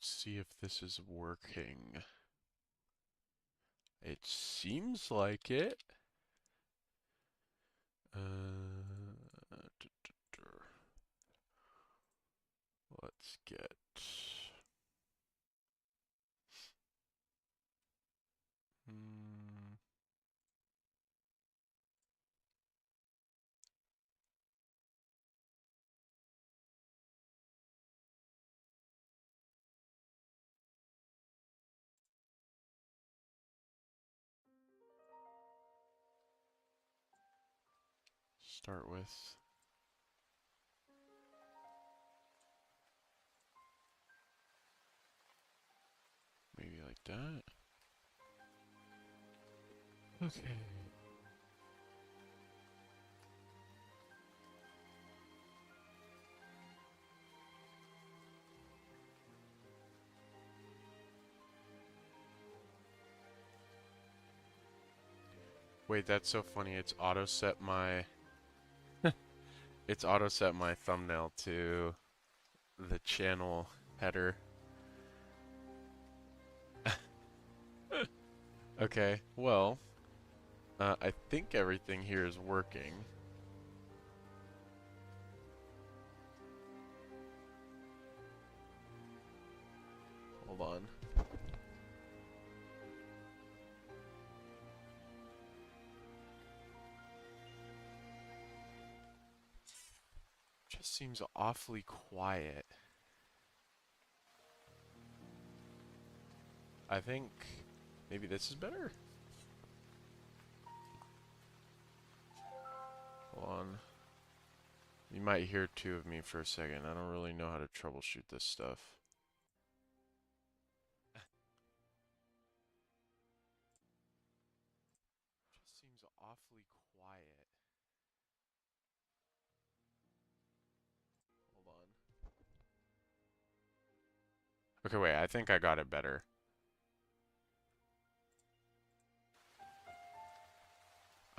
Let's see if this is working. It seems like it. Let's get. Hmm, Start with maybe like that. Okay. Wait, that's so funny. It's auto set my thumbnail to the channel header. Okay, well, I think everything here is working. Hold on. Just seems awfully quiet. I think maybe this is better. Hold on. You might hear two of me for a second. I don't really know how to troubleshoot this stuff. Just seems awfully quiet. Hold on. Okay, wait, I think I got it better.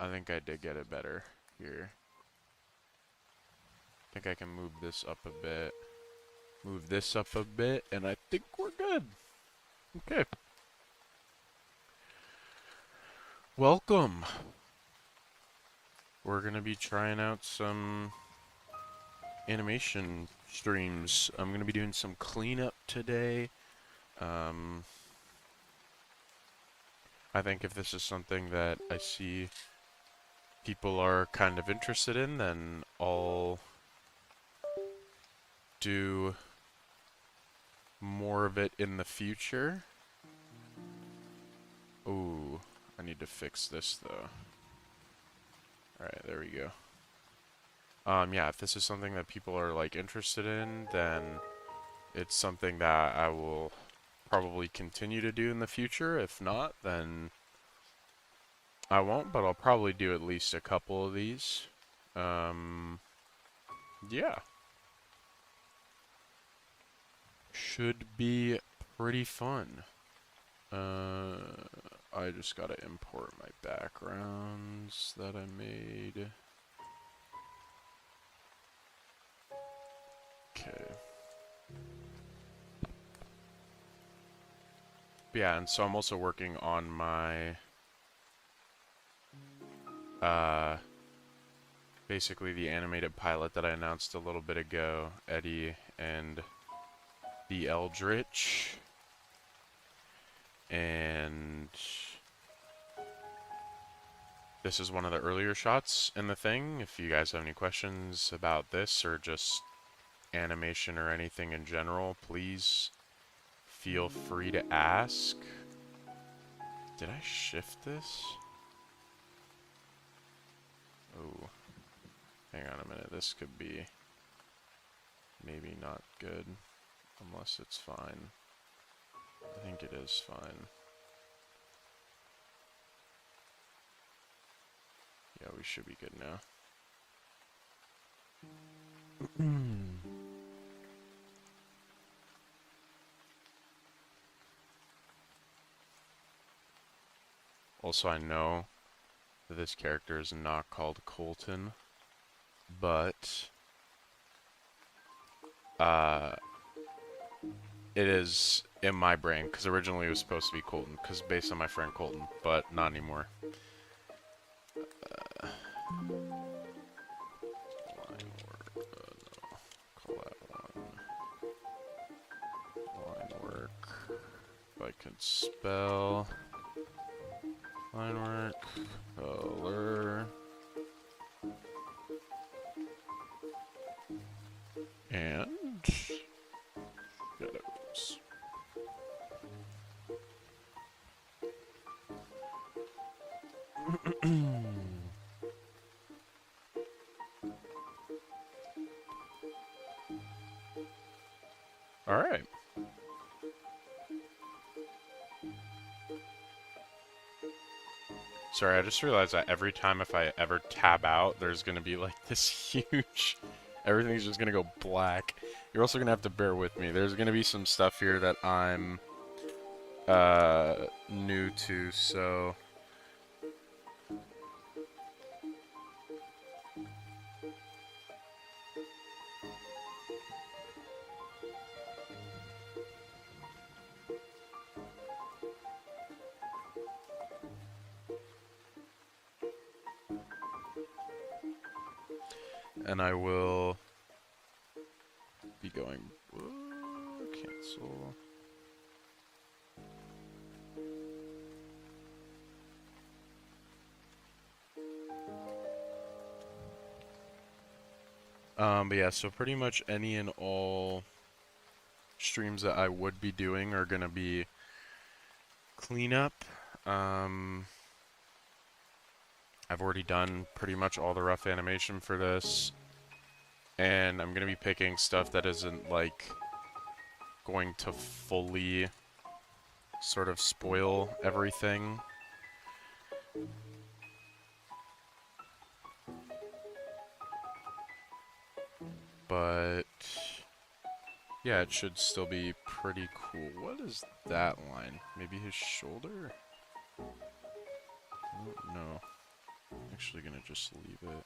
I think I did get it better here. I think I can move this up a bit. Move this up a bit, and I think we're good. Okay. Welcome. We're gonna be trying out some animation streams. I'm gonna be doing some cleanup today. I think if this is something that I see people are kind of interested in, then I'll do more of it in the future. Ooh, I need to fix this though. Alright, there we go. Yeah, if this is something that people are like interested in, then it's something that I will probably continue to do in the future. If not, then I won't, but I'll probably do at least a couple of these. Yeah. Should be pretty fun. I just gotta import my backgrounds that I made. Okay. Yeah, and so I'm also working on my, basically the animated pilot that I announced a little bit ago, Eddie and the Eldritch. And this is one of the earlier shots in the thing. If you guys have any questions about this or just animation or anything in general, please feel free to ask. Did I shift this? Oh, hang on a minute. This could be maybe not good, unless it's fine. I think it is fine. Yeah, we should be good now. Also, I know that this character is not called Colton, but it is in my brain, because originally it was supposed to be Colton, because based on my friend Colton, but not anymore. Line work, no. Call that one. Line work. If I can spell. Line work. Color. And shadows. All right. Sorry, I just realized that every time if I ever tab out, there's going to be like this huge... Everything's just going to go black. You're also going to have to bear with me. There's going to be some stuff here that I'm new to, so... And I will be going... cancel... But yeah, so pretty much any and all streams that I would be doing are gonna be cleanup. I've already done pretty much all the rough animation for this, and I'm gonna be picking stuff that isn't like going to fully sort of spoil everything. But yeah, it should still be pretty cool. What is that line? Maybe his shoulder? I don't know. I'm actually gonna just leave it.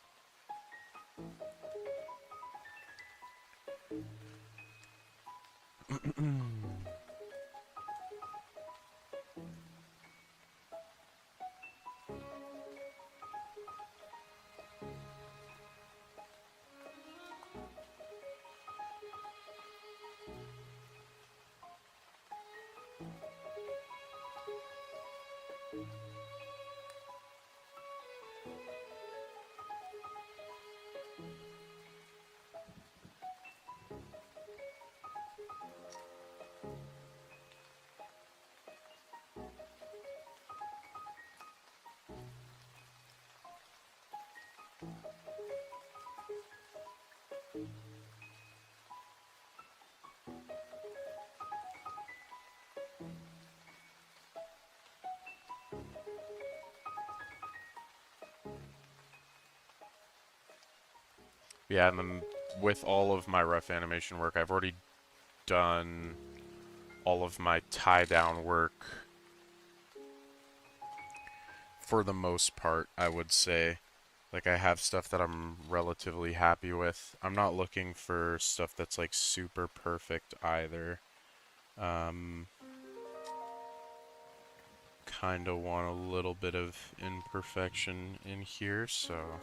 Yeah, and then with all of my rough animation work, I've already done all of my tie-down work for the most part, I would say. Like, I have stuff that I'm relatively happy with. I'm not looking for stuff that's, like, super perfect either. Kinda want a little bit of imperfection in here, so...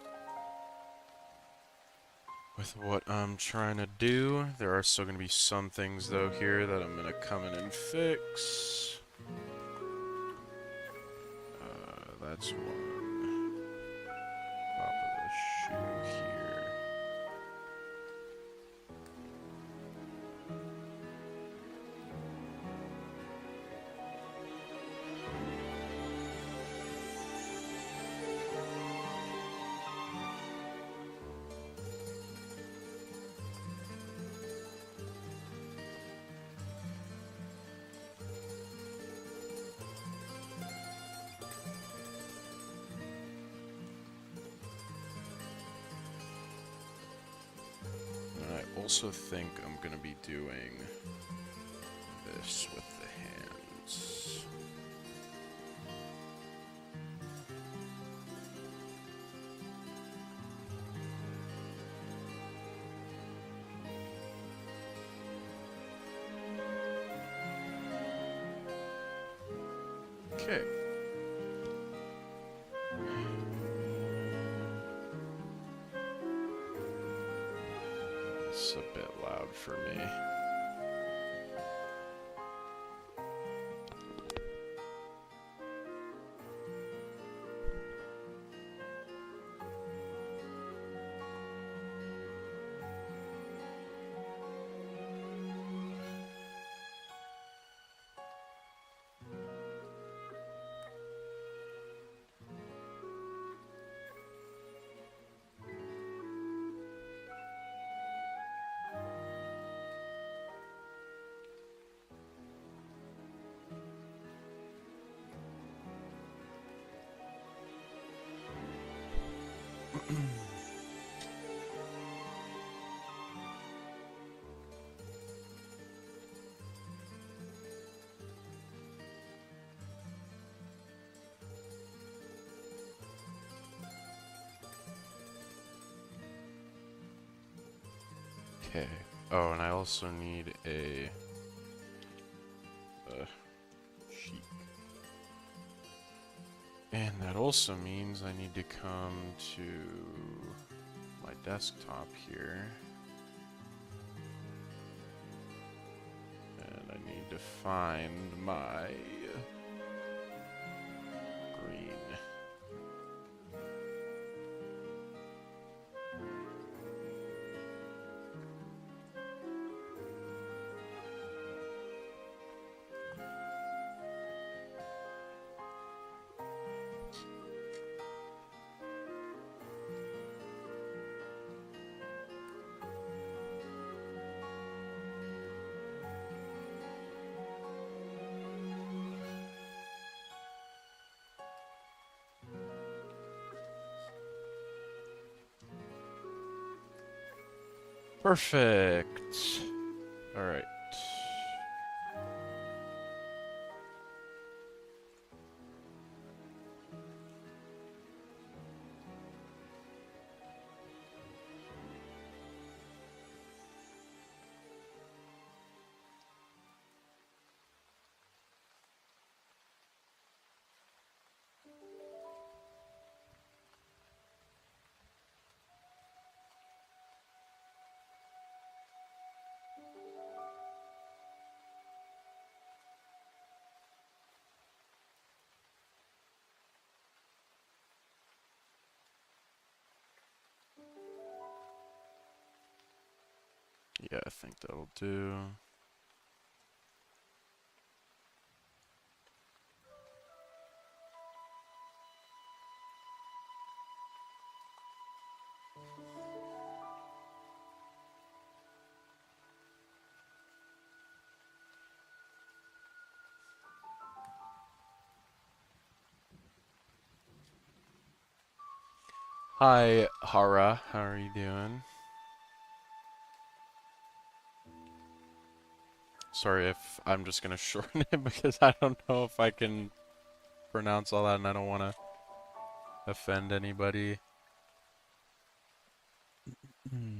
With what I'm trying to do, there are still going to be some things, though, here that I'm going to come in and fix. That's one. Top of the shoe here. And I also think I'm going to be doing this with the hands. Okay. It's a bit loud for me. Okay. Oh, and I also need a sheet. And that also means I need to come to my desktop here. And I need to find my green. Perfect. All right. Yeah, I think that'll do. Hi, Hara. How are you doing? Sorry if I'm just gonna shorten it because I don't know if I can pronounce all that and I don't want to offend anybody. Hmm.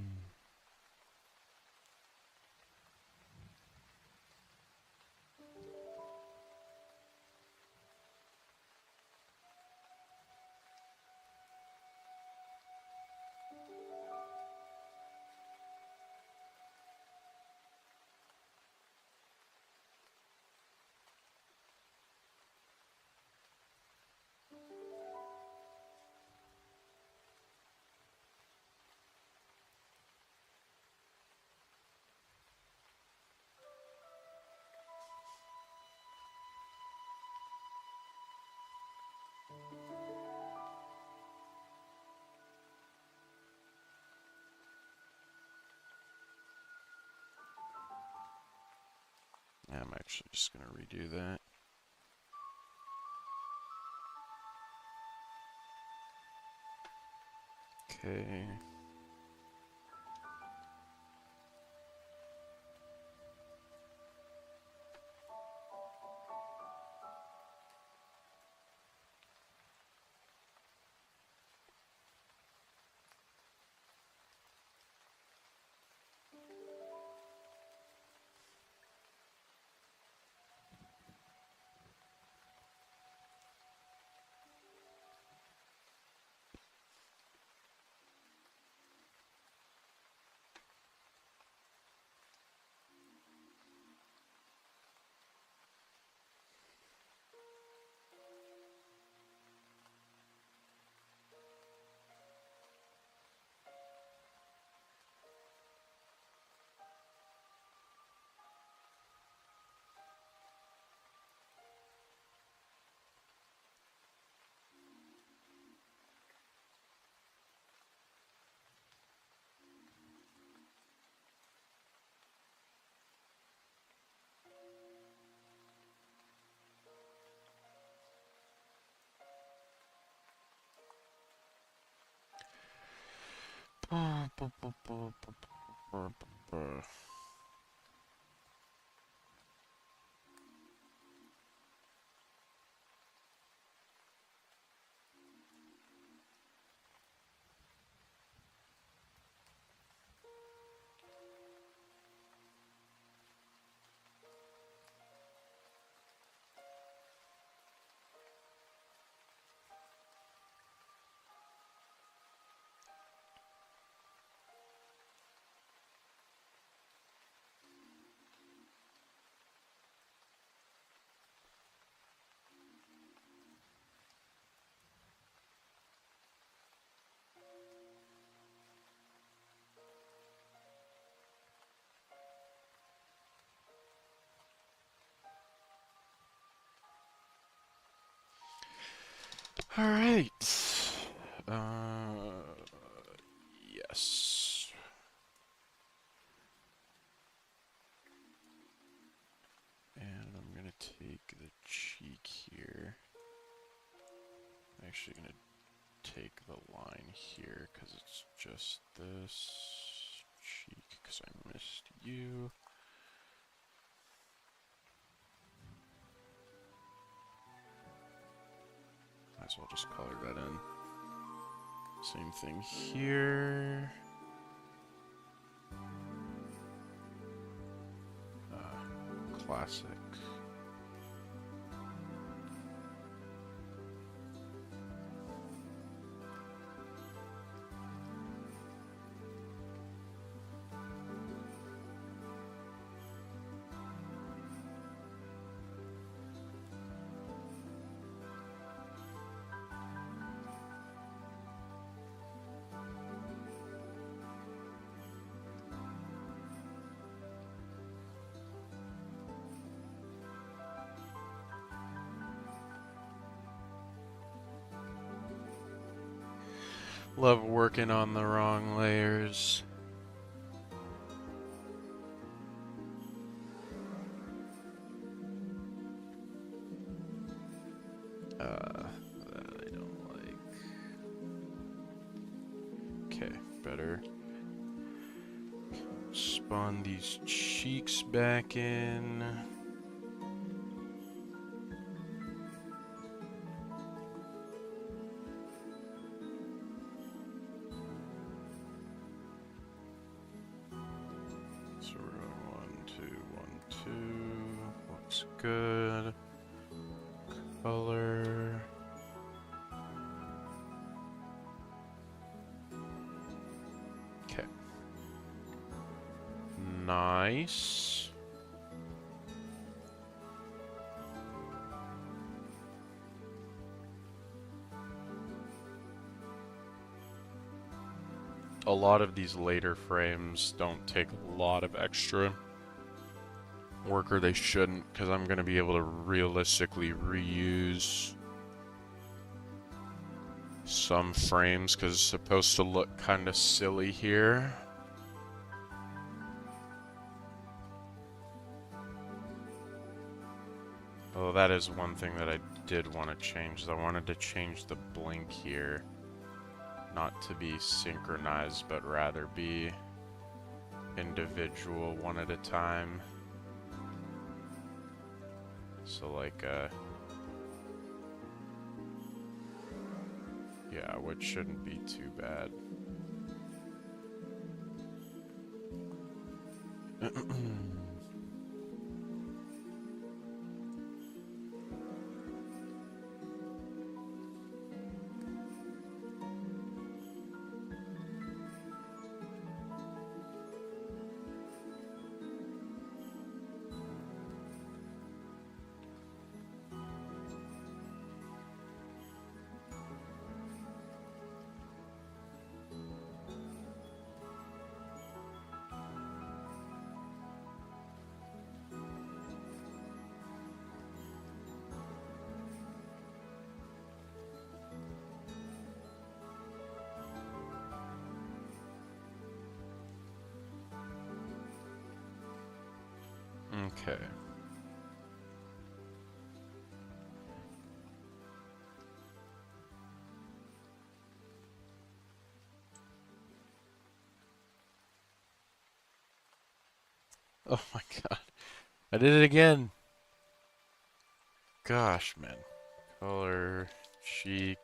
Yeah, I'm actually just gonna redo that. Okay. All right. Yes. And I'm gonna take the cheek here. I'm actually gonna take the line here because it's just this cheek because I missed you. Might as well just color that in. Same thing here. Classic. Love working on the wrong layers. That I don't like. Okay, better spawn these cheeks back in. So we're going 1, 2, 1, 2. Looks good. Color. Okay. Nice. A lot of these later frames don't take a lot of extra work, or they shouldn't, because I'm going to be able to realistically reuse some frames, because it's supposed to look kind of silly here. Oh, that is one thing that I did want to change. I wanted to change the blink here. Not to be synchronized, but rather be individual, one at a time. So like, yeah, which shouldn't be too bad. Okay. Oh my god. I did it again. Gosh, man. Color, cheek,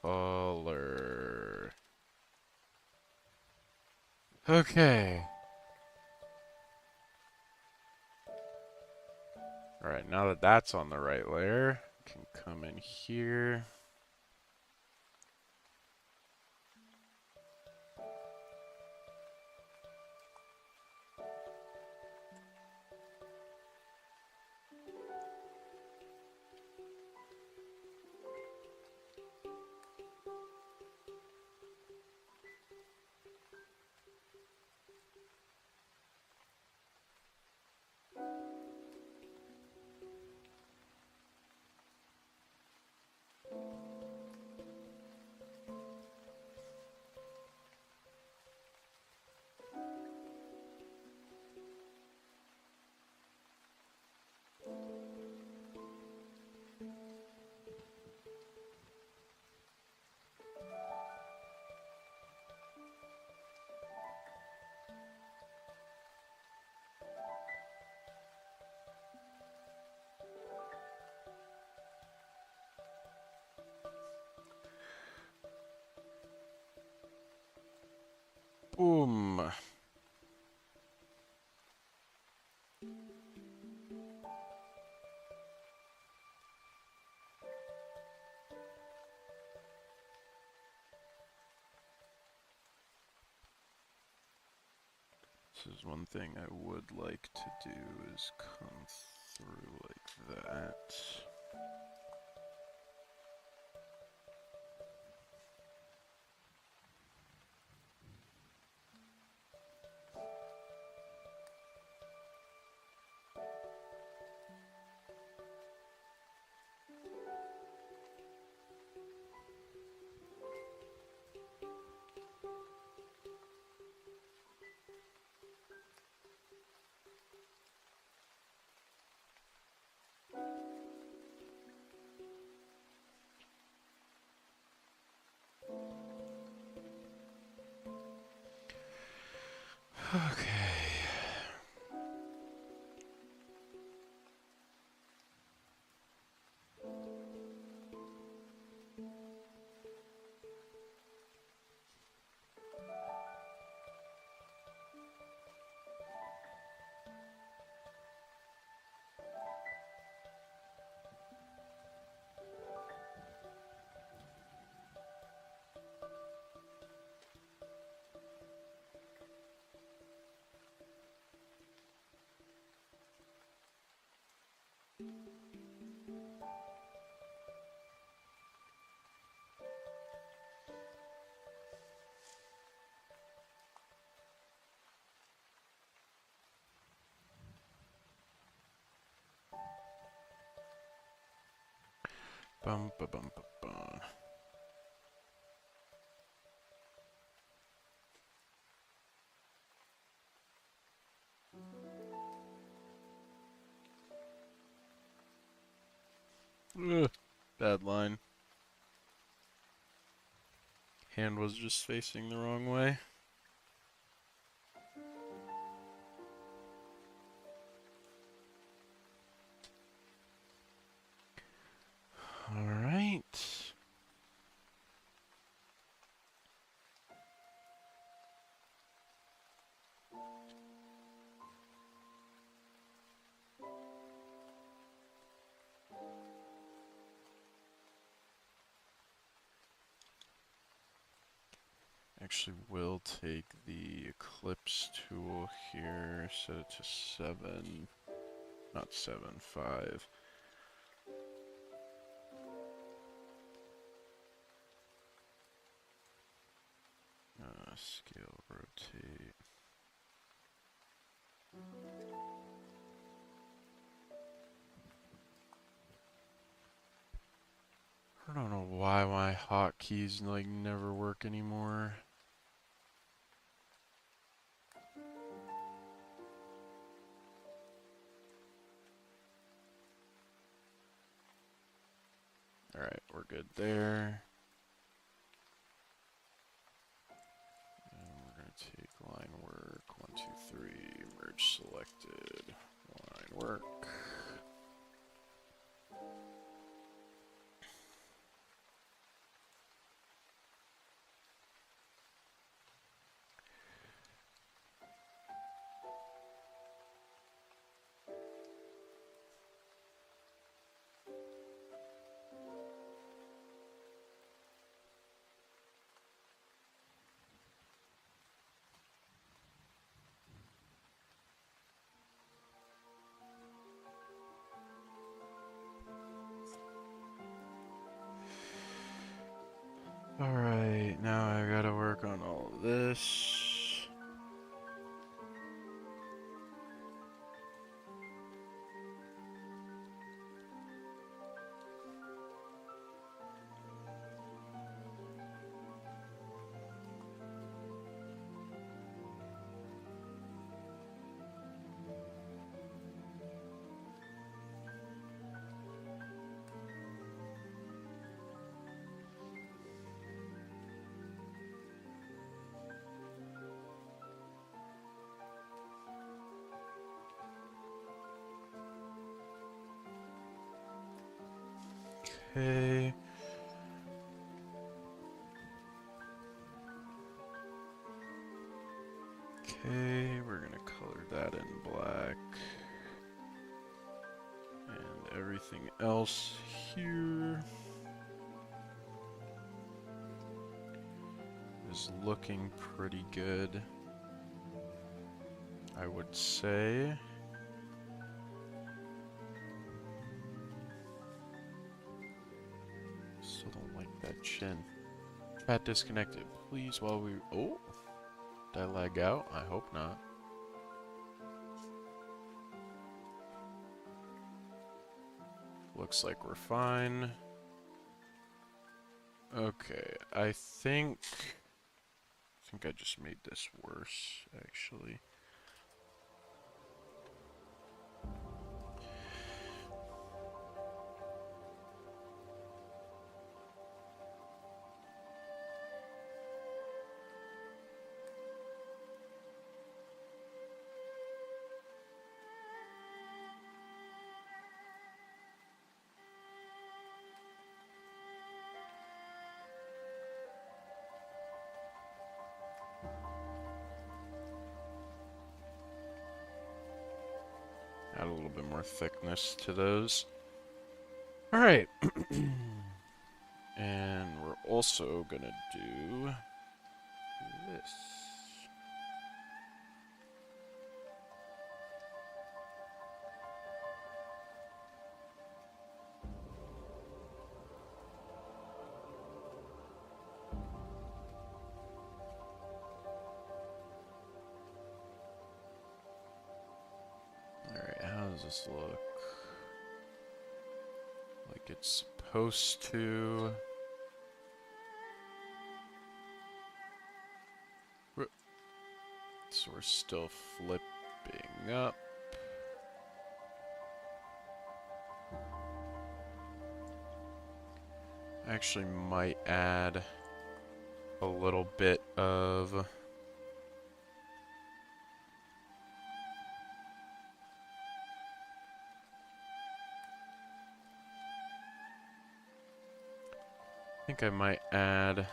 color. Okay. Alright, now that that's on the right layer, I can come in here. Boom. This is one thing I would like to do is come through like that. Okay. Bum ba bum ba bum. Ugh, bad line. Hand was just facing the wrong way. Alright. Actually, we'll take the Eclipse tool here, set it to 7, not 7, 5. Scale, rotate. I don't know why my hotkeys like never work anymore. Alright, we're good there. And we're going to take line work 1 3, merge selected, line work. Alright, now I gotta work on all of this. Okay. Okay, we're gonna color that in black. And everything else here is looking pretty good, I would say. Still don't like that chin. Chat disconnected. Please, while we... Oh! Did I lag out? I hope not. Looks like we're fine. Okay, I think I just made this worse, actually. Add a little bit more thickness to those. Alright. And we're also gonna do this. Alright, how does this look? Like it's supposed to. So we're still flipping up. I actually might add a little bit of I think I might add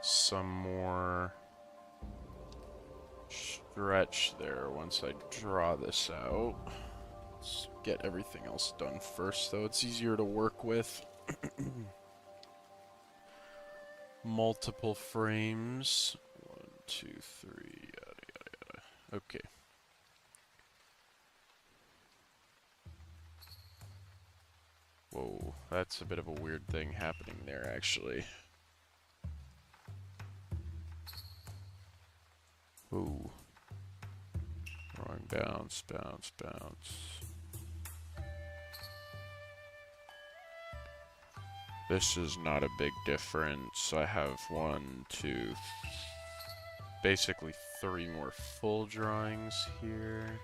some more stretch there once I draw this out. Let's get everything else done first, though. It's easier to work with. Multiple frames. 1, 2, 3, yada, yada, yada. Okay. Whoa, that's a bit of a weird thing happening there, actually. Ooh. Drawing bounce, bounce, bounce. This is not a big difference. I have 1, 2, basically 3 more full drawings here.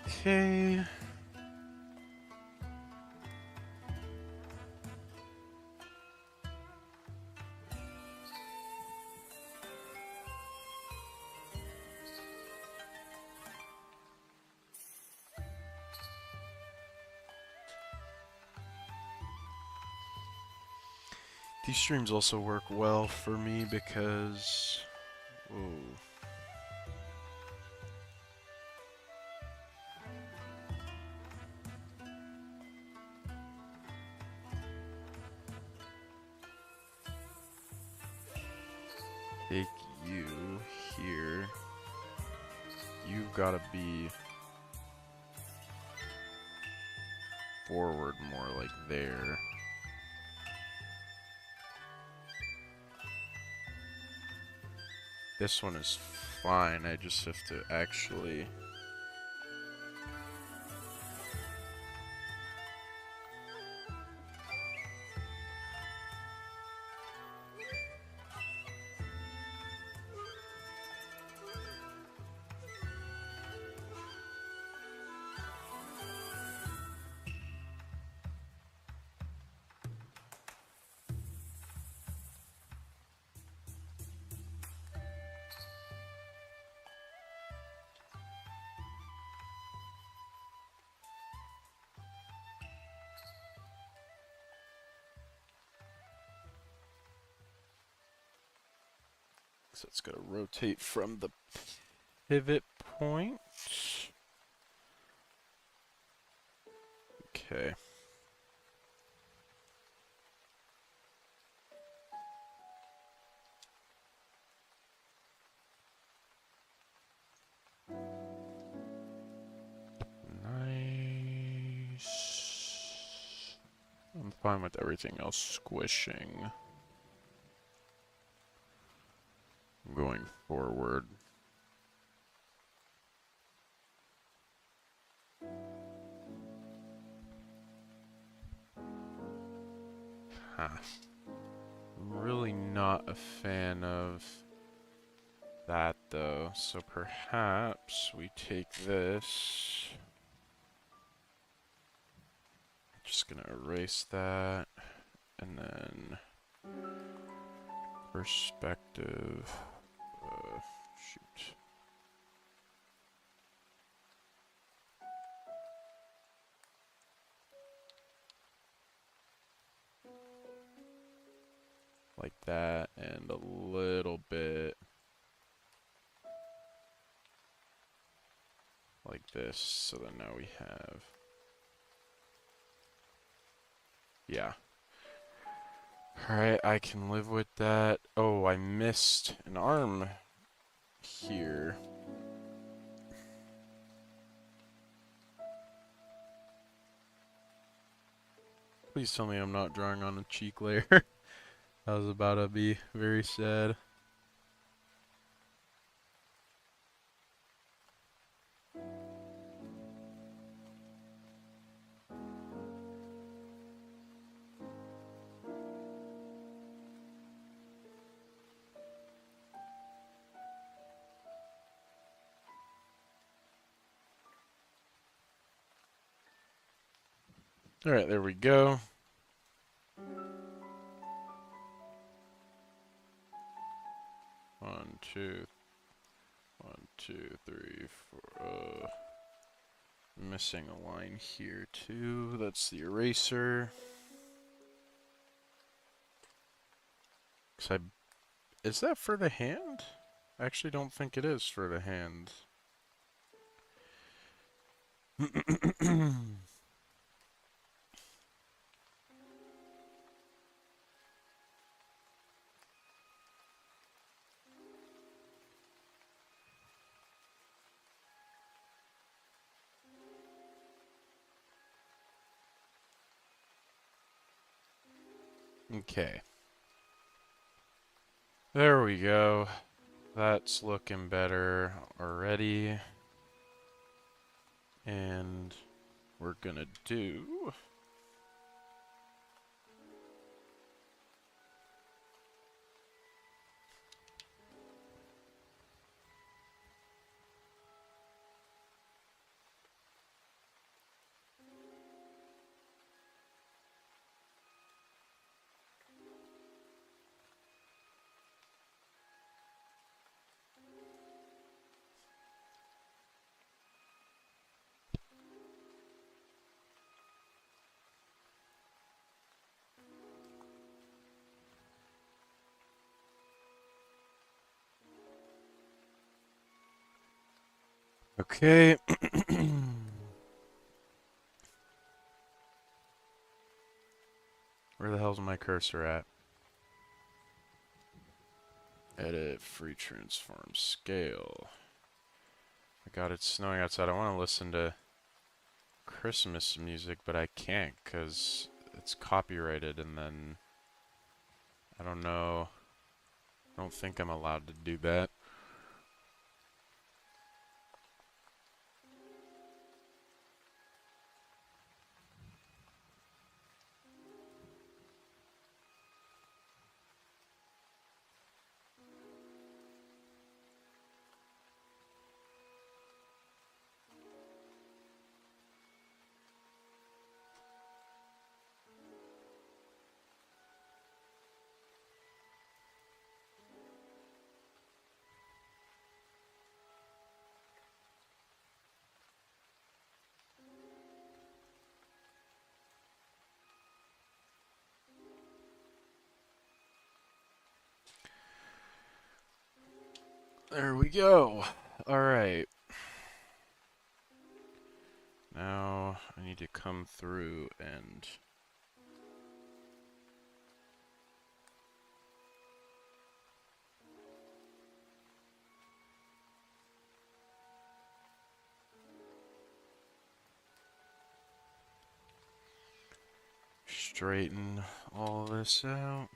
Okay. These streams also work well for me because... Whoa. Take you here. You've got to be forward more, like there. This one is fine, I just have to actually... So it's going to rotate from the pivot point. Okay. Nice. I'm fine with everything else squishing. I'm going forward. Huh. I'm really not a fan of that though, so perhaps we take this. Just gonna erase that, and then perspective. Shoot. Like that, and a little bit like this, so then now we have, yeah. Alright, I can live with that. Oh, I missed an arm here. Please tell me I'm not drawing on a cheek layer. I was about to be very sad. Alright, there we go. One, two, 3, 4. Missing a line here too. That's the eraser. Is that for the hand? I actually don't think it is for the hand. Okay. There we go. That's looking better already. And we're gonna do... Okay. Where the hell's my cursor at? Edit, free transform, scale. My God, it's snowing outside. I want to listen to Christmas music, but I can't because it's copyrighted, and then I don't know. I don't think I'm allowed to do that. There we go. Alright. Now I need to come through and straighten all this out.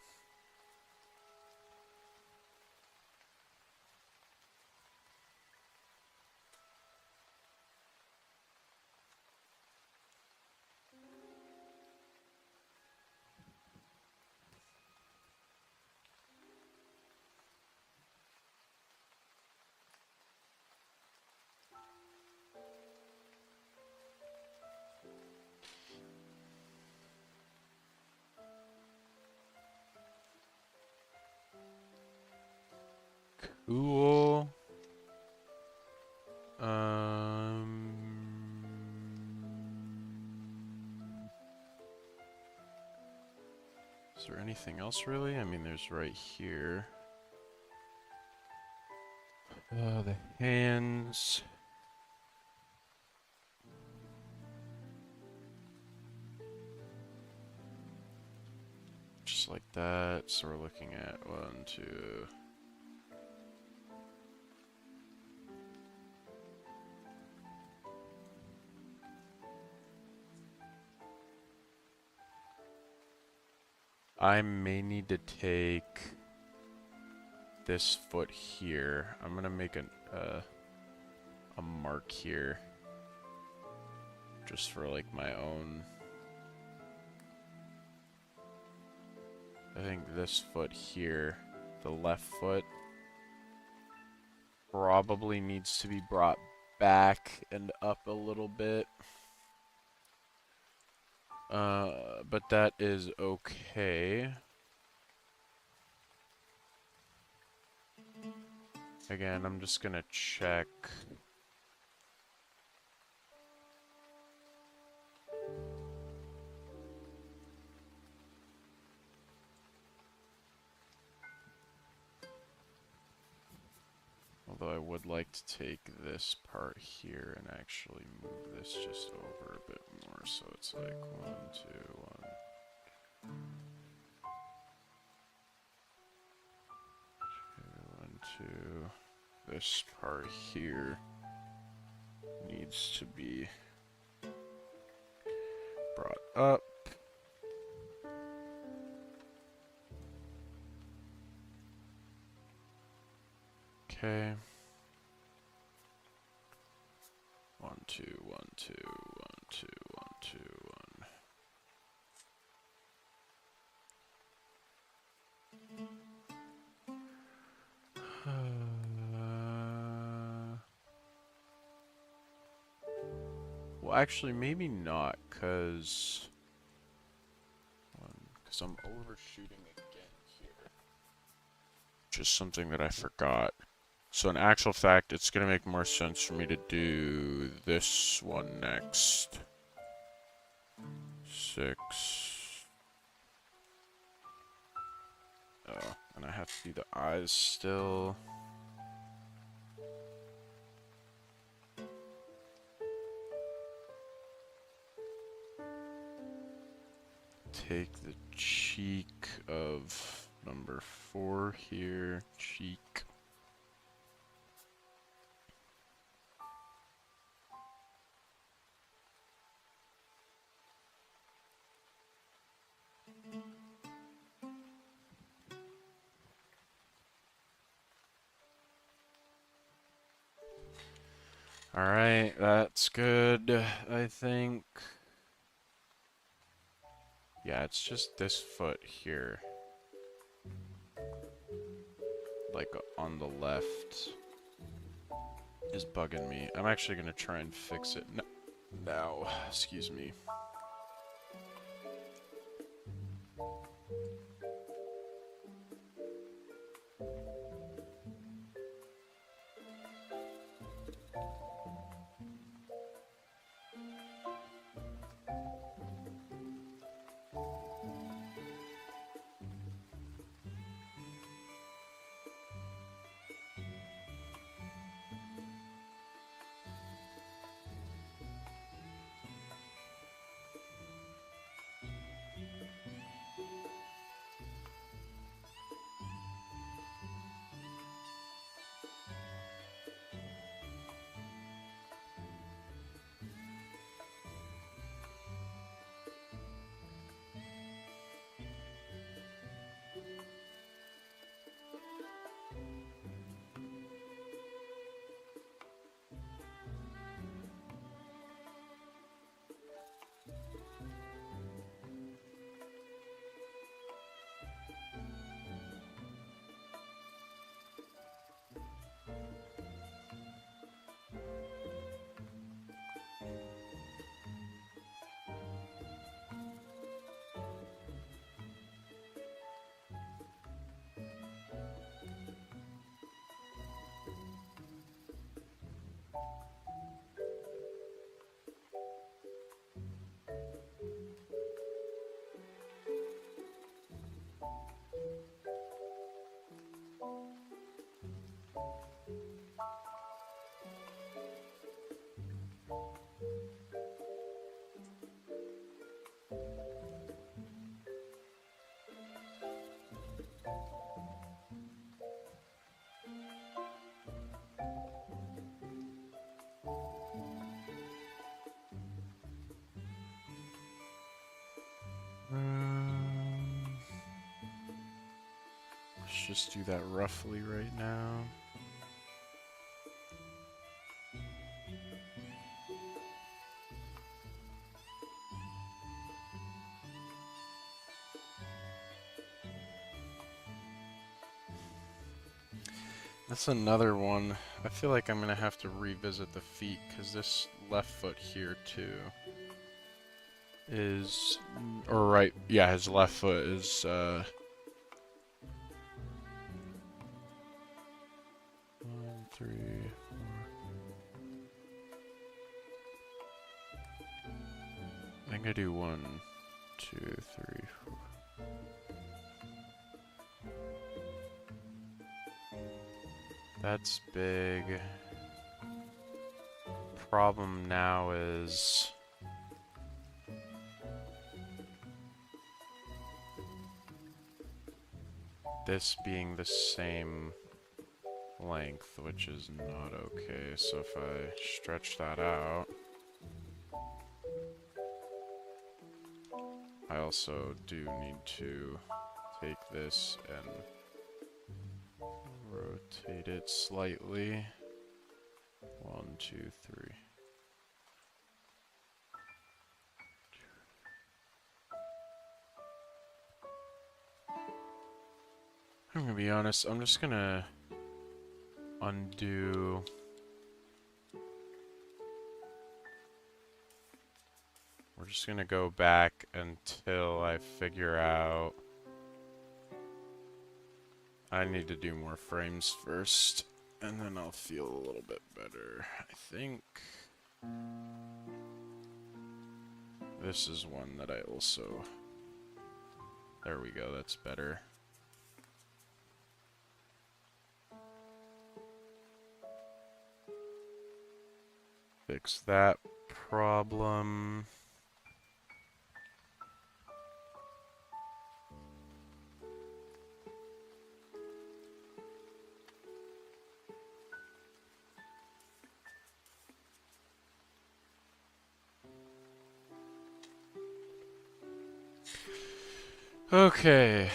Cool. Is there anything else really? I mean, there's right here. The hands. Just like that. So we're looking at 1, 2. I may need to take this foot here. I'm gonna make a mark here, just for like my own. I think this foot here, the left foot, probably needs to be brought back and up a little bit. But that is okay. Again, I'm just gonna check. Although I would like to take this part here and actually move this just over a bit more, so it's like 1, 2, 1. 2, 1, 2. This part here needs to be brought up. Okay. 1, 2, 1, 2, 1, 2, 1, 2, 1. Well, actually, maybe not, because I'm overshooting again here. Just something that I forgot. So in actual fact, it's going to make more sense for me to do this one next. 6. Oh, and I have to do the eyes still. take the cheek of number 4 here, cheek. Alright, that's good, I think. Yeah, it's just this foot here. Like, on the left is bugging me. I'm actually gonna try and fix it now. Excuse me. Let's just do that roughly right now. That's another one. I feel like I'm gonna have to revisit the feet, because this left foot here too is, or right, yeah, his left foot is, 1, 3, 4. I think I do 1, 2, 3, 4. That's big. Problem now is this being the same length, which is not okay. So if I stretch that out, I also do need to take this and rotate it slightly. 1, 2, 3. I'm gonna be honest, I'm just gonna undo. We're just gonna go back until I figure out. I need to do more frames first, and then I'll feel a little bit better. I think this is one that I also. There we go, that's better. Fix that problem. Okay.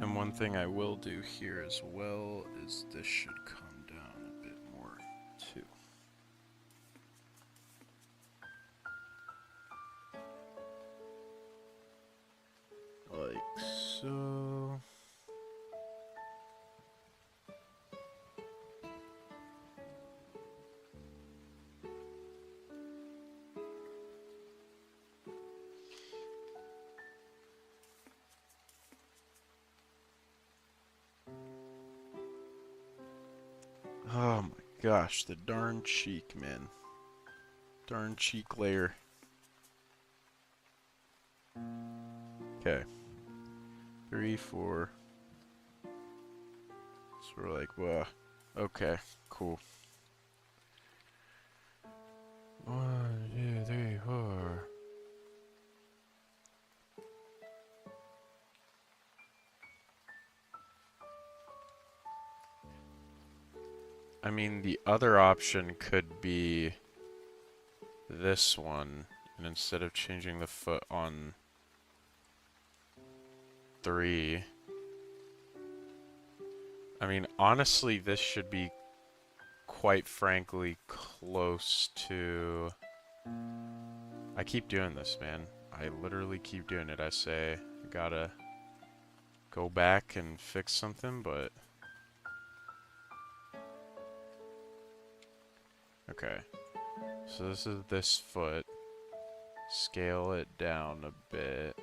And one thing I will do here as well is this should come down a bit more too. Like so. Oh my gosh, the darn cheek, man. Darn cheek layer. Okay. 3, 4. So we're like, well, okay, cool. 1, 2, 3, 4. I mean, the other option could be this one, and instead of changing the foot on 3, I mean, honestly, this should be quite frankly close to... I keep doing this, man. I literally keep doing it. I say, I gotta go back and fix something, but... Okay. So this is this foot. Scale it down a bit.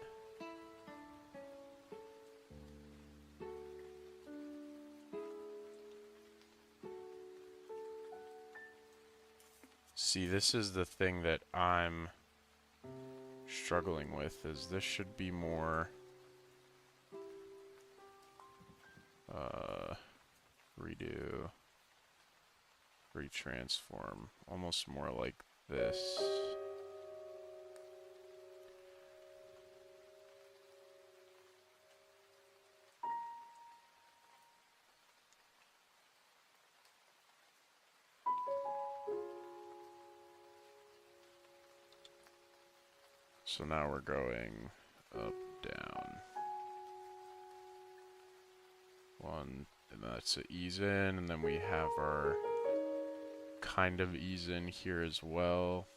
See, this is the thing that I'm struggling with, is this should be more redo, retransform, almost more like this. So now we're going up, down. 1, and that's a ease in, and then we have our kind of ease in here as well.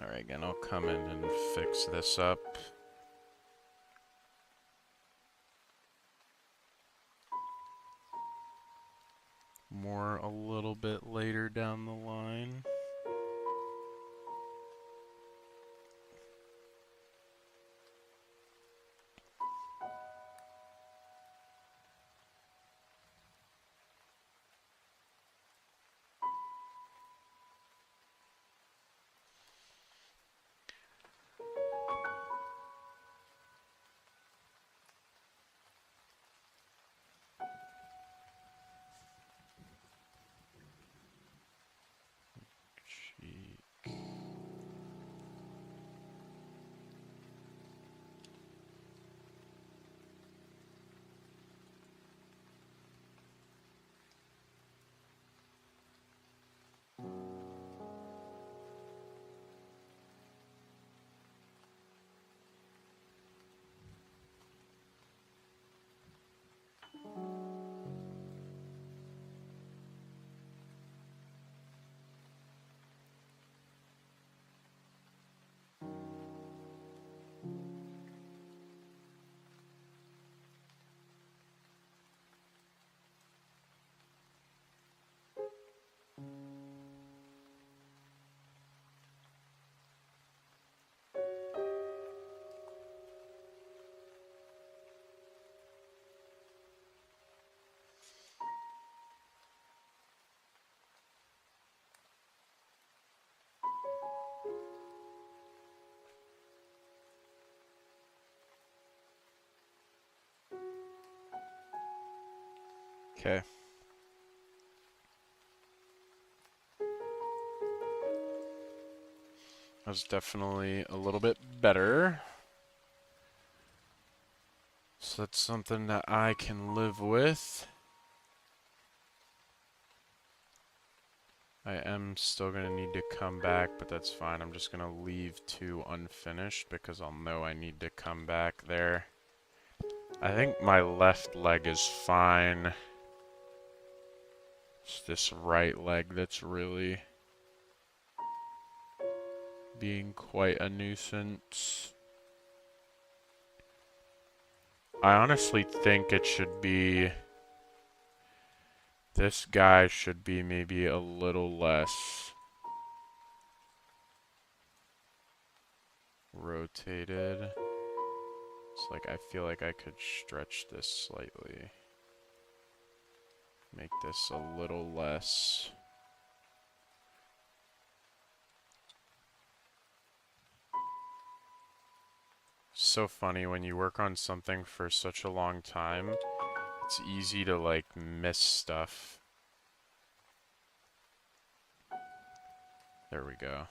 Alright, again, I'll come in and fix this up. More a little bit later down the line. Okay. That's definitely a little bit better. So that's something that I can live with. I am still going to need to come back, but that's fine. I'm just going to leave 2 unfinished because I'll know I need to come back there. I think my left leg is fine. It's this right leg that's really being quite a nuisance. I honestly think it should be... This guy should be maybe a little less rotated. It's like I feel like I could stretch this slightly. Make this a little less. So funny when you work on something for such a long time, it's easy to like miss stuff. There we go.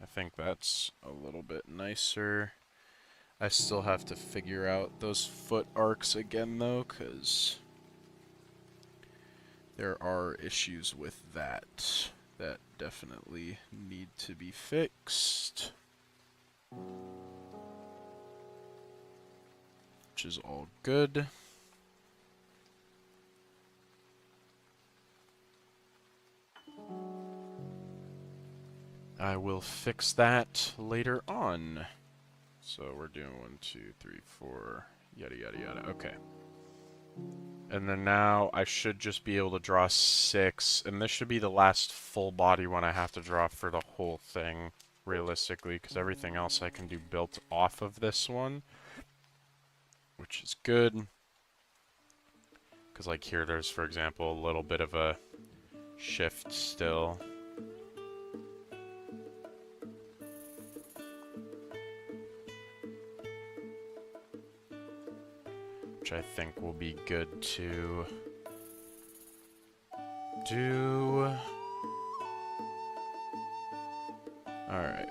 I think that's a little bit nicer. I still have to figure out those foot arcs again though, because there are issues with that definitely need to be fixed. Which is all good. I will fix that later on. So we're doing 1, 2, 3, 4, yada yada yada. Okay. And then now I should just be able to draw 6, and this should be the last full body one I have to draw for the whole thing, realistically, because everything else I can do built off of this one, which is good. Because like here, there's, for example, a little bit of a shift still. Which I think will be good to do. Alright.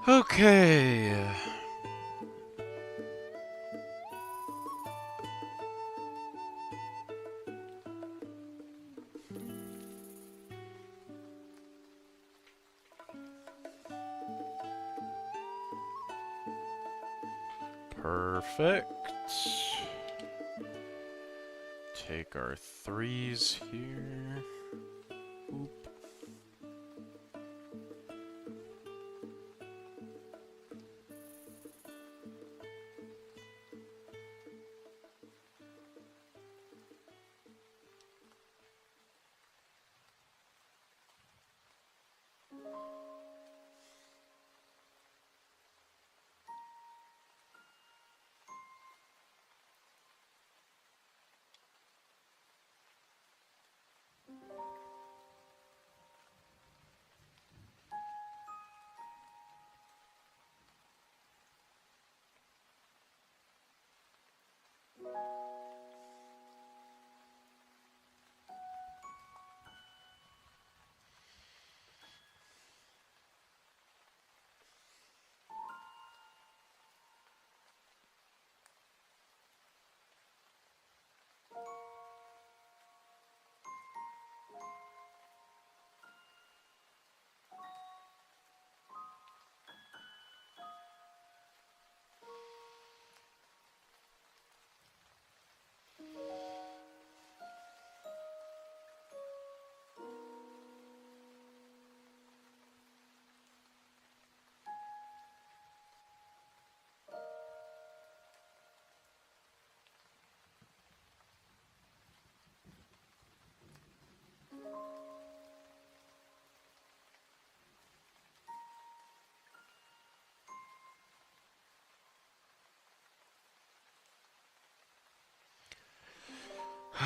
Okay. Perfect. Take our 3s here. Oop.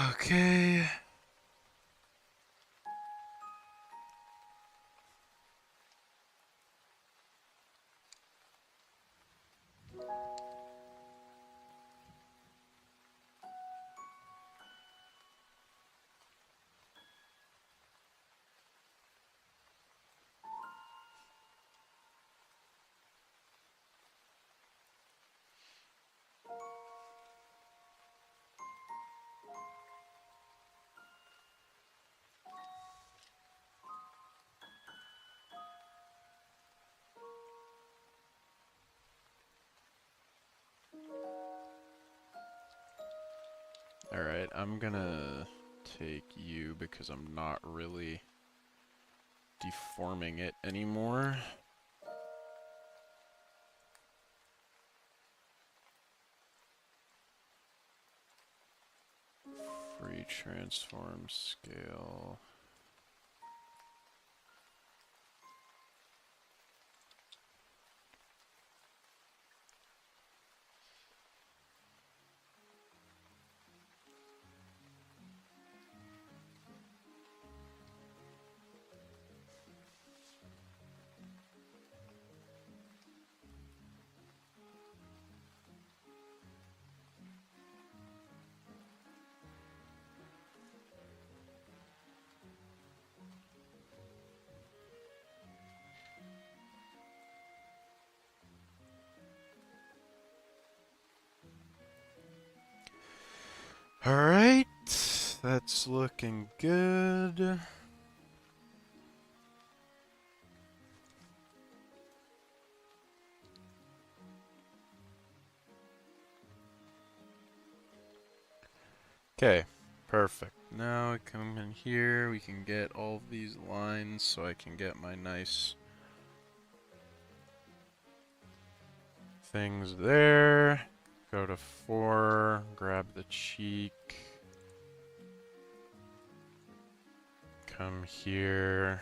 Okay. Alright, I'm gonna take you because I'm not really deforming it anymore. Free transform scale. Alright, that's looking good. Okay, perfect. Now we come in here, we can get all of these lines so I can get my nice things there. Go to 4, grab the cheek. Come here.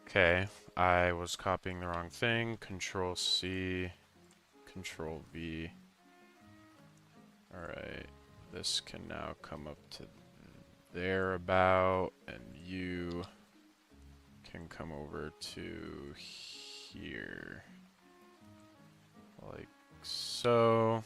Okay, I was copying the wrong thing. Control C, Control V. Alright, this can now come up to there about, and you can come over to here. Like so.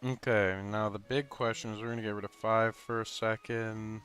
Okay, now the big question is we're gonna get rid of 5 for a second.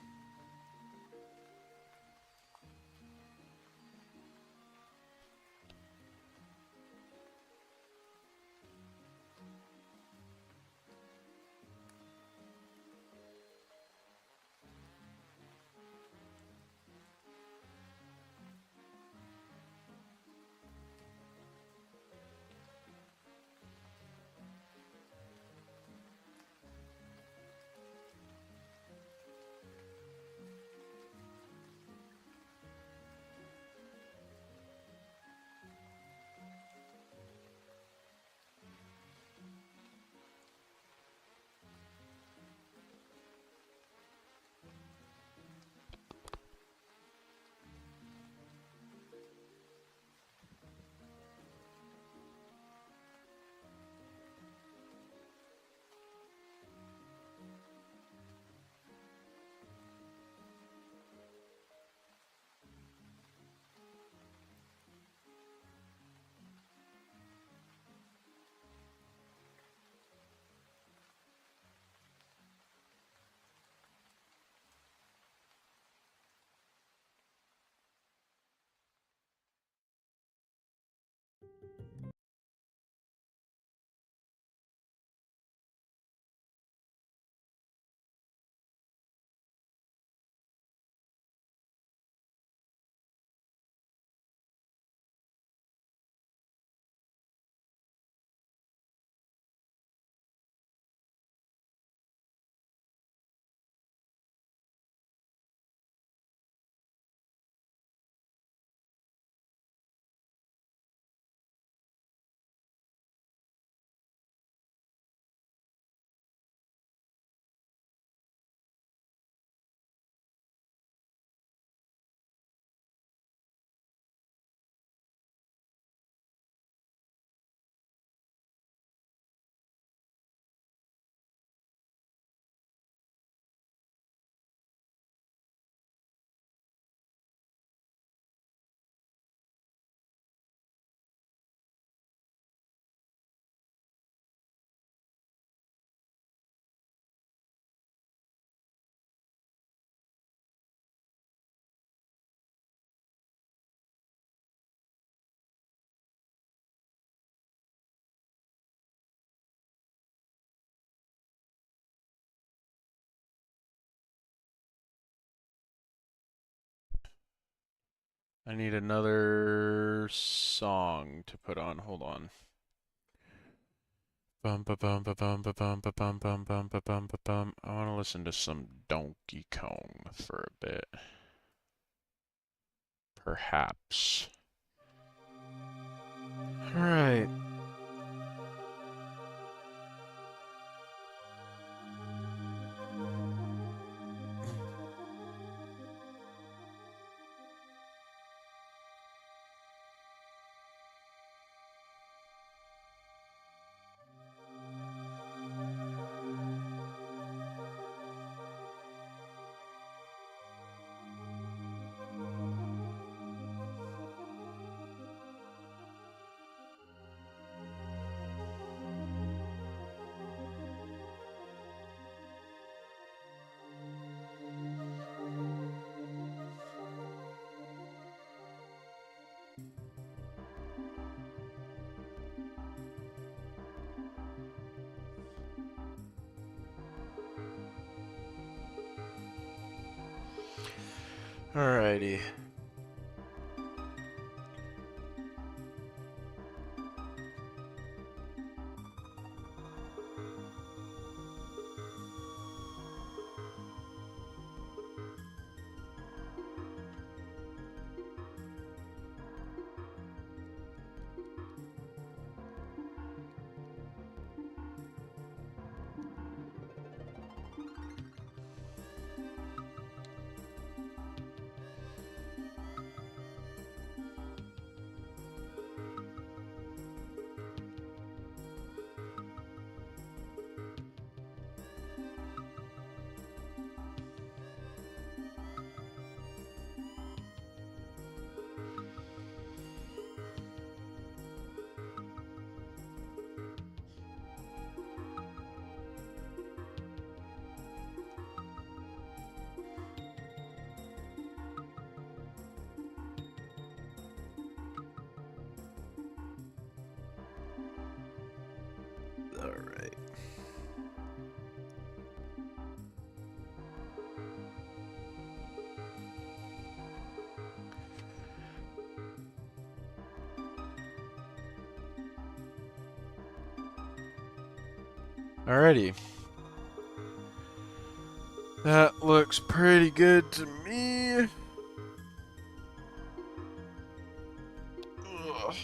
I need another song to put on. Hold on. Bum ba bum ba bum ba bum ba bum bum bum ba bum ba bum. I want to listen to some Donkey Kong for a bit. Perhaps. All right. Alrighty. Alright. Alrighty. That looks pretty good to me. Ugh.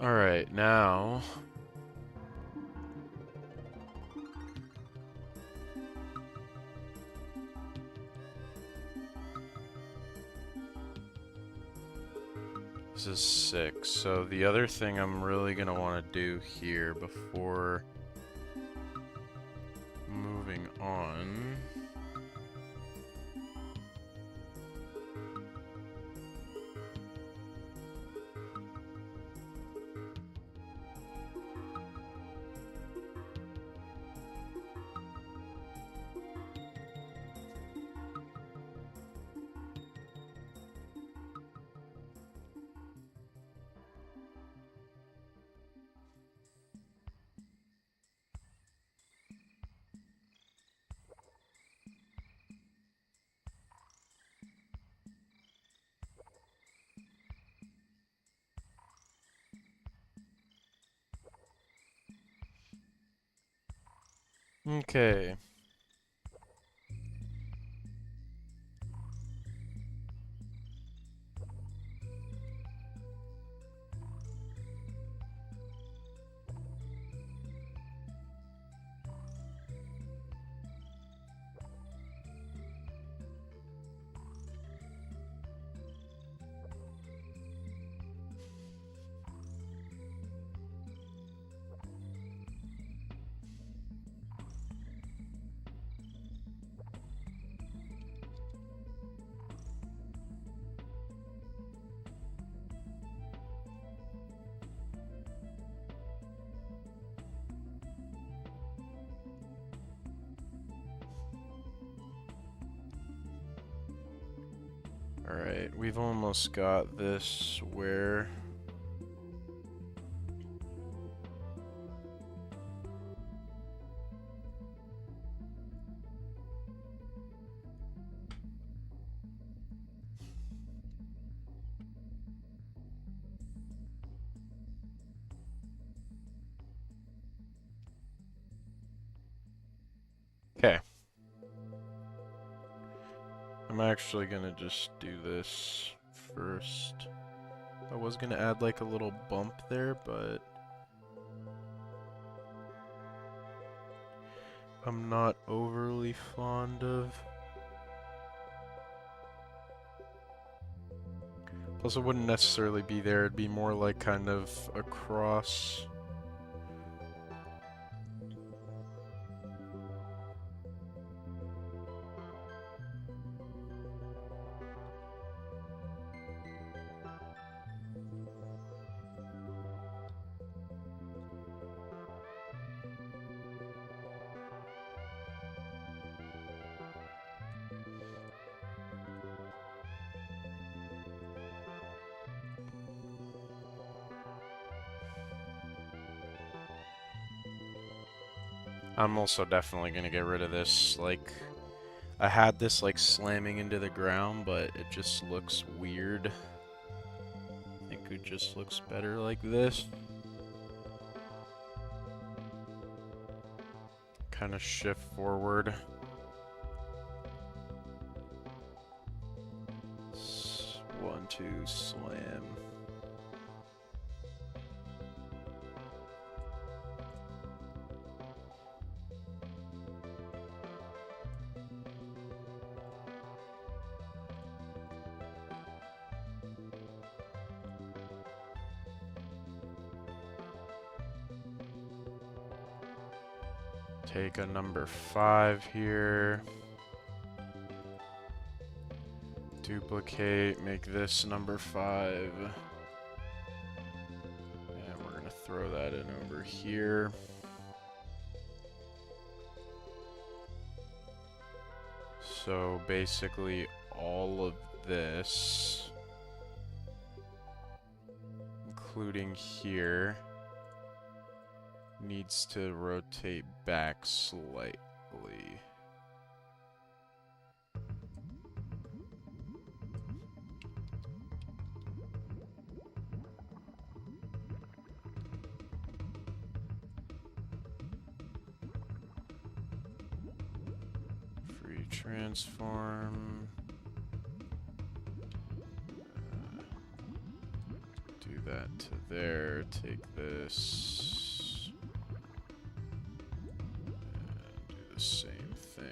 Alright, now... This is 6. So the other thing I'm really going to want to do here before moving on... Okay. Alright, we've almost got this where... I'm actually gonna just do this first. I was gonna add like a little bump there, but I'm not overly fond of. Plus it wouldn't necessarily be there, it'd be more like kind of across. I'm also definitely gonna get rid of this, like, I had this like slamming into the ground, but it just looks weird. I think it just looks better like this. Kind of shift forward. 1, 2, slam. Take a number 5 here. Duplicate, make this number 5. And we're gonna throw that in over here. So basically all of this, including here, needs to rotate back slightly. Free transform. Do that to there. Take this. And do the same thing.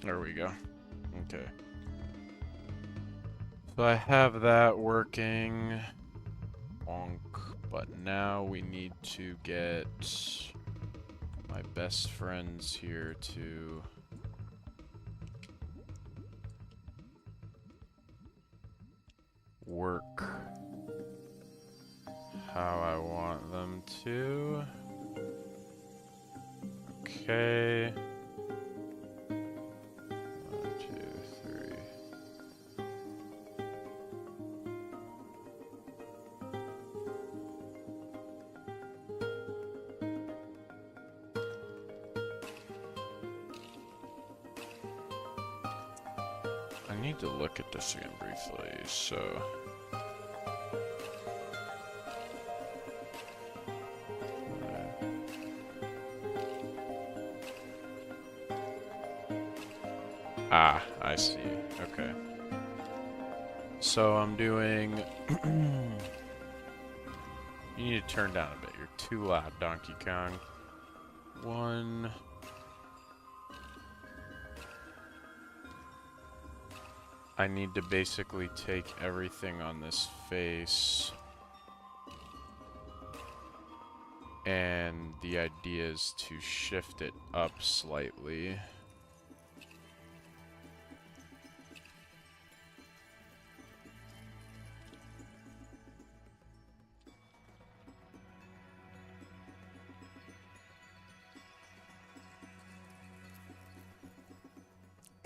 There we go. Okay. So I have that working. Bonk. But now we need to get my best friends here to work how I want them to. Okay. 1, 2, 3. I need to look at this again briefly, so... Ah, I see. Okay. So I'm doing... You need to turn down a bit. You're too loud, Donkey Kong. 1... I need to basically take everything on this face. And the idea is to shift it up slightly.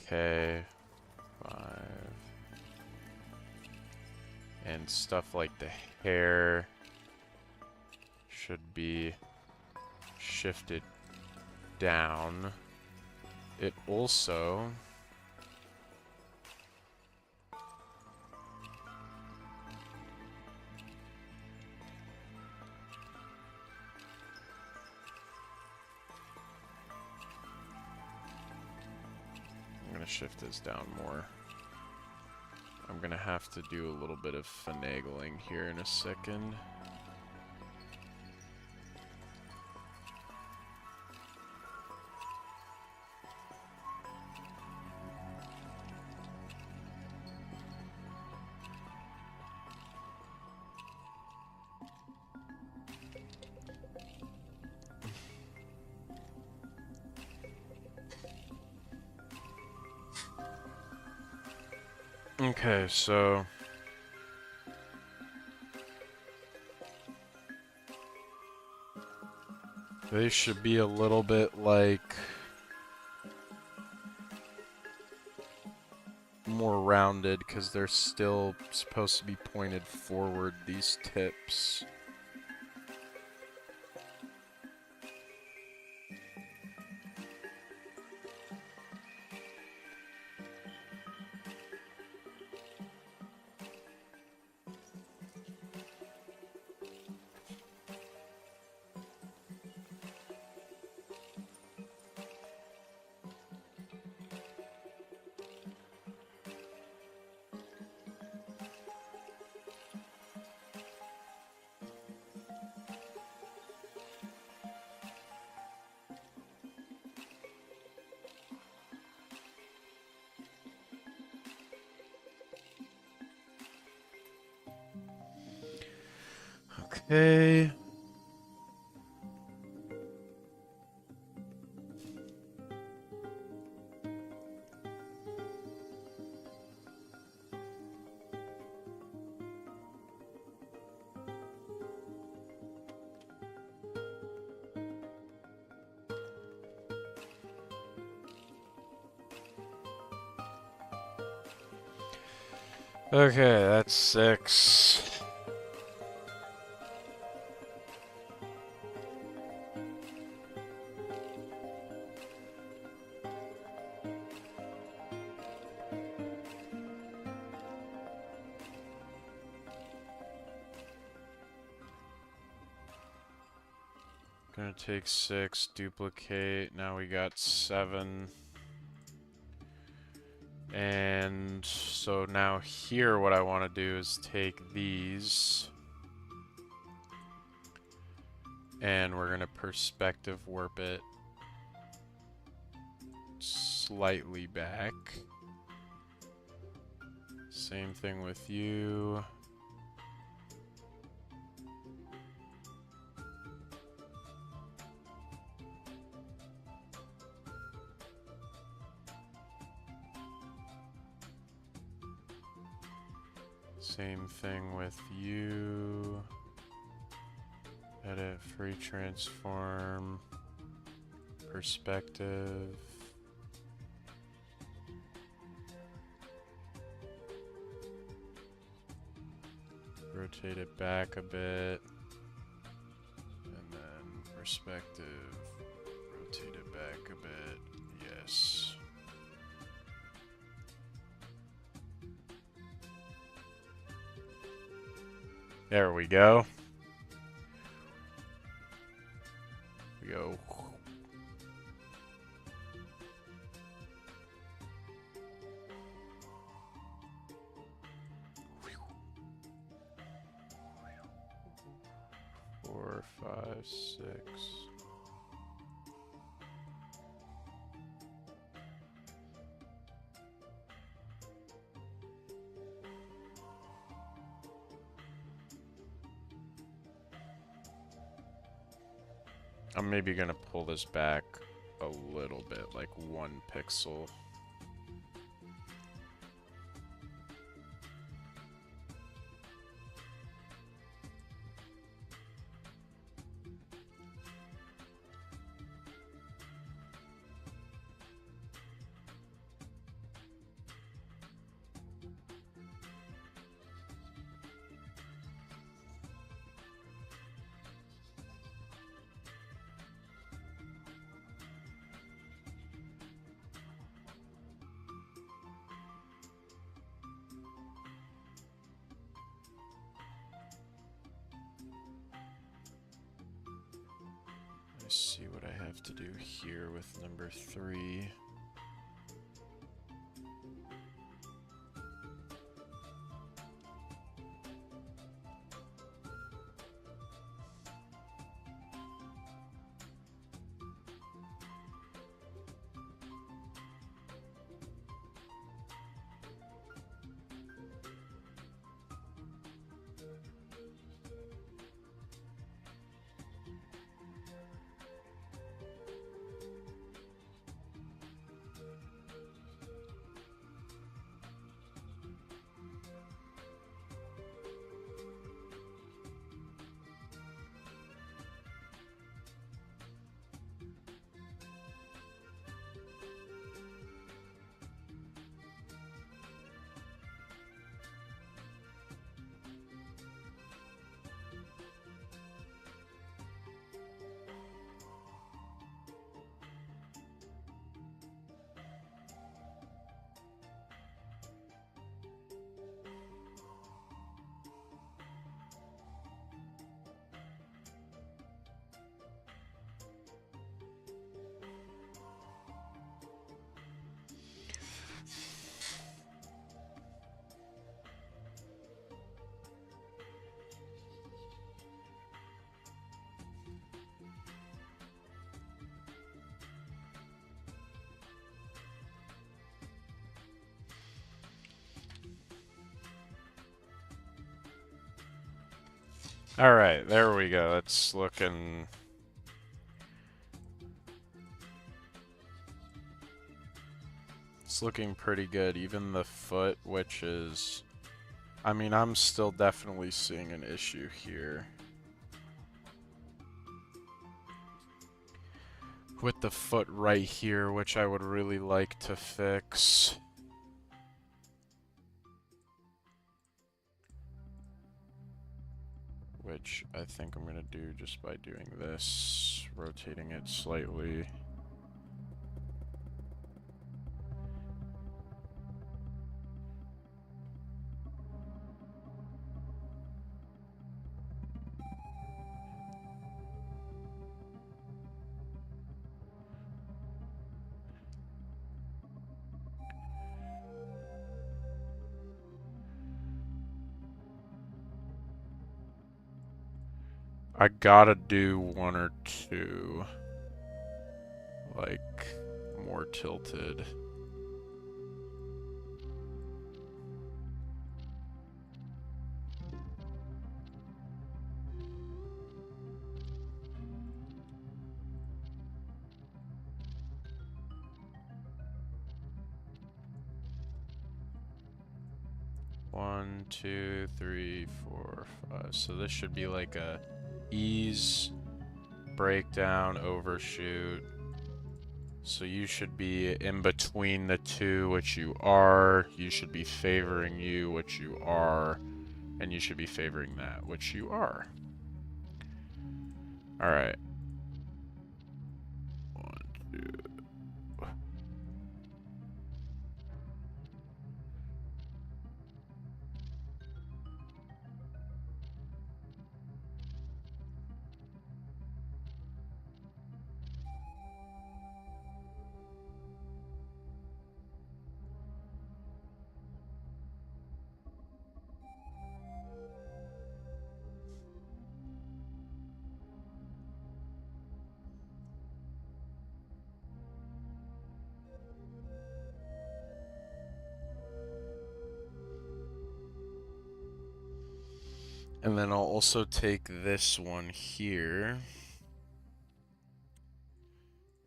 Okay. 5. And stuff like the hair should be shifted down. It also... I'm gonna shift this down more. I'm gonna have to do a little bit of finagling here in a second. Okay, so... They should be a little bit like... more rounded, because they're still supposed to be pointed forward, these tips. Okay. Okay, that's 6. Gonna take 6, duplicate. Now we got 7. And so now here what I want to do is take these. And we're gonna perspective warp it slightly back. Same thing with you. Same thing with you. Edit, free transform, perspective. Rotate it back a bit. And then perspective, rotate it back a bit. Yes. There we go. We go. 4, 5, 6. I'm maybe gonna pull this back a little bit, like 1 pixel. Let's see what I have to do here with number 3. Alright, there we go. It's looking... It's looking pretty good. Even the foot, which is... I mean, I'm still definitely seeing an issue here. With the foot right here, which I would really like to fix. Which I think I'm gonna do just by doing this, rotating it slightly. I gotta do 1 or 2, like, more tilted. One, two, three, four, five. So this should be like a ease, breakdown, overshoot. So you should be in between the two, which you are. You should be favoring you, which you are. And you should be favoring that, which you are. Alright. 1, 2. And then I'll also take this one here,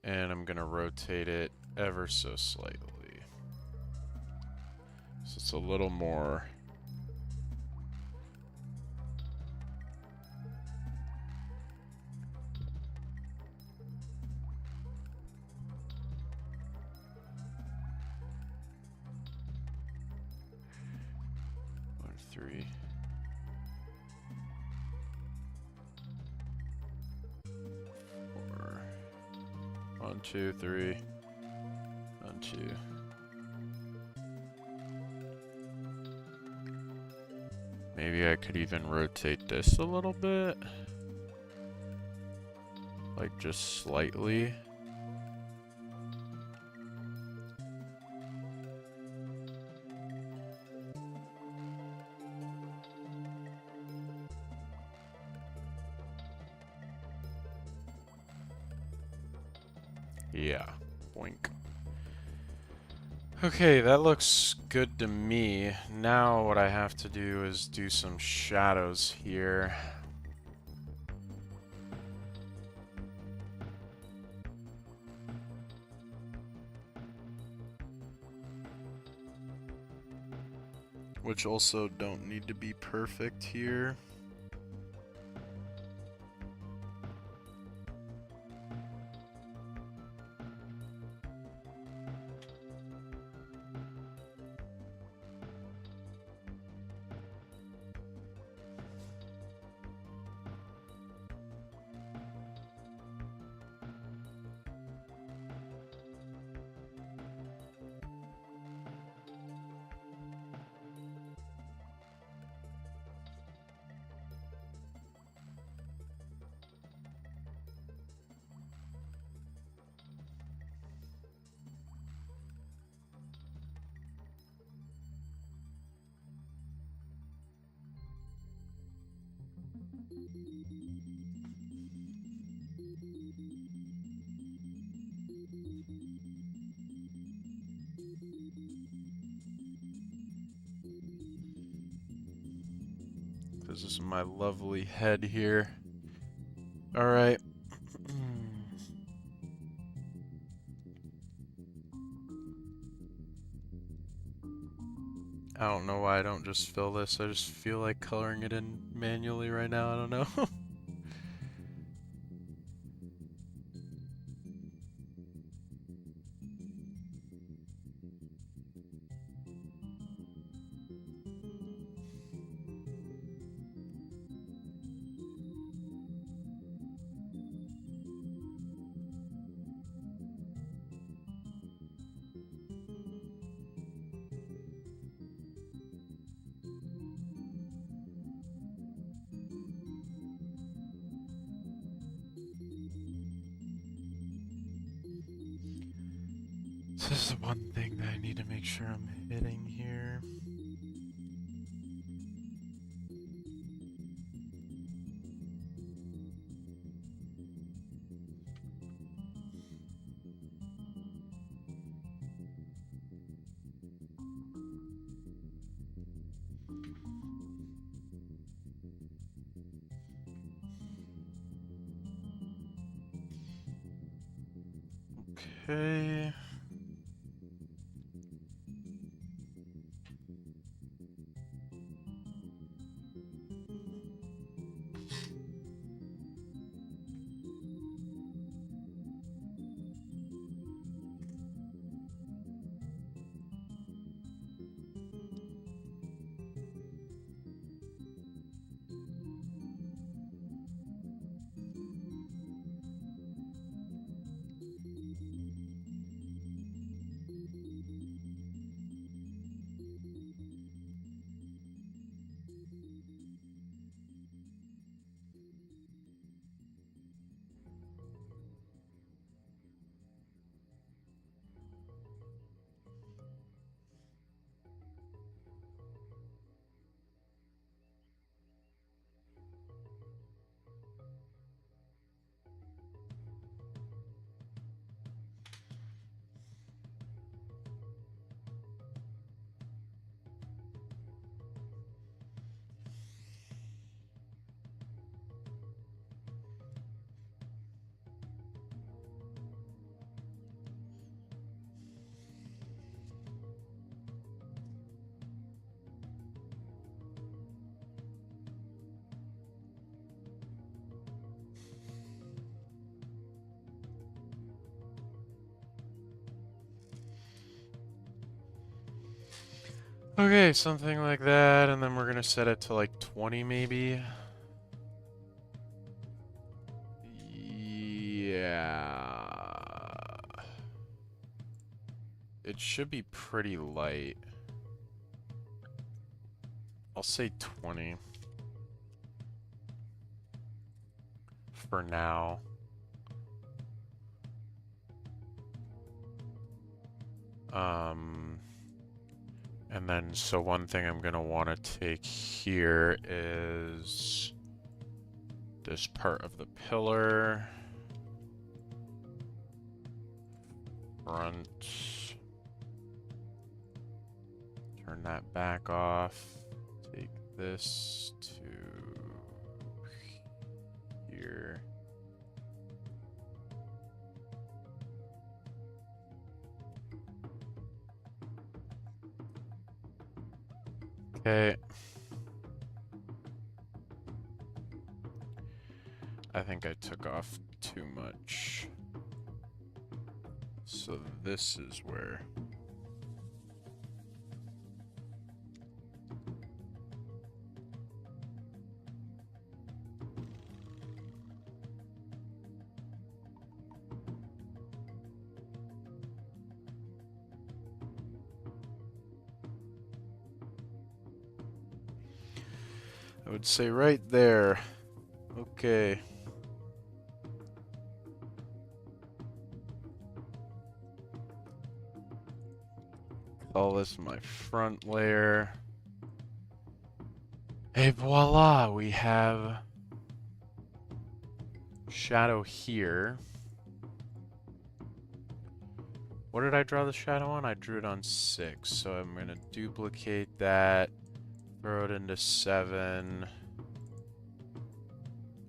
and I'm gonna rotate it ever so slightly. So it's a little more. One, three. Four. 1, 2, 3. 1, 2. Maybe I could even rotate this a little bit. Like just slightly. Yeah. Boink. Okay, that looks good to me. Now what I have to do is do some shadows here. Which also don't need to be perfect here. This is my lovely head here. Alright. I don't know why I don't just fill this. I just feel like coloring it in manually right now. I don't know. This is the one thing that I need to make sure I'm hitting here. Okay. Okay, something like that, and then we're gonna set it to like 20 maybe. Yeah. It should be pretty light. I'll say 20 for now. And then, so one thing I'm gonna want to take here is this part of the pillar. Front. Turn that back off. Take this to here. Okay. I think I took off too much. So this is where... I would say right there. Okay. Call this my front layer. Et voila, we have shadow here. What did I draw the shadow on? I drew it on 6, so I'm gonna duplicate that, throw it into 7.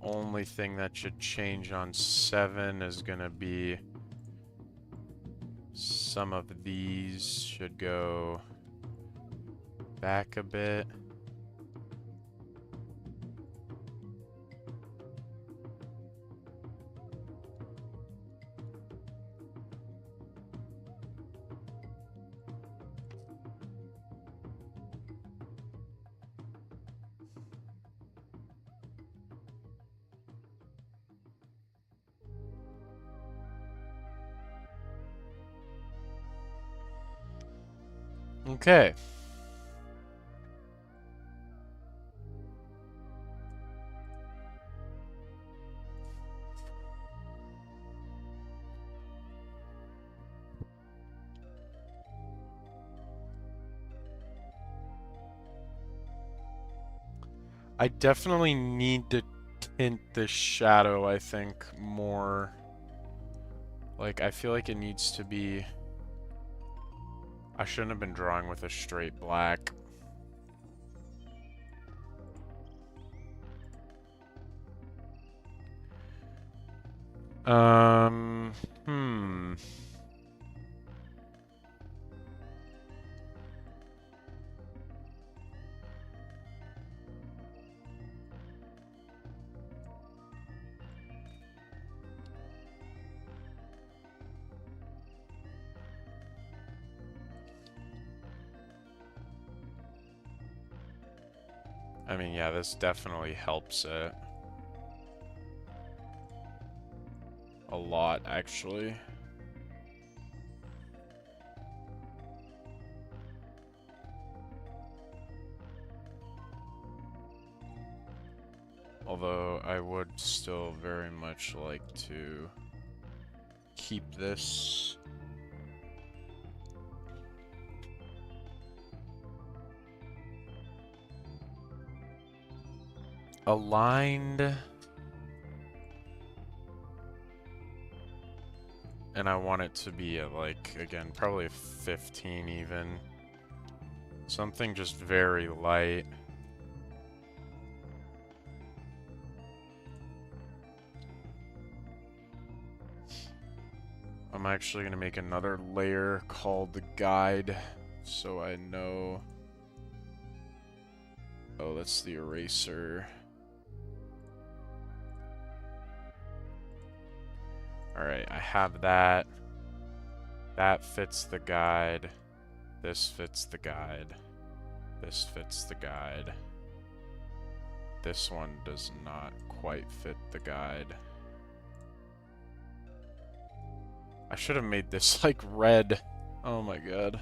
Only thing that should change on 7 is gonna be some of these should go back a bit. Okay. I definitely need to tint the shadow, I think, more. Like, I feel like it needs to be... I shouldn't have been drawing with a straight black. Hmm. I mean, yeah, this definitely helps it. A lot, actually. Although, I would still very much like to keep this aligned. And I want it to be at, like, again, probably a 15 even. Something just very light. I'm actually going to make another layer called the guide, so I know... Oh, that's the eraser. Alright, I have that. That fits the guide. This fits the guide. This fits the guide. This one does not quite fit the guide. I should have made this like red. Oh my god.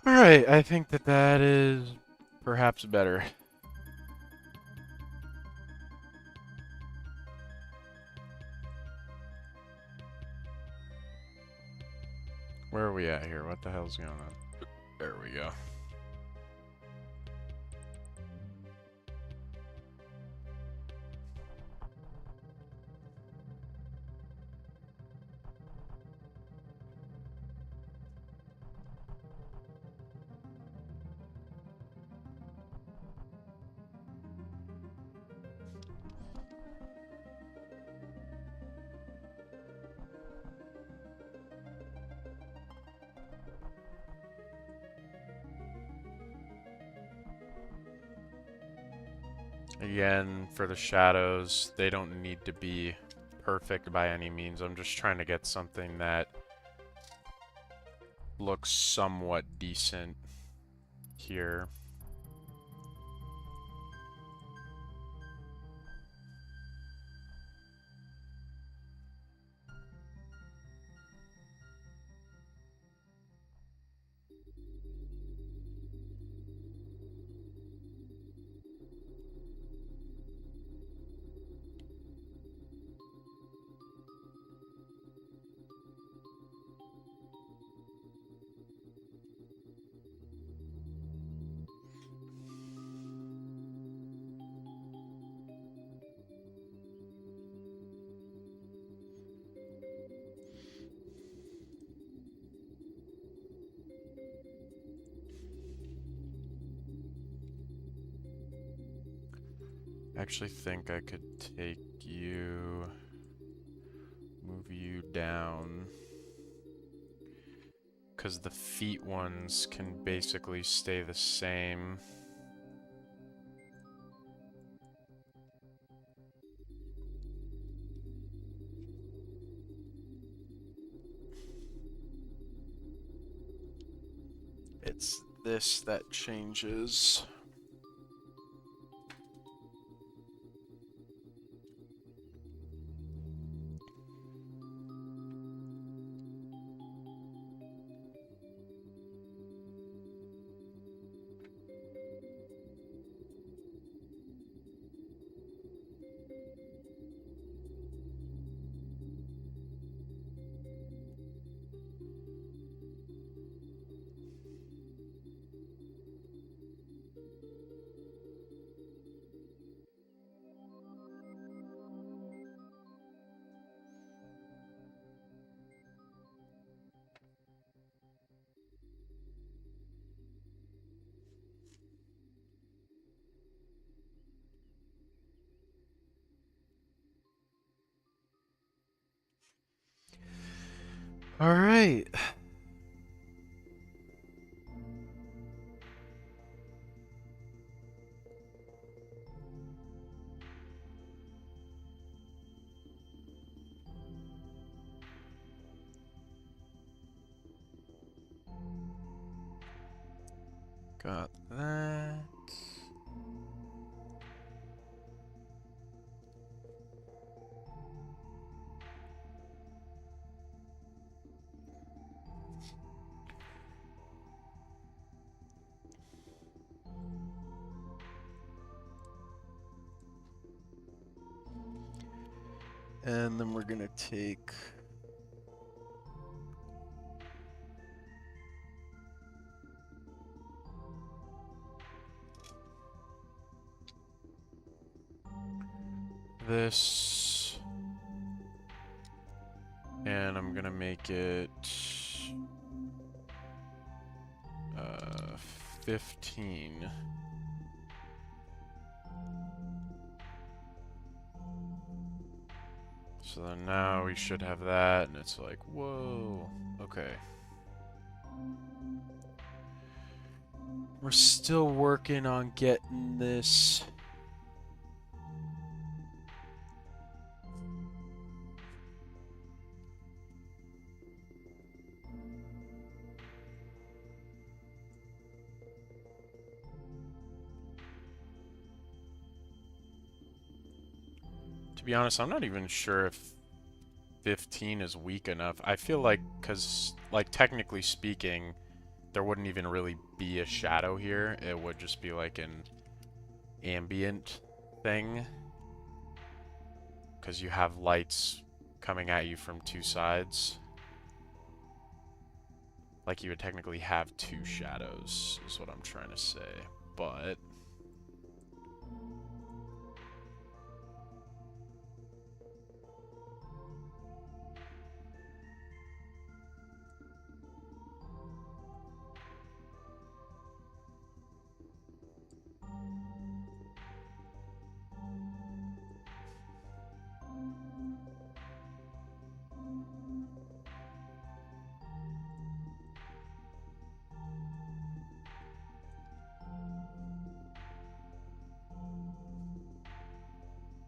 Alright, I think that that is perhaps better. Where are we at here? What the hell's going on? There we go. Again, for the shadows, they don't need to be perfect by any means. I'm just trying to get something that looks somewhat decent here. I actually think I could take you, move you down, because the feet ones can basically stay the same. It's this that changes. All right. Got that. And then we're gonna take this, and I'm gonna make it 15. So then now we should have that, and it's like, whoa, okay. We're still working on getting this. To be honest, I'm not even sure if 15 is weak enough. I feel like, because, like, technically speaking, there wouldn't even really be a shadow here. It would just be like an ambient thing. Because you have lights coming at you from two sides. Like, you would technically have two shadows, is what I'm trying to say. But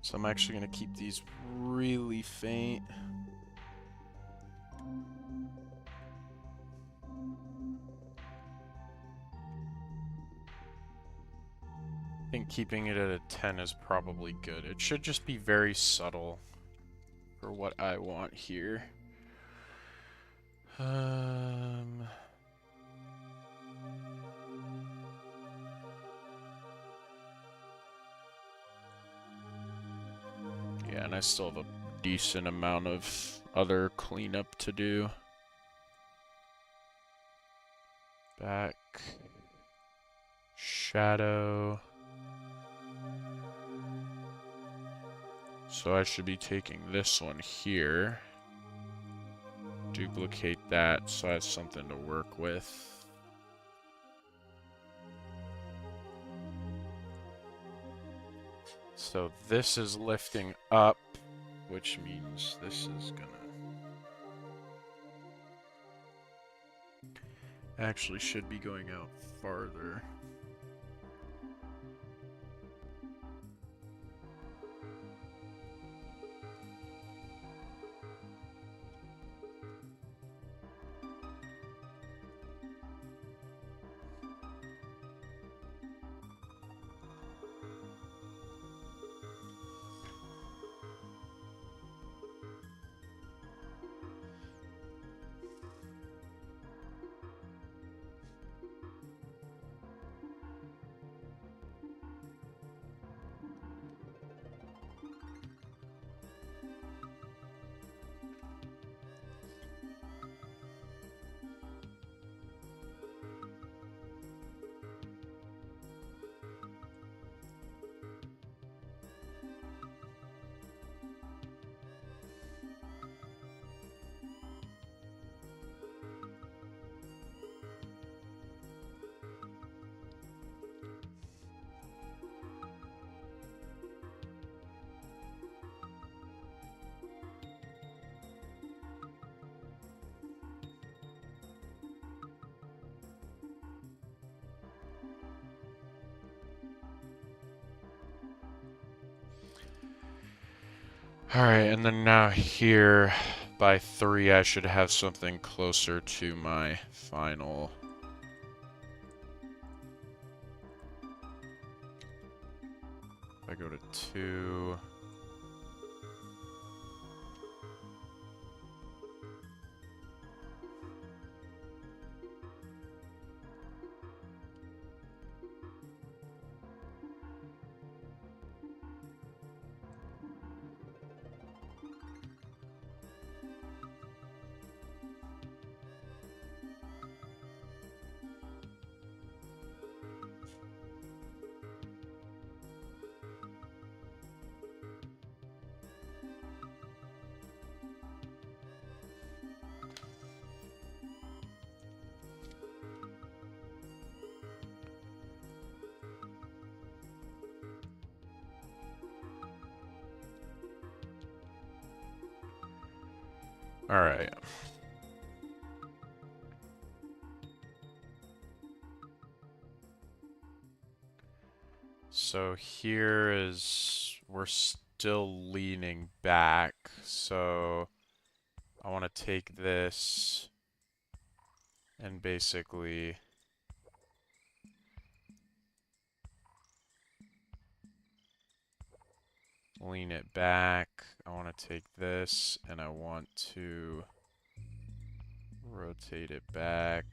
so I'm actually going to keep these really faint. I think keeping it at a 10 is probably good. It should just be very subtle for what I want here. Yeah, and I still have a decent amount of other cleanup to do. Back. Shadow. So I should be taking this one here. Duplicate that so I have something to work with. So this is lifting up, which means this is gonna actually should be going out farther. Alright, and then now here, by 3, I should have something closer to my final go to 2. Alright. So here is, we're still leaning back, so I want to take this and basically lean it back. I want to take this and I want to rotate it back.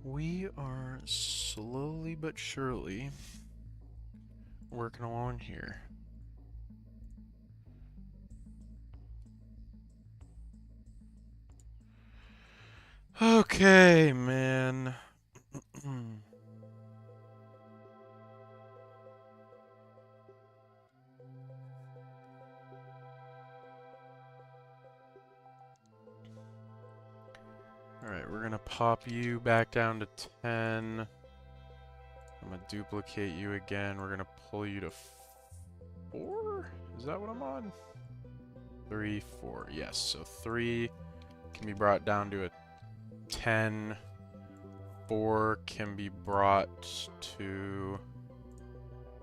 We are slowly but surely working along here. Okay, man. Alright, we're gonna pop you back down to 10. I'm gonna duplicate you again. We're gonna pull you to 4? Is that what I'm on? 3, 4. Yes, so 3 can be brought down to a 10. 4 can be brought to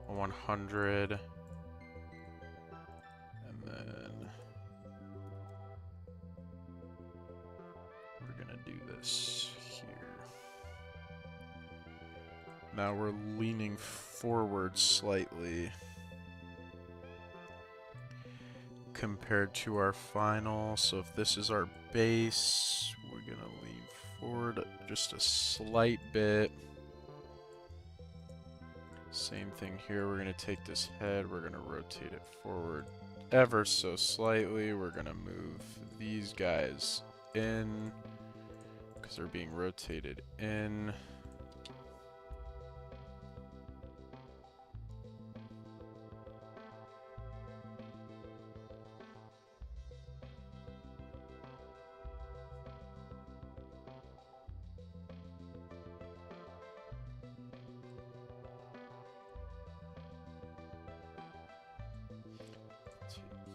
a 100. And then we're gonna do this here. Now we're leaning forward slightly compared to our final. So if this is our base, we're gonna lean forward just a slight bit. Same thing here. We're gonna take this head, we're gonna rotate it forward ever so slightly. We're gonna move these guys in because they're being rotated in.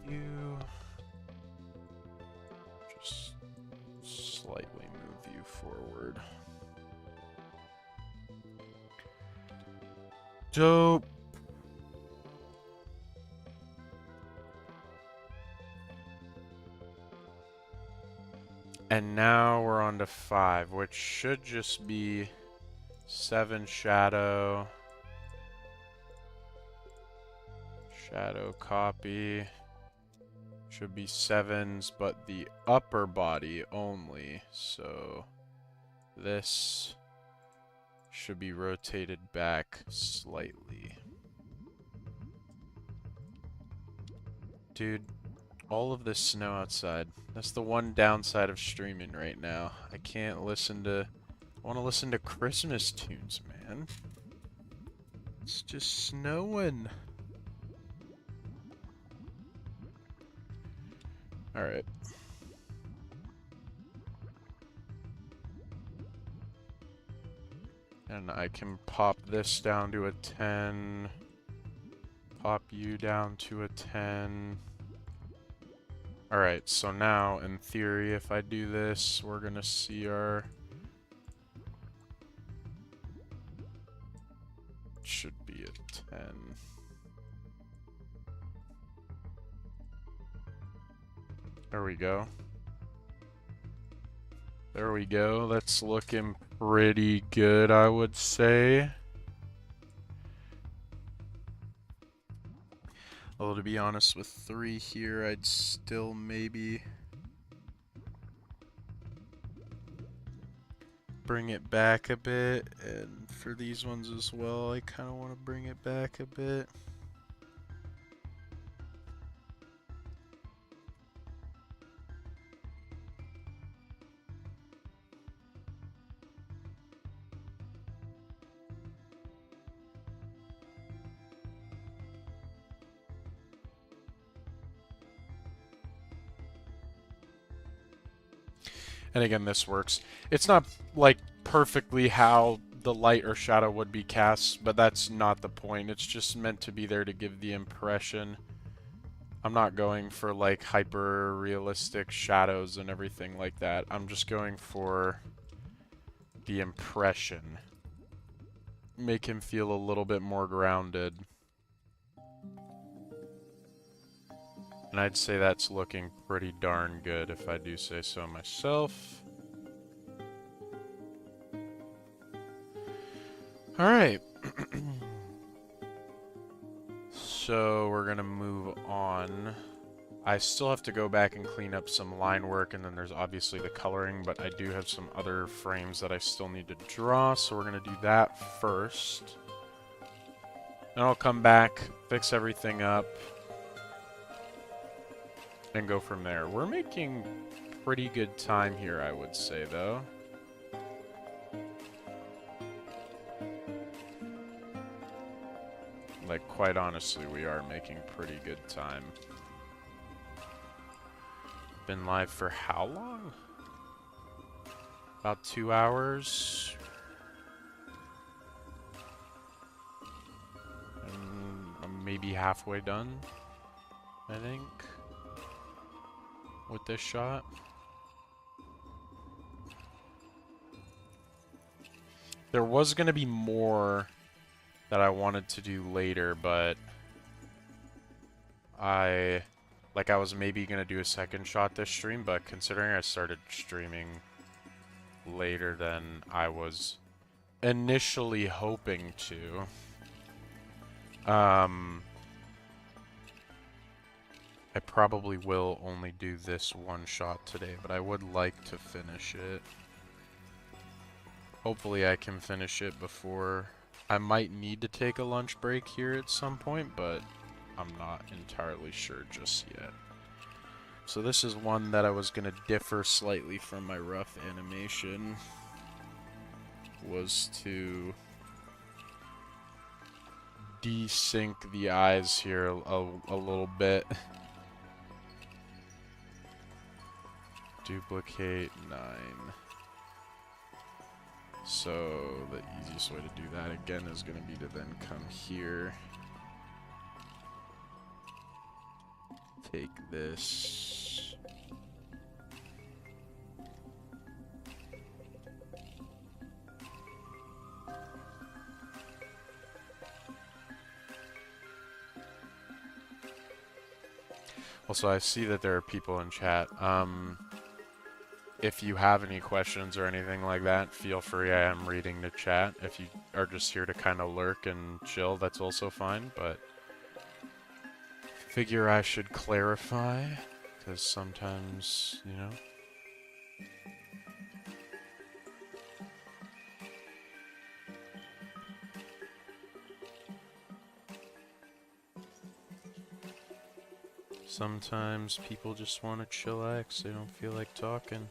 You just slightly move you forward. Dope. And now we're on to 5, which should just be 7 shadow. Shadow copy. Should be 7s, but the upper body only. So this should be rotated back slightly. Dude, All of this snow outside. That's the one downside of streaming right now. I can't listen to... I want to listen to Christmas tunes, man. It's just snowing. Alright. And I can pop this down to a 10. Pop you down to a 10. Alright, so now, in theory, if I do this, we're gonna see our... Should be a 10. There we go. There we go. That's looking pretty good, I would say. Although, to be honest, with 3 here, I'd still maybe bring it back a bit. And for these ones as well, I kind of want to bring it back a bit. And again, this works. It's not like perfectly how the light or shadow would be cast, but that's not the point. It's just meant to be there to give the impression. I'm not going for like hyper realistic shadows and everything like that. I'm just going for the impression. Make him feel a little bit more grounded. And I'd say that's looking pretty darn good, if I do say so myself. Alright. So we're gonna move on. I still have to go back and clean up some line work, and then there's obviously the coloring, but I do have some other frames that I still need to draw, so we're gonna do that first. Then I'll come back, fix everything up, and go from there. We're making pretty good time here, I would say, though. Like, quite honestly, we are making pretty good time. Been live for how long? About 2 hours. And I'm maybe halfway done, I think, with this shot. There was going to be more that I wanted to do later, but I was maybe going to do a second shot this stream, but considering I started streaming later than I was initially hoping to, I probably will only do this one shot today, but I would like to finish it. Hopefully I can finish it before... I might need to take a lunch break here at some point, but I'm not entirely sure just yet. So this is one that I was going to differ slightly from my rough animation. Was to desync the eyes here a little bit. Duplicate 9. So the easiest way to do that again is going to be to then come here. Take this. Also, I see that there are people in chat. If you have any questions or anything like that, feel free. I am reading the chat. If you are just here to kind of lurk and chill, that's also fine, but figure I should clarify, because sometimes, you know. Sometimes people just want to chillax, they don't feel like talking.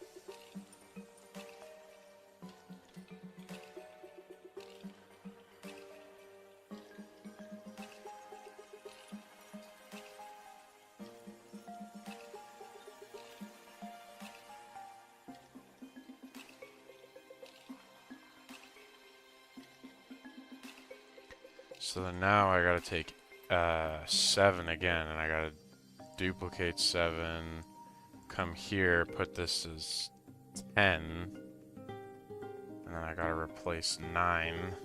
So then now I gotta take 7 again, and I gotta duplicate 7, come here, put this as 10, and then I gotta replace 9.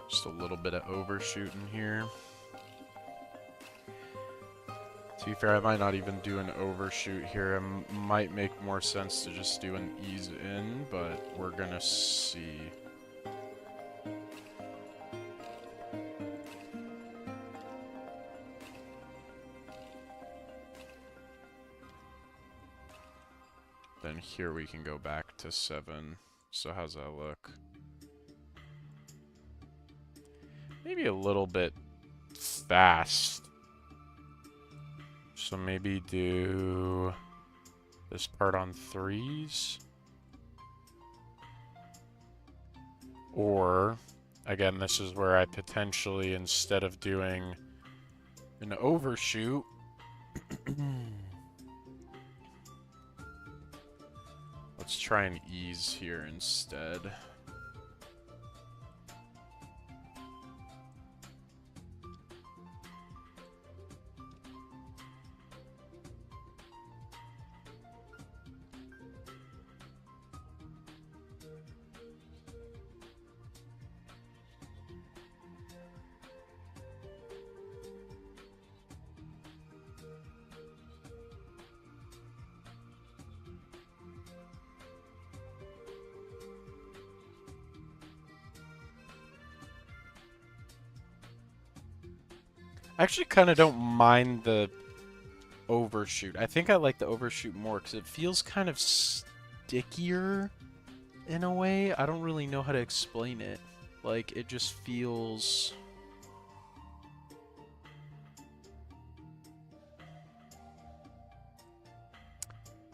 Just a little bit of overshooting here. To be fair, I might not even do an overshoot here. It might make more sense to just do an ease in, but we're gonna see. Then here we can go back to 7. So how's that look? Maybe a little bit fast. So maybe do this part on 3s. Or, again, this is where I potentially, instead of doing an overshoot, let's try an ease here instead. I actually kind of don't mind the overshoot. I think I like the overshoot more because it feels kind of stickier in a way. I don't really know how to explain it. Like, it just feels...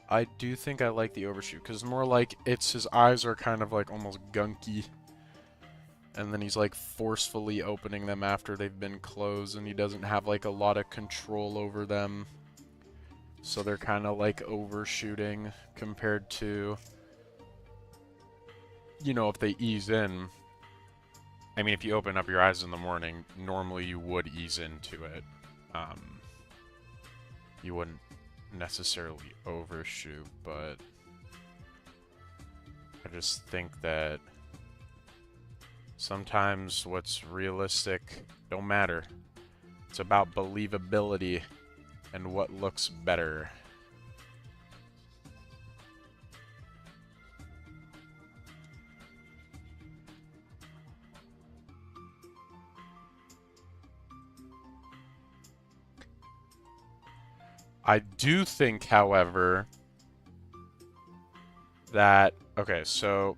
I do think I like the overshoot because more like his eyes are kind of like almost gunky. And then he's like forcefully opening them after they've been closed, and he doesn't have like a lot of control over them. So they're kind of like overshooting compared to, you know, if they ease in. I mean, if you open up your eyes in the morning, normally you would ease into it. You wouldn't necessarily overshoot, but I just think that sometimes what's realistic don't matter. It's about believability and what looks better. I do think, however, that... Okay, so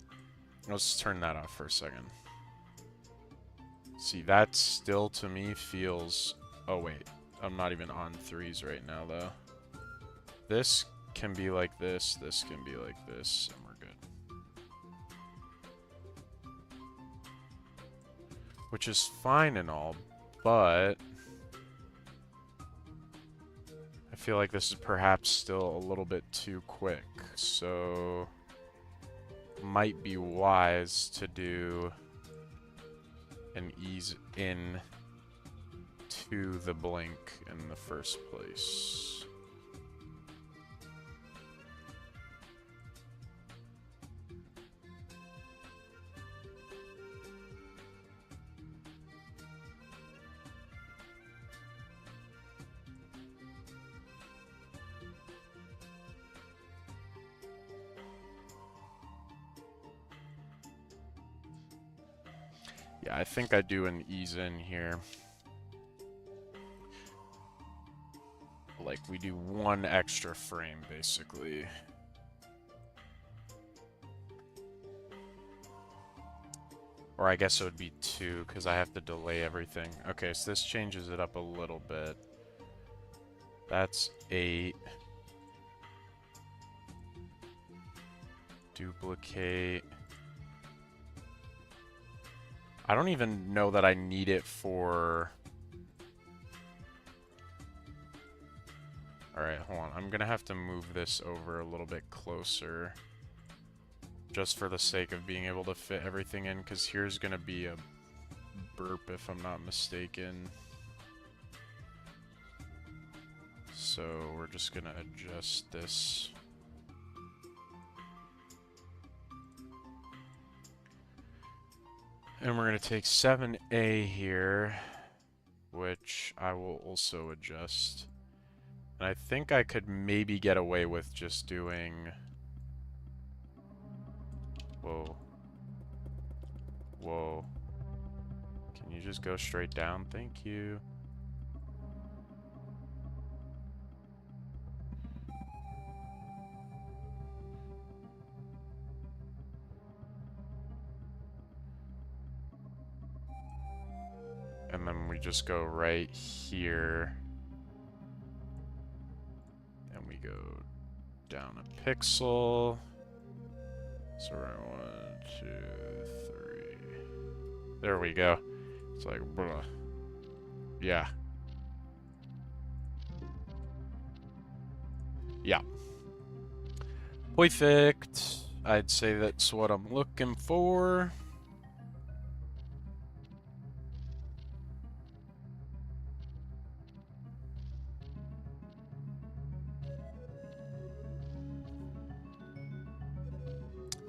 let's turn that off for a second. See, that still to me feels... Oh, wait. I'm not even on 3s right now, though. This can be like this can be like this, and we're good. Which is fine and all, but... I feel like this is perhaps still a little bit too quick, so... Might be wise to do an ease in to the blink in the first place. Yeah, I think I do an ease in here. like we do one extra frame basically. Or I guess it would be 2 because I have to delay everything. Okay, so this changes it up a little bit. That's 8. Duplicate. I don't even know that I need it for... Alright, hold on. I'm gonna have to move this over a little bit closer. Just for the sake of being able to fit everything in, because here's gonna be a burp if I'm not mistaken. So we're just gonna adjust this. And we're going to take 7A here, which I will also adjust. And I think I could maybe get away with just doing... Whoa. Whoa. Can you just go straight down? Thank you. And then we just go right here. And we go down a pixel. So we're at 1, 2, 3. There we go. It's like, blah. Yeah. Yeah. Perfect. I'd say that's what I'm looking for.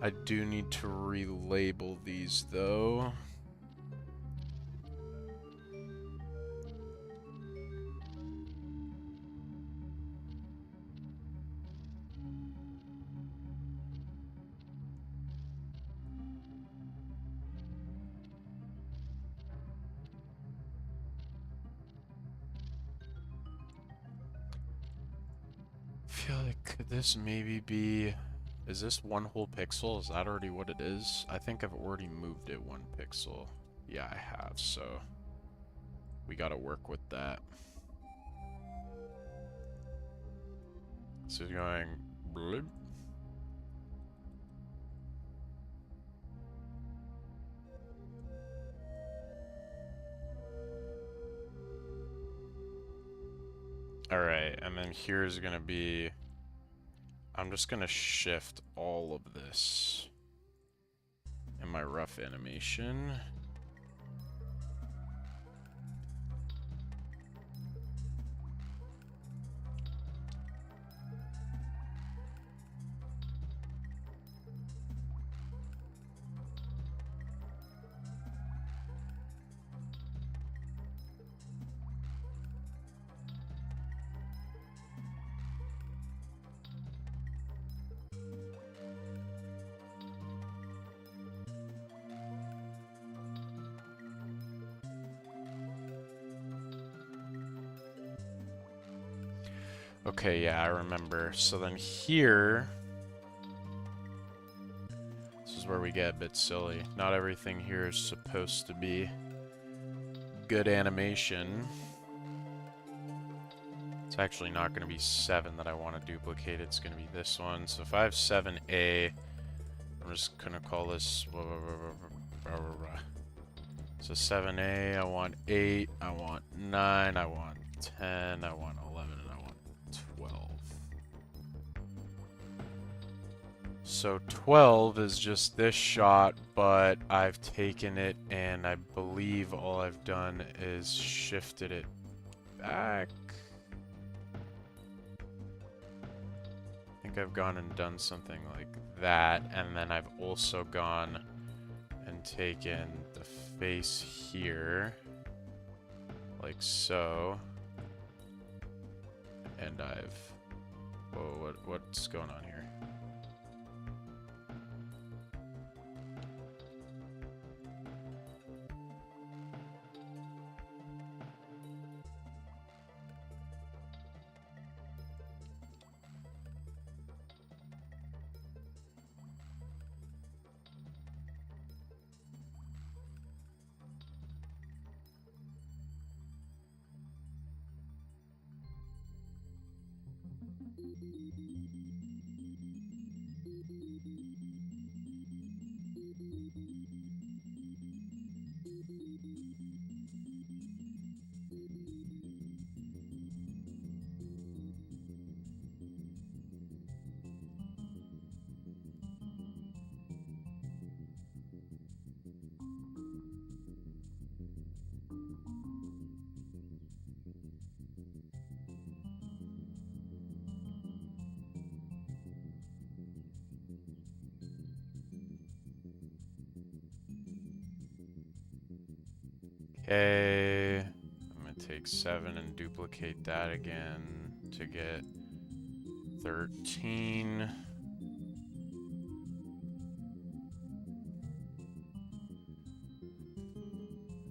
I do need to relabel these, though. I feel like could this maybe be... Is this one whole pixel? Is that already what it is? I think I've already moved it 1 pixel. Yeah, I have, so... We gotta work with that. This is going... Bloop. Alright, and then here's gonna be... I'm just gonna shift all of this in my rough animation. Okay, yeah, I remember. So then here... This is where we get a bit silly. Not everything here is supposed to be good animation. It's actually not going to be 7 that I want to duplicate. It's going to be this one. So if I have 7A, I'm just going to call this... So 7A, I want 8, I want 9, I want 10, I want 11, and I want 12. So 12 is just this shot, but I've taken it and I believe all I've done is shifted it back. I think I've gone and done something like that, and then I've also gone and taken the face here, like so, and I've... Whoa, what's going on here? Okay, I'm gonna take 7 and duplicate that again to get 13.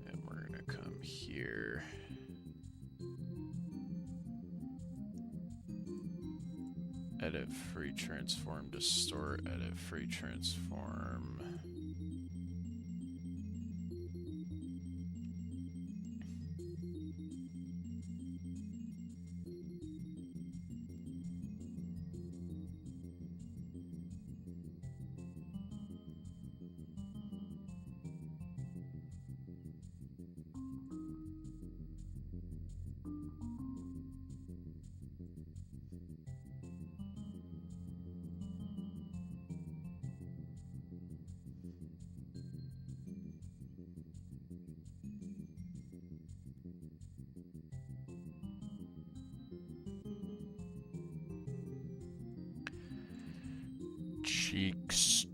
And we're gonna come here. Edit free transform, distort, edit free transform. Cheeks.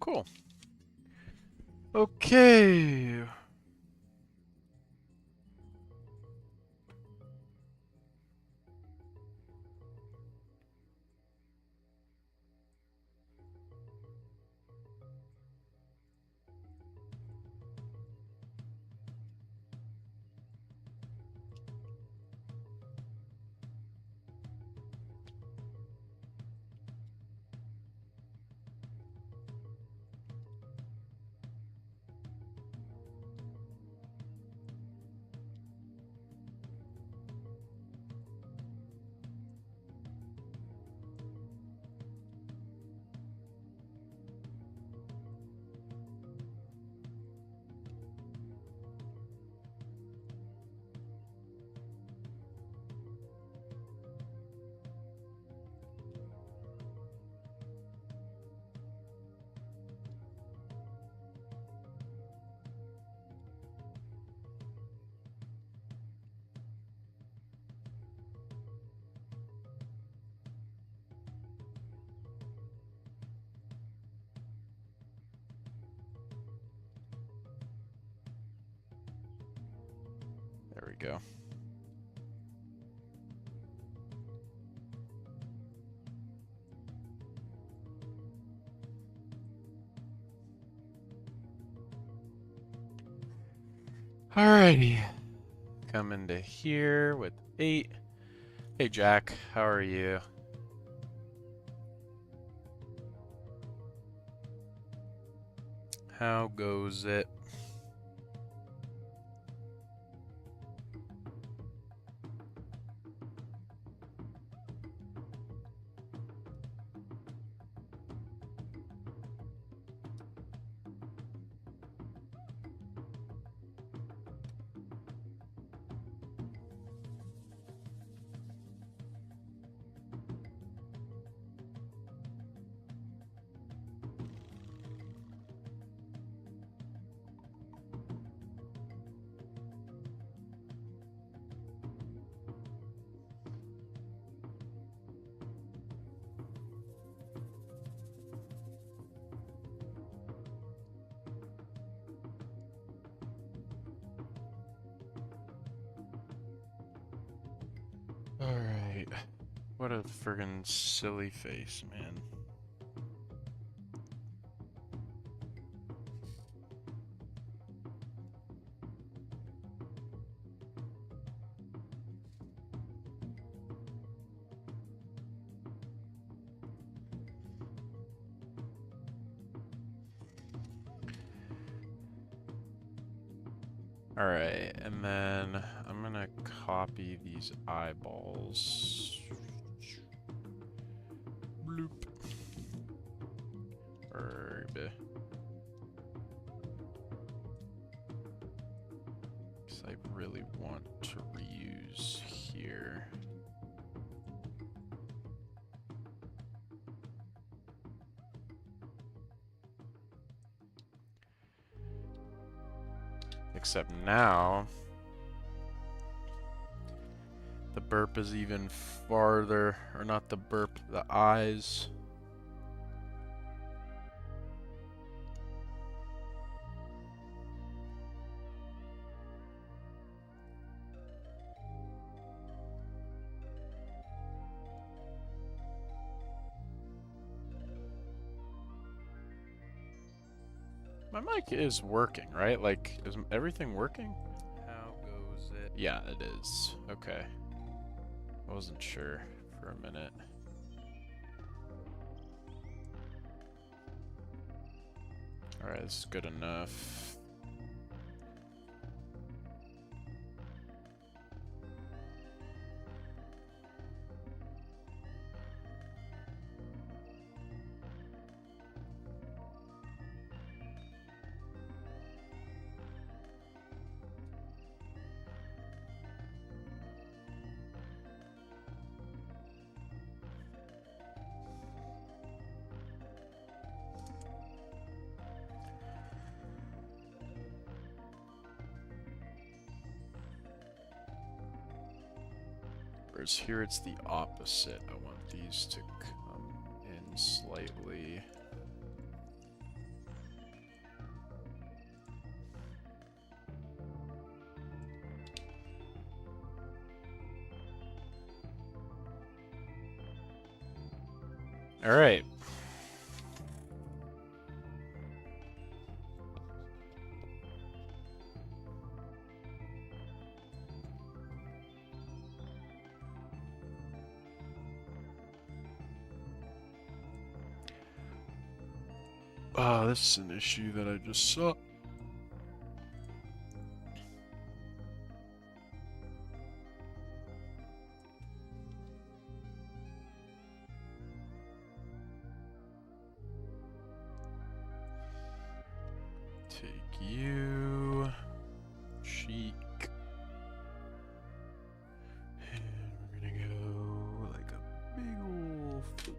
Cool. Okay. There we go. Alrighty. Come into here with 8. Hey Jack, how are you? How goes it? Alright. What a friggin' silly face, man. Alright, and then I'm gonna copy these eyeballs. Bloop. Because I really want to reuse here. Except now, the burp is even farther, or not the burp, the eyes. My mic is working, right? Like, is everything working? How goes it? Yeah, it is. Okay. I wasn't sure for a minute. Alright, this is good enough. Whereas here it's the opposite. I want these to come in slightly. All right. Oh, this is an issue that I just saw. Take you, Cheek, and we're gonna go like a big ol' flip.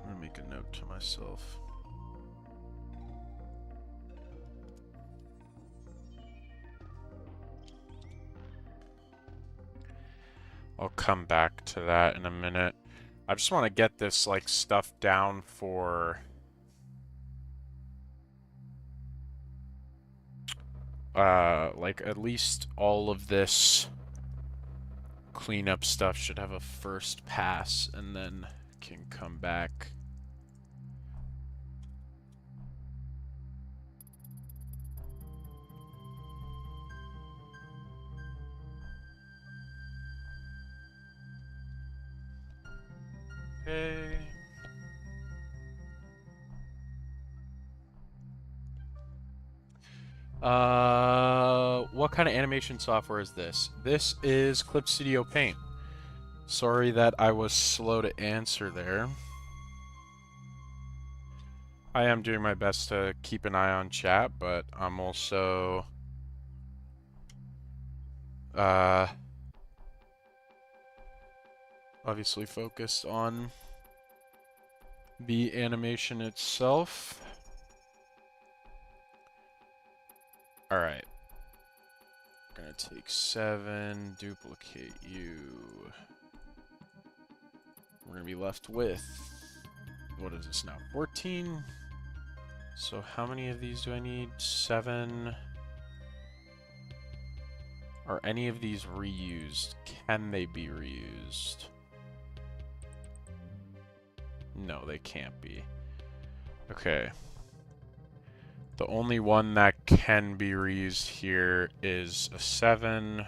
I'm gonna make a note to myself. I'll come back to that in a minute. I just want to get this like stuff down for like at least all of this cleanup stuff should have a first pass and then can come back. Okay. What kind of animation software is this? This is Clip Studio Paint. Sorry that I was slow to answer there. I am doing my best to keep an eye on chat, but I'm also obviously focused on the animation itself. Alright. Gonna take 7, duplicate you. We're gonna be left with, what is this now, 14? So how many of these do I need? 7. Are any of these reused? Can they be reused? No, they can't be. Okay. The only one that can be reused here is a 7.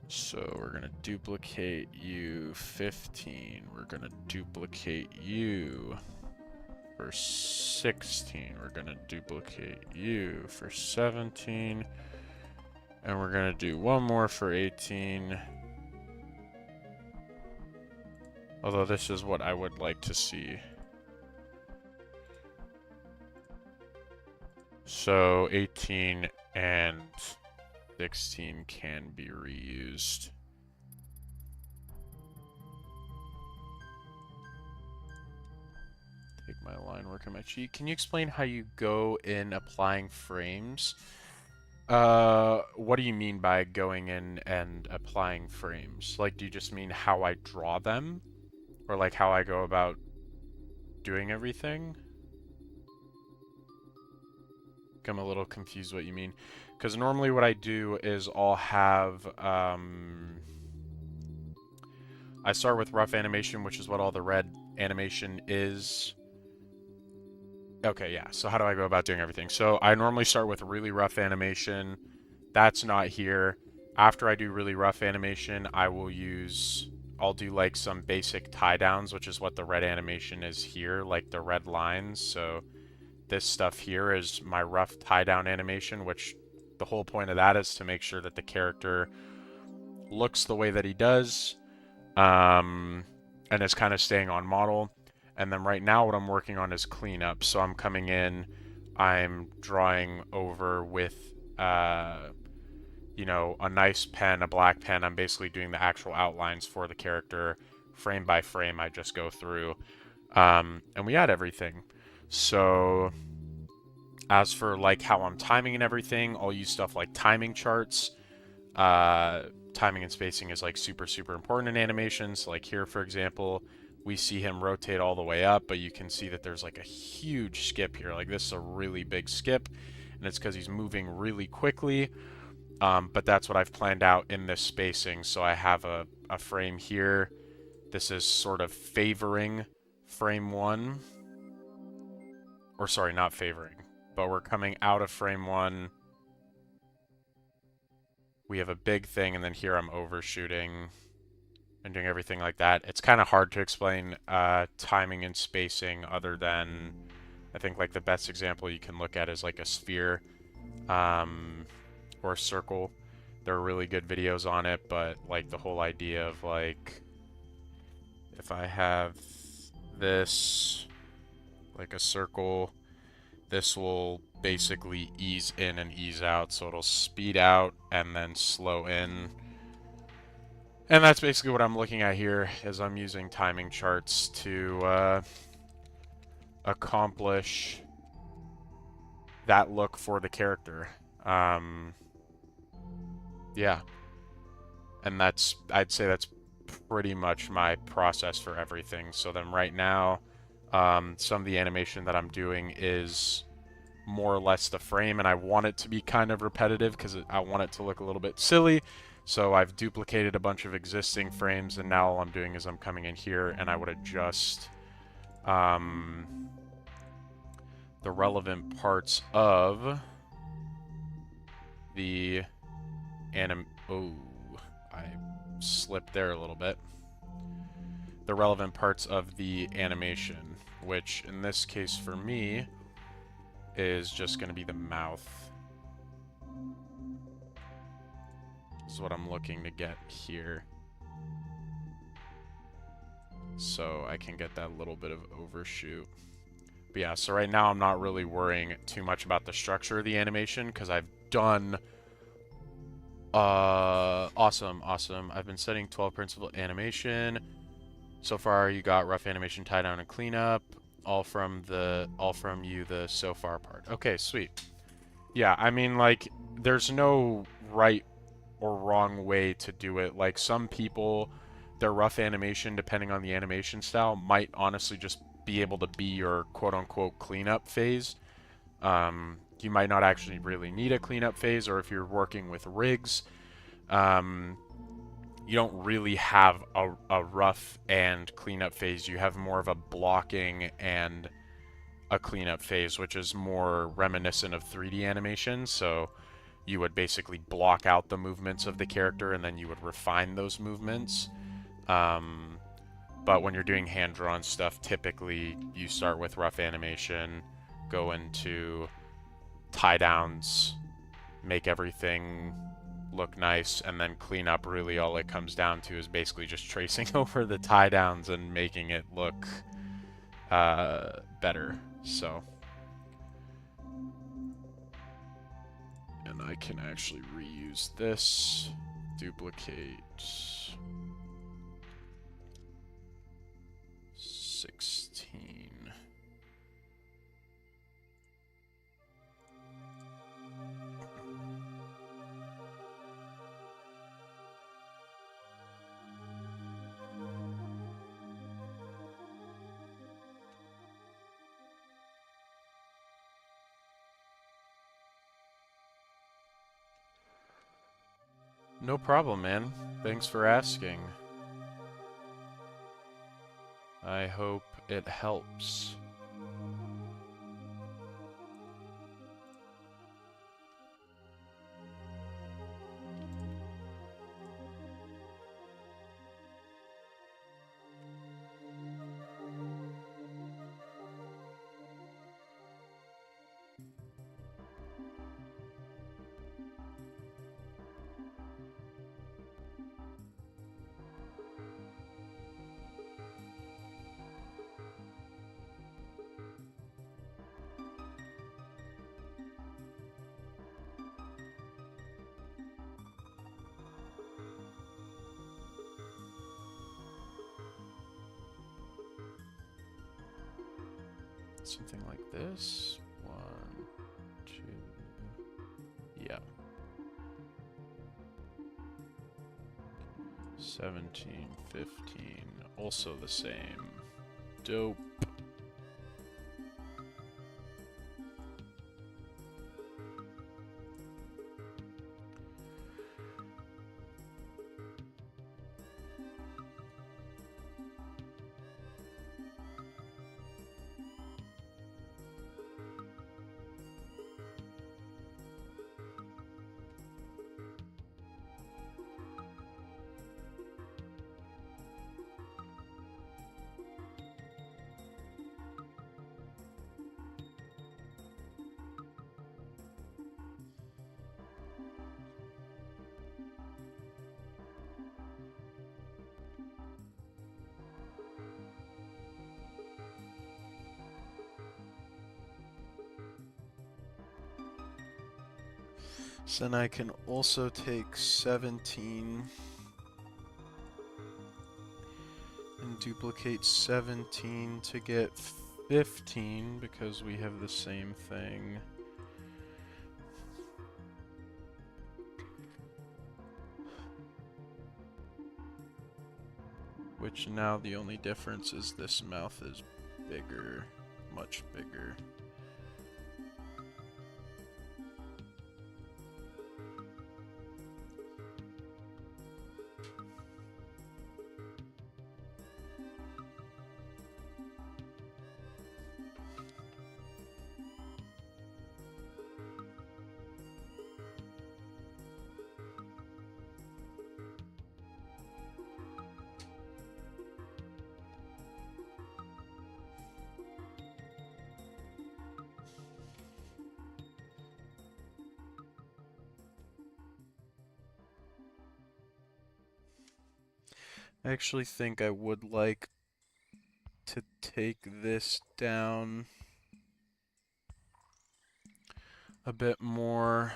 So we're going to duplicate you 15. We're going to duplicate you for 16. We're going to duplicate you for 17. And we're going to do one more for 18. Although this is what I would like to see. So 18 and 16 can be reused. Take my line work on my cheat. Can you explain how you go in applying frames? What do you mean by going in and applying frames? Like, do you just mean how I draw them? Or like how I go about doing everything? I'm a little confused what you mean. Because normally what I do is I'll have, I start with rough animation, which is what all the red animation is. Okay, yeah, so how do I go about doing everything? So I normally start with really rough animation. That's not here. After I do really rough animation, I'll do like some basic tie downs, which is what the red animation is here, like the red lines. So this stuff here is my rough tie down animation, which the whole point of that is to make sure that the character looks the way that he does, and is kind of staying on model. And then right now what I'm working on is cleanup. So I'm coming in, I'm drawing over with, you know, a nice pen, a black pen. I'm basically doing the actual outlines for the character frame by frame. I just go through, and we add everything. So as for like how I'm timing and everything, I'll use stuff like timing charts. Timing and spacing is like super important in animations. Like here, for example, we see him rotate all the way up, but you can see that there's like a huge skip here. Like this is a really big skip, and it's because he's moving really quickly. But that's what I've planned out in this spacing. So I have a frame here. This is sort of favoring frame 1. Or sorry, not favoring, but we're coming out of frame 1. We have a big thing, and then here I'm overshooting and doing everything like that. It's kind of hard to explain timing and spacing other than, I think like the best example you can look at is like a sphere or a circle. There are really good videos on it, but like the whole idea of like, if I have this, like a circle, this will basically ease in and ease out, so it'll speed out and then slow in. And that's basically what I'm looking at here, is I'm using timing charts to accomplish that look for the character. Yeah. And I'd say that's pretty much my process for everything. So then right now, some of the animation that I'm doing is more or less the frame, and I want it to be kind of repetitive because I want it to look a little bit silly. So I've duplicated a bunch of existing frames, and now all I'm doing is I'm coming in here and I would adjust the relevant parts of the Oh, I slipped there a little bit. The relevant parts of the animation, which in this case for me is just going to be the mouth. This is what I'm looking to get here. So I can get that little bit of overshoot. But yeah, so right now I'm not really worrying too much about the structure of the animation because I've done... awesome. I've been studying 12 principle animation. So far you got rough animation, tie down, and cleanup. All from you, the so far part. Okay, sweet. Yeah, I mean, like, there's no right or wrong way to do it. Like, some people, their rough animation, depending on the animation style, might honestly just be able to be your quote-unquote cleanup phase. You might not actually really need a cleanup phase, or if you're working with rigs, you don't really have a rough and cleanup phase. You have more of a blocking and a cleanup phase, which is more reminiscent of 3D animation. So you would basically block out the movements of the character and then you would refine those movements. But when you're doing hand-drawn stuff, typically you start with rough animation, go into tie downs, make everything look nice, and then clean up. Really all it comes down to is basically just tracing over the tie downs and making it look better. So, and I can actually reuse this, duplicate 16. No problem, man. Thanks for asking. I hope it helps. Something like this. 1, 2. Yeah. 17, 15. Also the same. Dope. So then I can also take 17 and duplicate 17 to get 15 because we have the same thing. Which now the only difference is this mouth is bigger, much bigger. I actually think I would like to take this down a bit more,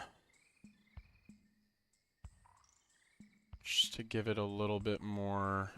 just to give it a little bit more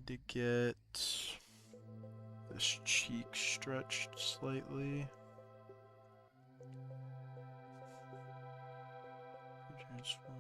need to get this cheek stretched slightly. Transform.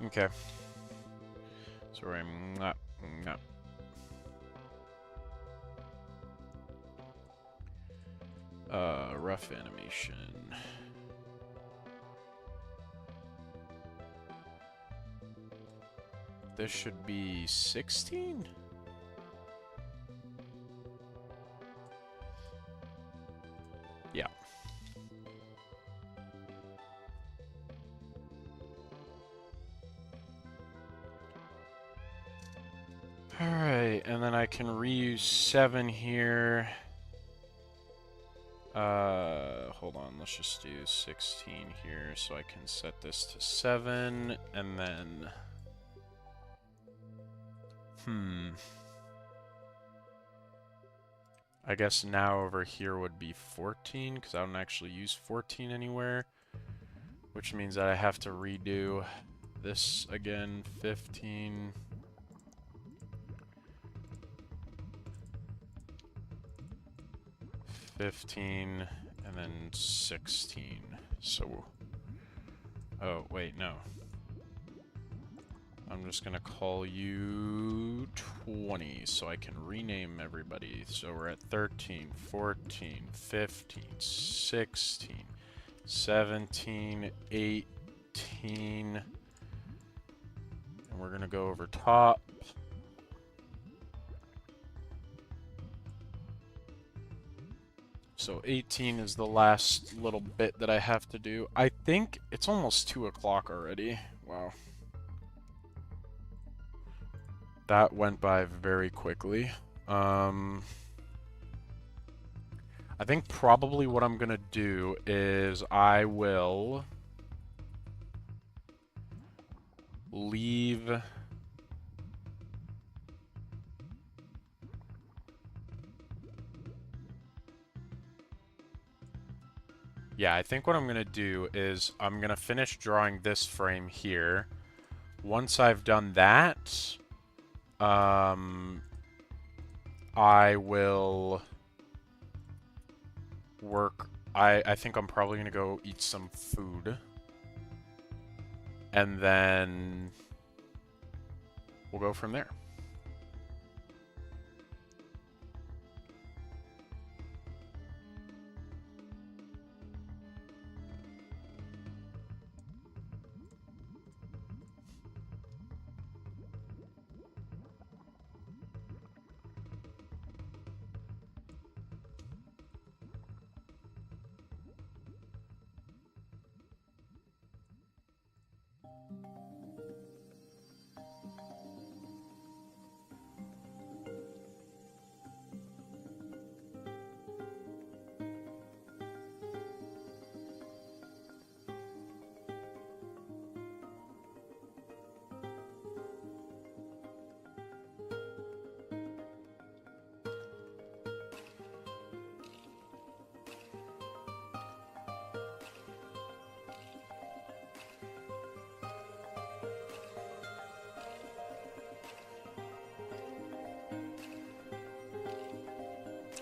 Okay. Sorry, I'm not. Rough animation. This should be 16? Yeah. Alright, and then I can reuse 7 here. Hold on, let's just do 16 here so I can set this to 7, and then... I guess now over here would be 14, because I don't actually use 14 anywhere. Which means that I have to redo this again, 15... 15, and then 16. So, oh, wait, no. I'm just gonna call you 20 so I can rename everybody. So we're at 13, 14, 15, 16, 17, 18, and we're gonna go over top. So 18 is the last little bit that I have to do. I think it's almost 2 o'clock already. Wow. That went by very quickly. I think probably what I'm gonna do is I will leave... Yeah, I think what I'm going to do is I'm going to finish drawing this frame here. Once I've done that, I will work... I think I'm probably going to go eat some food. And then we'll go from there.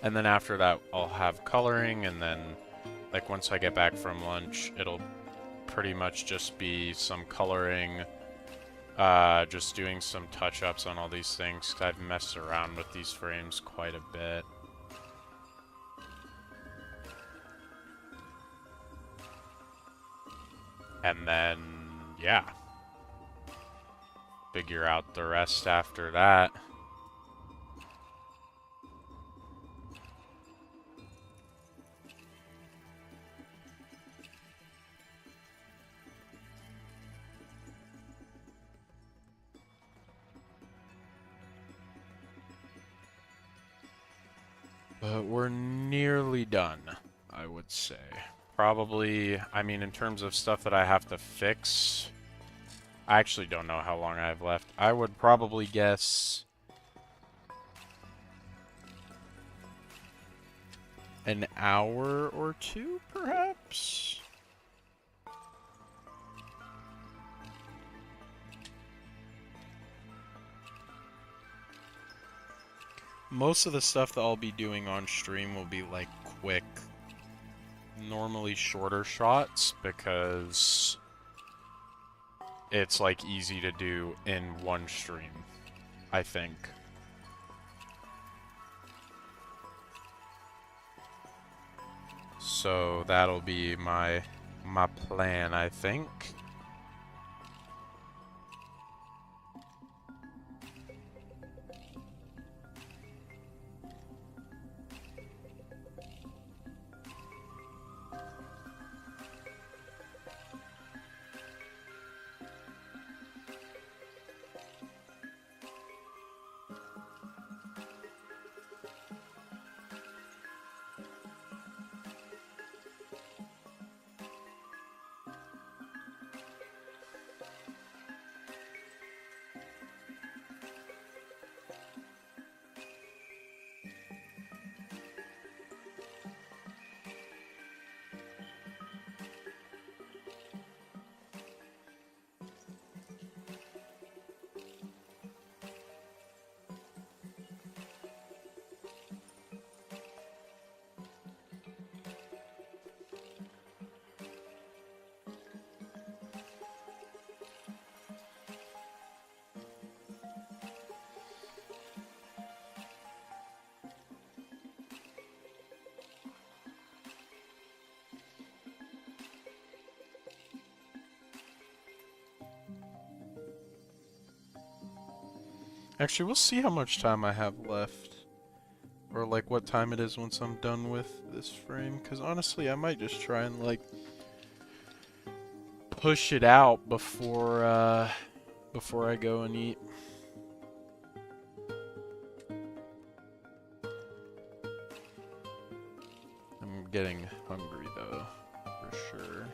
And then after that, I'll have coloring, and then, like, once I get back from lunch, it'll pretty much just be some coloring, just doing some touch-ups on all these things, 'cause I've messed around with these frames quite a bit. And then, yeah. Figure out the rest after that. But we're nearly done, I would say. Probably, I mean, in terms of stuff that I have to fix, I actually don't know how long I have left. I would probably guess an hour or two, perhaps? Most of the stuff that I'll be doing on stream will be like quick, normally shorter shots, because it's like easy to do in one stream, I think. So that'll be my plan, I think. Actually, we'll see how much time I have left. Or, like, what time it is once I'm done with this frame. Because, honestly, I might just try and, like, push it out before I go and eat. I'm getting hungry, though, for sure.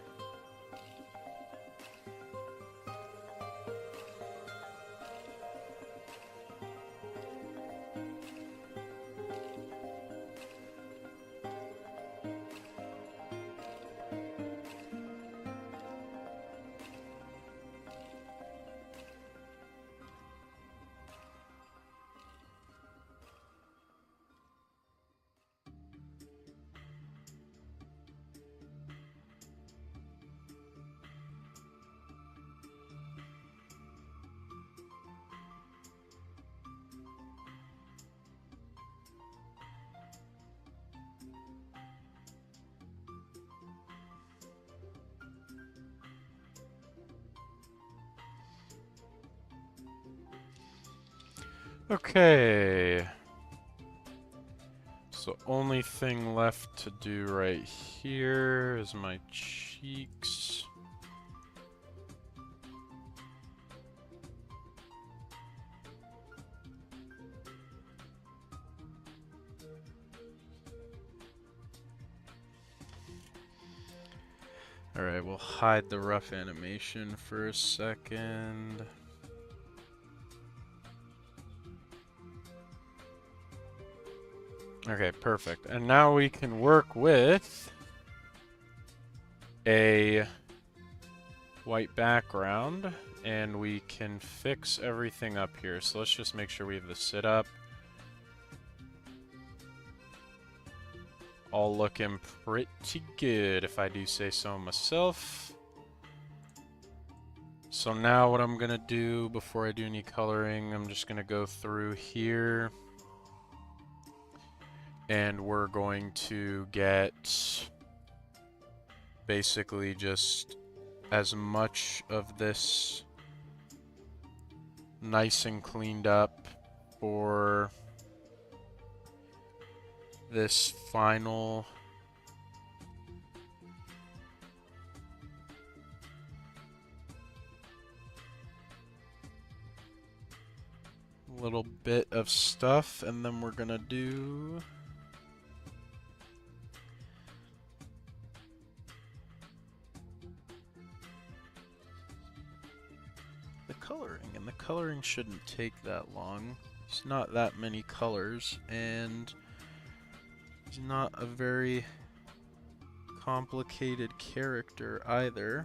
Okay. So only thing left to do right here is my cheeks. Alright, we'll hide the rough animation for a second. Okay, perfect. And now we can work with a white background, and we can fix everything up here. So let's just make sure we have the sit up. all looking pretty good, if I do say so myself. So now what I'm gonna do before I do any coloring, I'm just gonna go through here and we're going to get basically just as much of this nice and cleaned up for this final little bit of stuff, and then we're gonna do the coloring, and the coloring shouldn't take that long. It's not that many colors, and he's not a very complicated character either.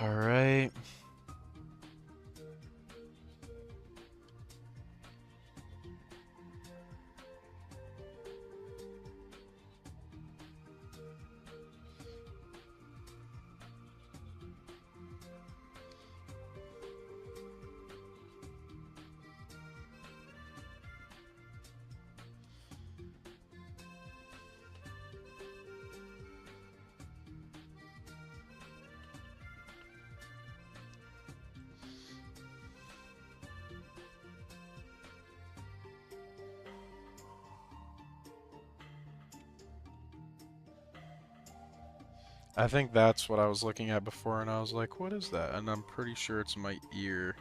All right. I think that's what I was looking at before, and I was like, what is that? And I'm pretty sure it's my ear.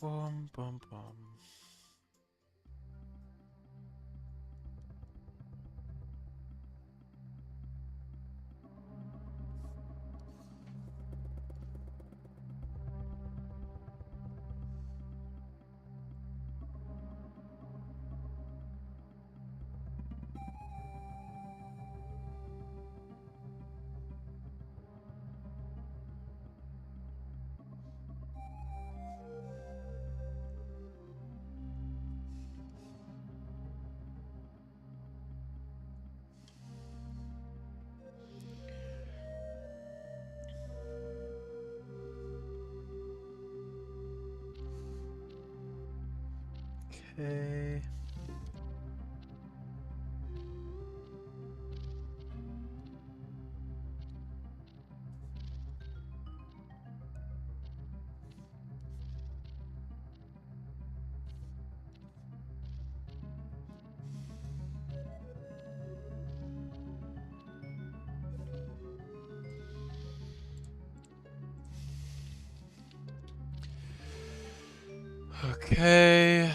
Bum, bum, bum. Okay. Okay.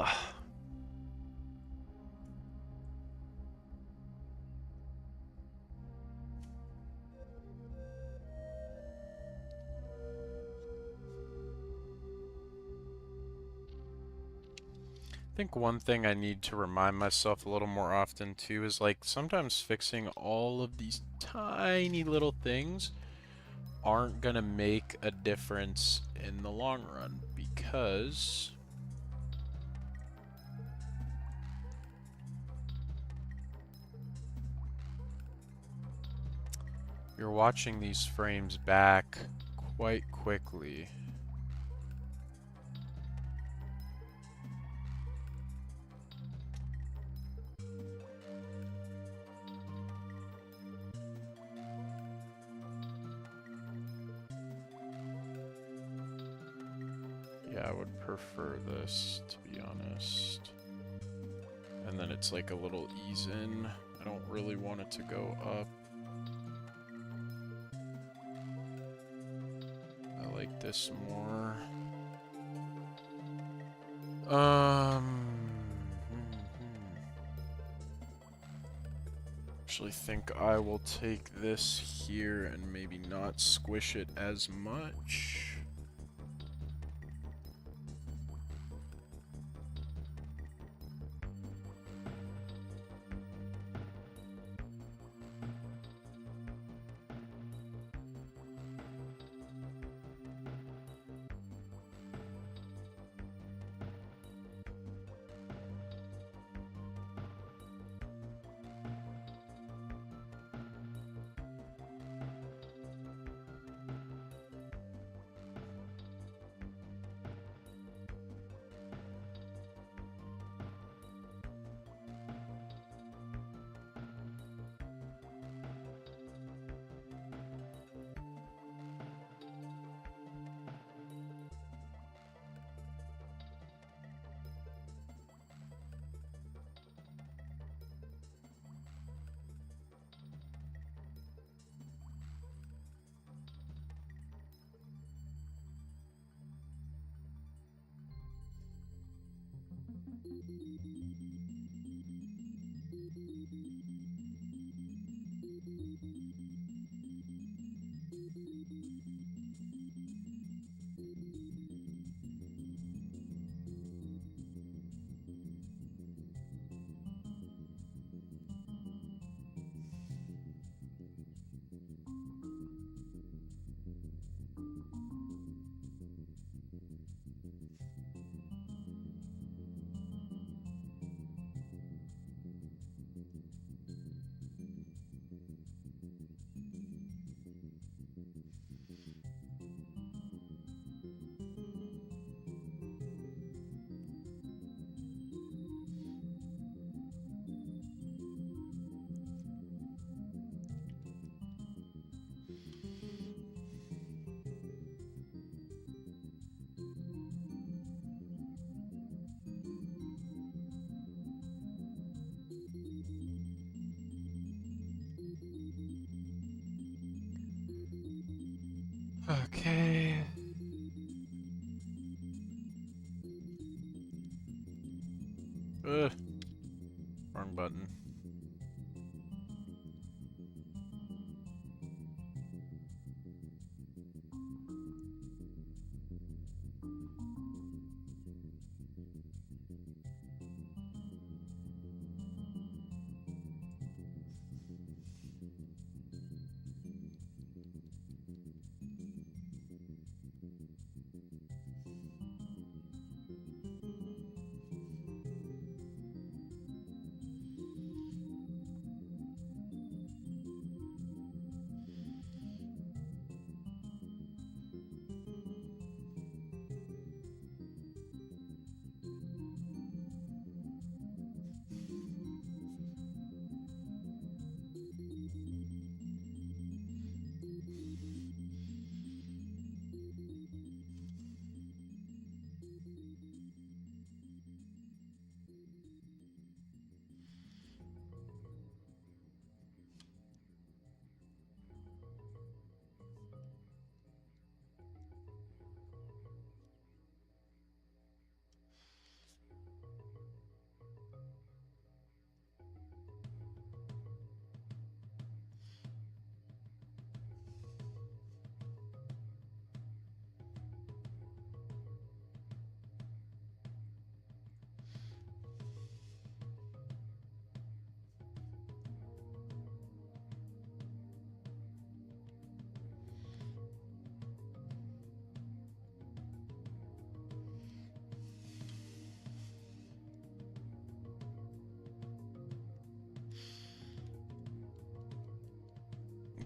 I think one thing I need to remind myself a little more often too is like sometimes fixing all of these tiny little things aren't gonna make a difference in the long run because you're watching these frames back quite quickly. Yeah, I would prefer this, to be honest. And then it's like a little ease in. I don't really want it to go up. I like this more. Actually think I will take this here and maybe not squish it as much. Okay. Ugh. Wrong button.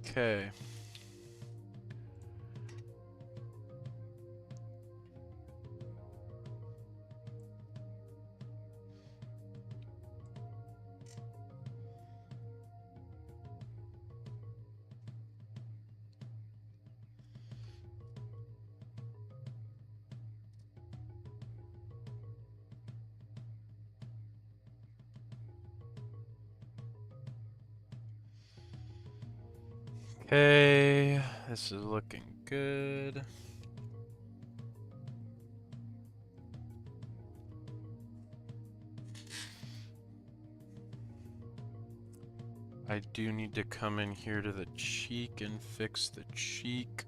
Okay. Okay, this is looking good. I do need to come in here to the cheek and fix the cheek.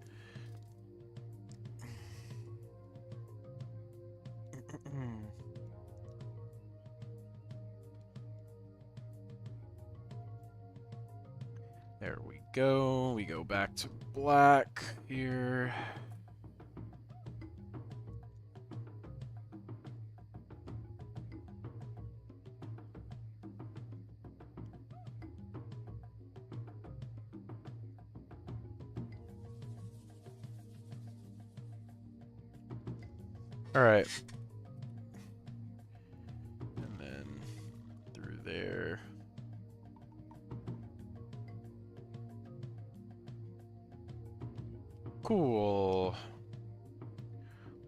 There we go. We go back to black here. All right. And then through there. Cool.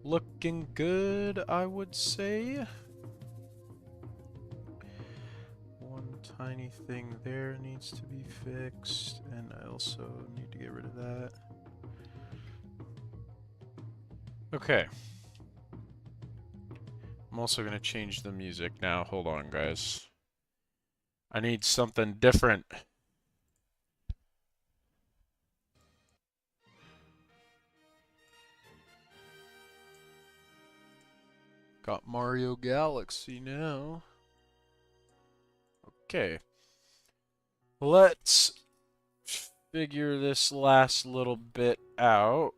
Looking good, I would say. One tiny thing there needs to be fixed, and I also need to get rid of that. Okay. I'm also going to change the music now. Hold on, guys. I need something different. Got Mario Galaxy now. Okay. Let's figure this last little bit out.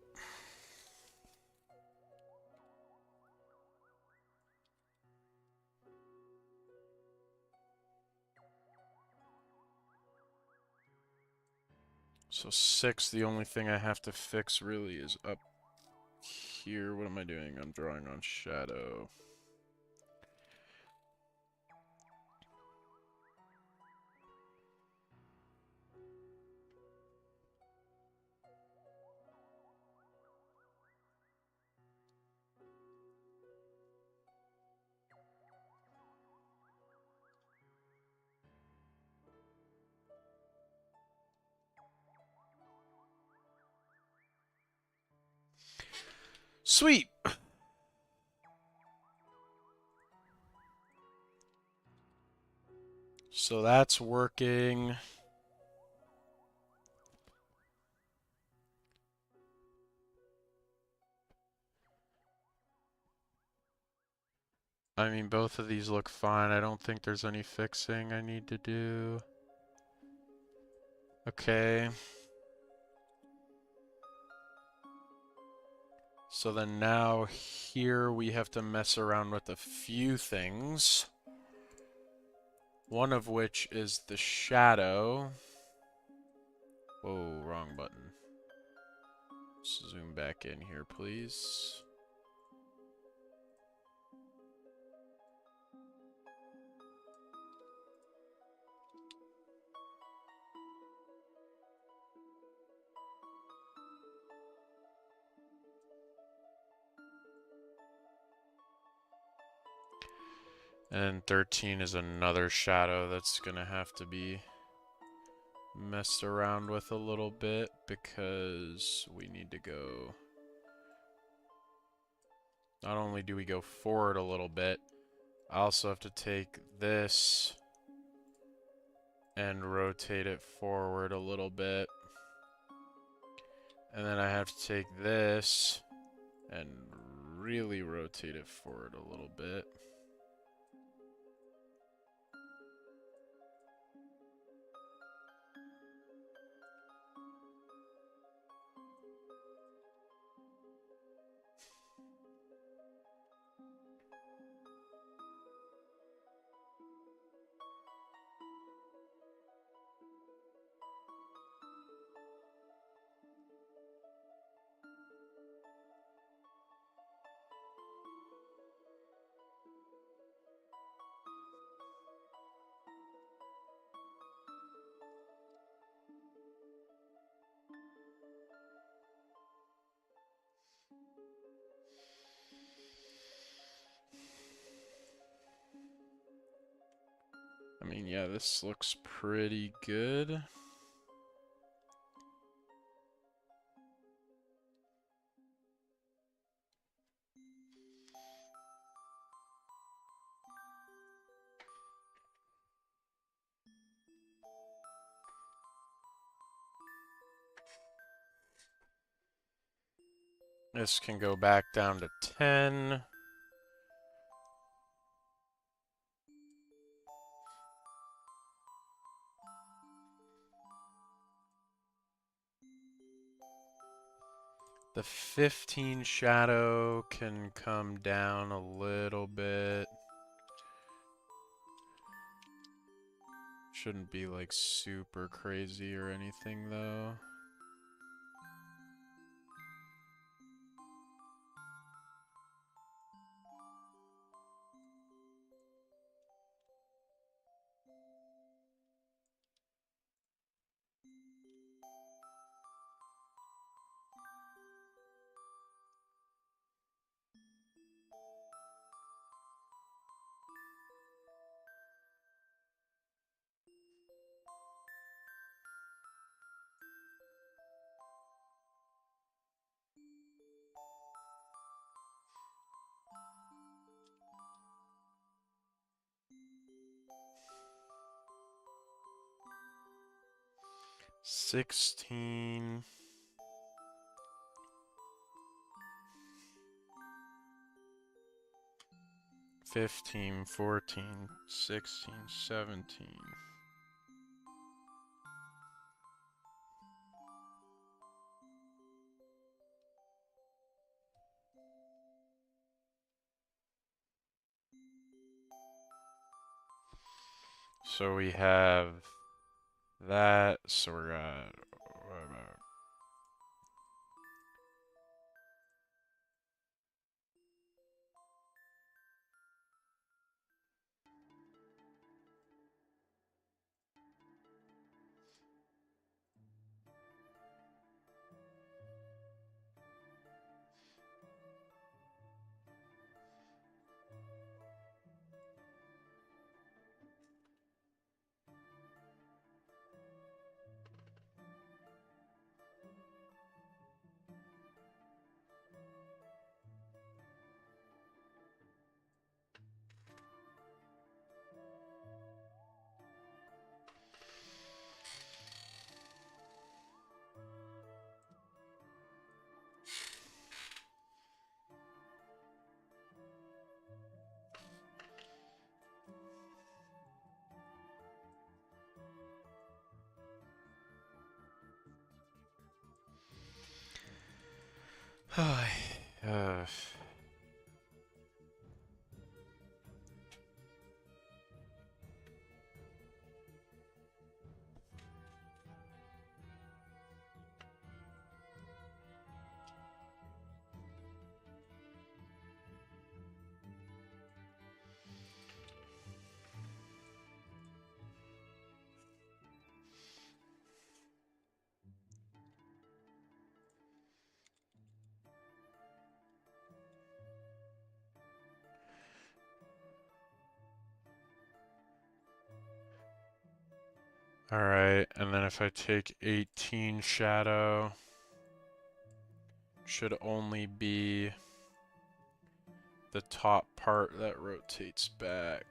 So 6, the only thing I have to fix really is up here. What am I doing? I'm drawing on shadow. Sweet! So that's working. I mean, both of these look fine. I don't think there's any fixing I need to do. Okay. So then now here we have to mess around with a few things. One of which is the shadow. Whoa, wrong button. Zoom back in here, please. And 13 is another shadow that's gonna have to be messed around with a little bit because we need to go... Not only do we go forward a little bit, I also have to take this and rotate it forward a little bit. And then I have to take this and really rotate it forward a little bit. I mean, yeah, this looks pretty good. This can go back down to 10. The 15 shadow can come down a little bit. Shouldn't be like super crazy or anything though. $16. 15, 14, 16, 17. So we have that, so we're at uh, Alright, and then if I take 18 shadow, should only be the top part that rotates back.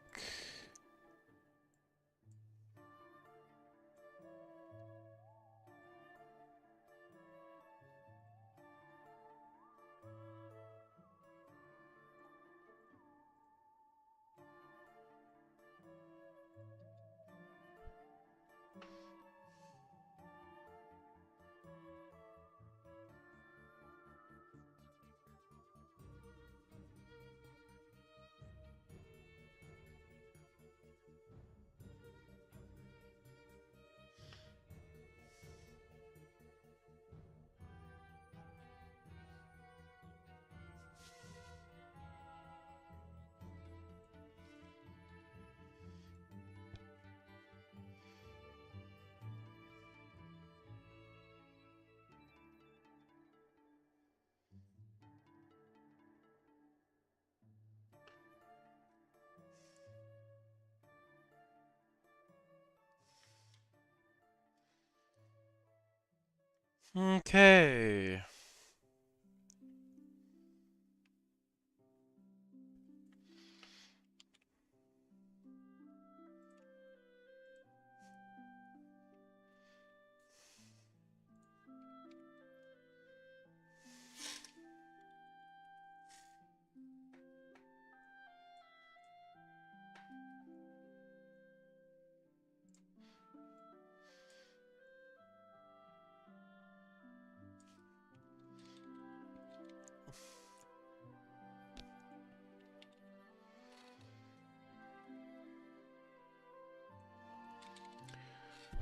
Okay.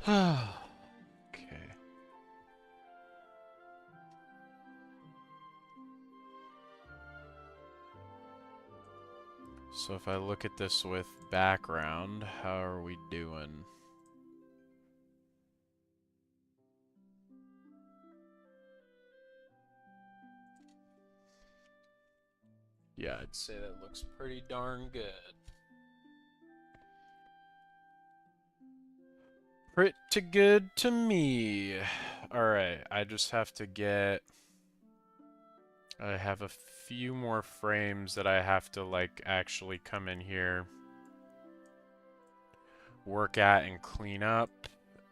Okay. So if I look at this with background, how are we doing? Yeah, I'd say that looks pretty darn good. Pretty good to me. Alright, I just have to get... I have a few more frames that I have to, like, actually come in here, work at, and clean up,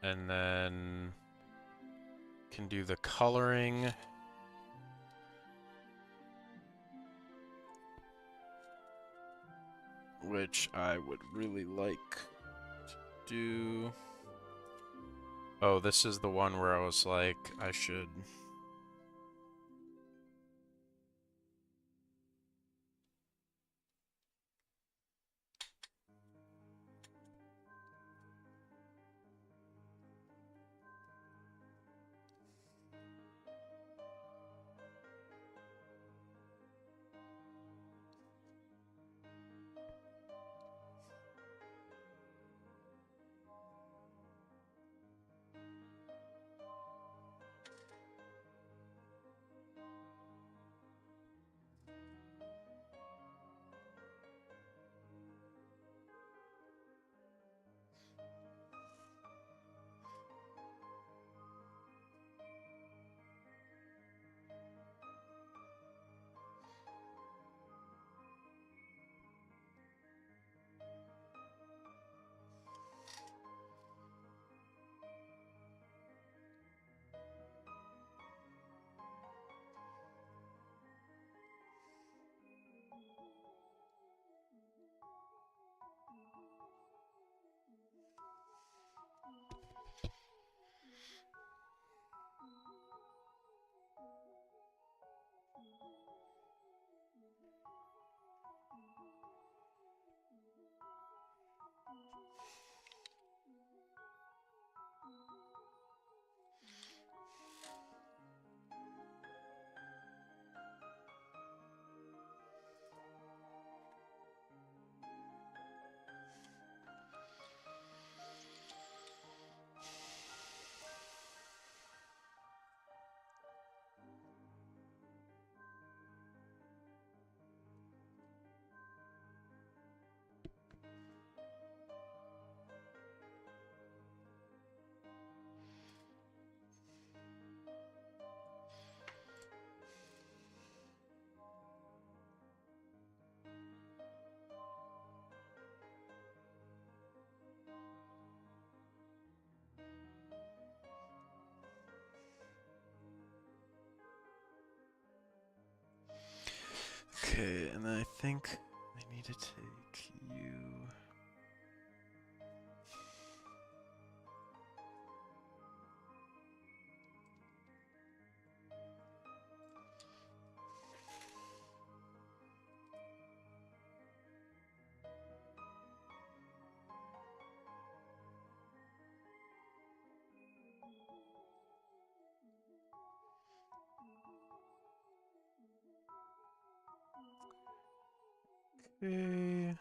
and then can do the coloring. Which I would really like to do. Oh, this is the one where I was like, I should... Okay, and I think I need to take you... Okay...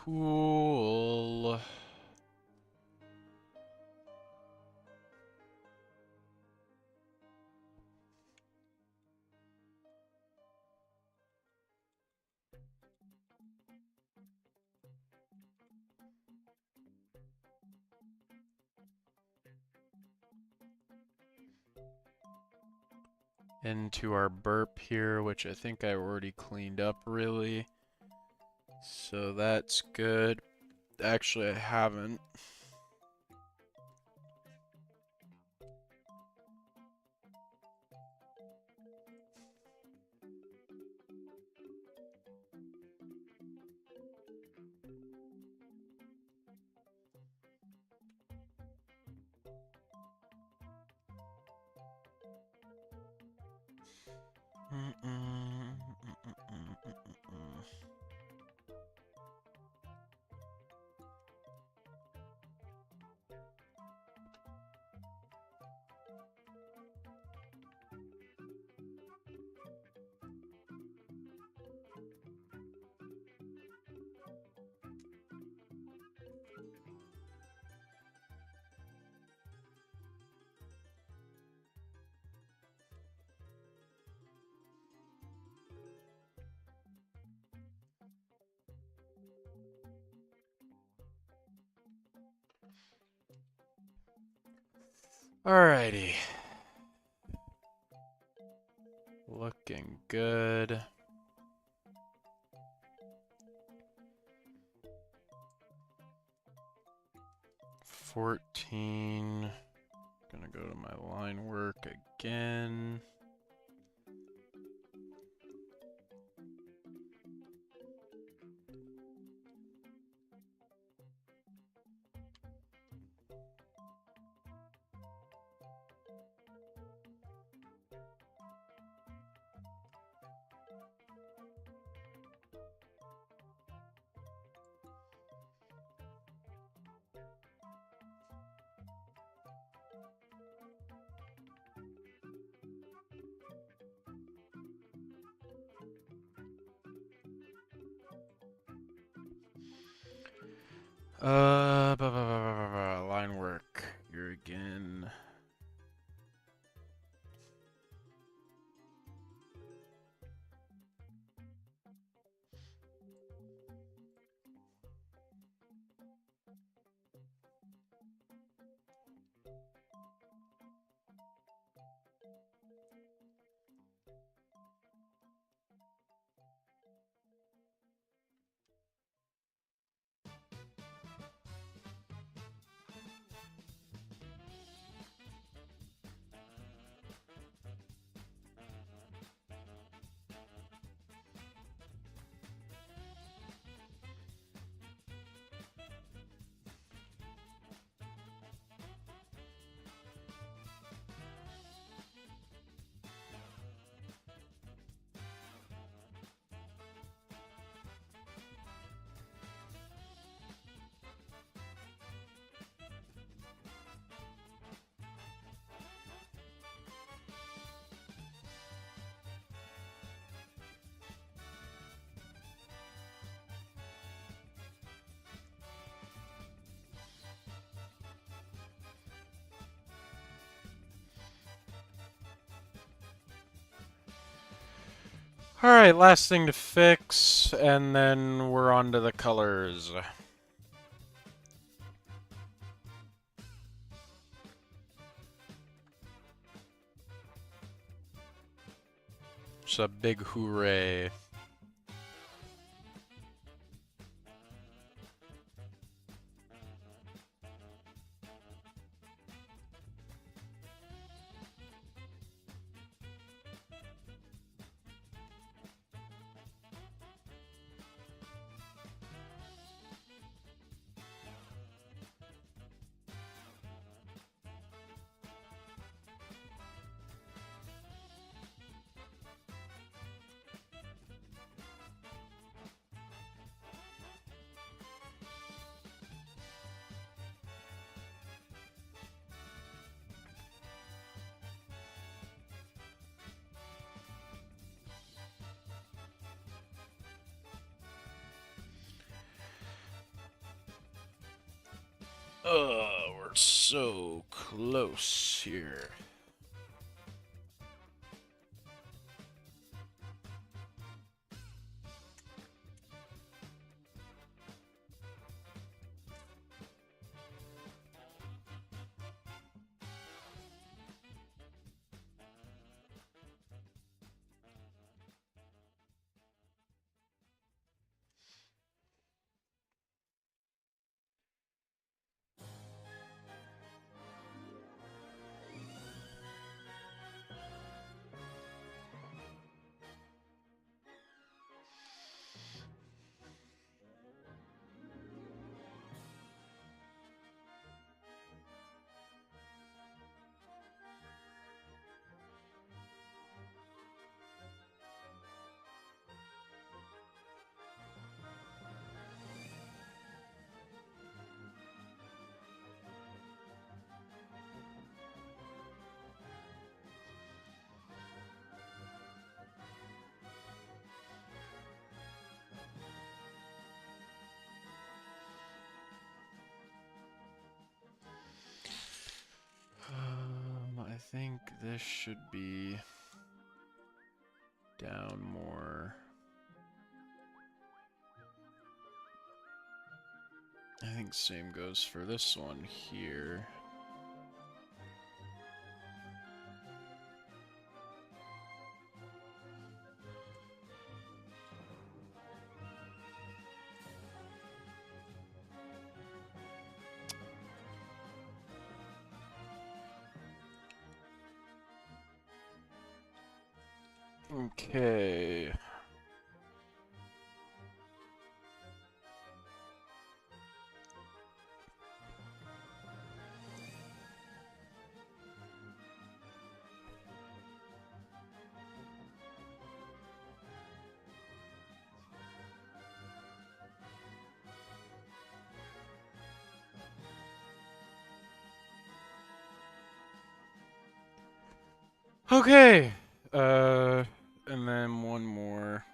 Cool. Into our burp here, which I think I already cleaned up really. So that's good. Actually, I haven't. Alrighty. Looking good. $14. Gonna go to my line work again. Line work here again. Alright, last thing to fix, and then we're on to the colors. It's a big hooray. We're so close here. I think this should be down more. I think same goes for this one here. Okay. Okay. And then one more.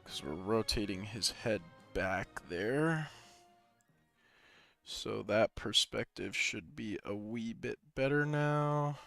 Because we're rotating his head back there. So that perspective should be a wee bit better now.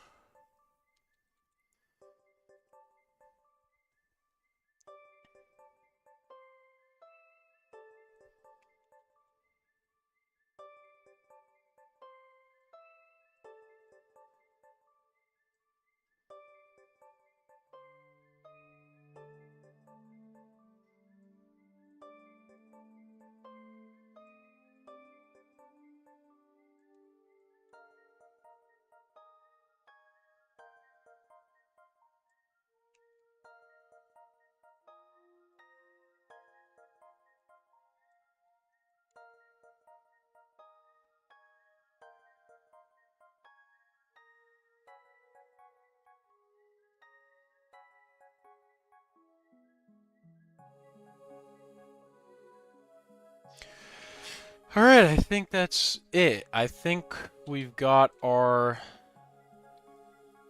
Alright, I think that's it. I think we've got our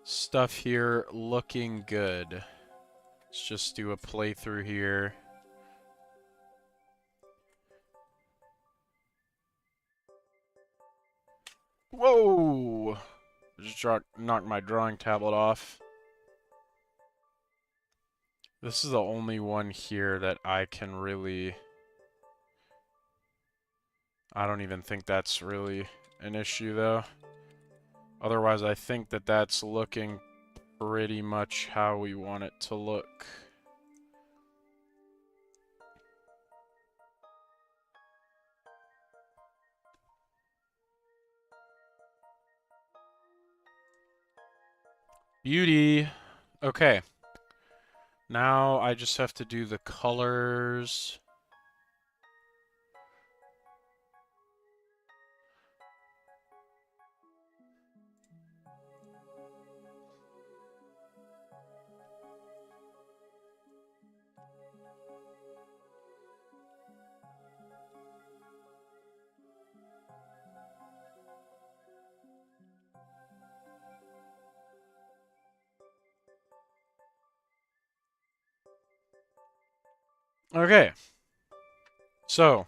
stuff here looking good. Let's just do a playthrough here. Whoa! Just knocked my drawing tablet off. This is the only one here that I can really... I don't even think that's really an issue, though. Otherwise, I think that that's looking pretty much how we want it to look. Beauty! Okay. Now I just have to do the colors. Okay, so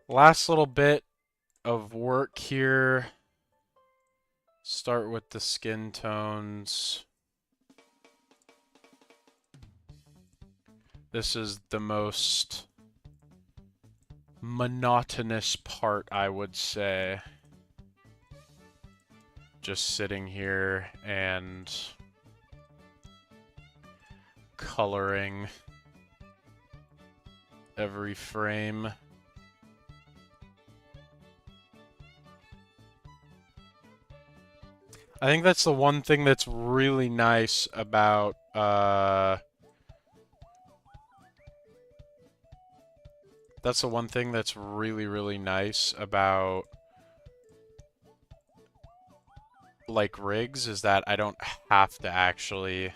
last little bit of work here. Start with the skin tones. This is the most monotonous part, I would say. Just sitting here and coloring every frame. I think that's the one thing that's really nice about that's the one thing that's really, really nice about like rigs, is that I don't have to actually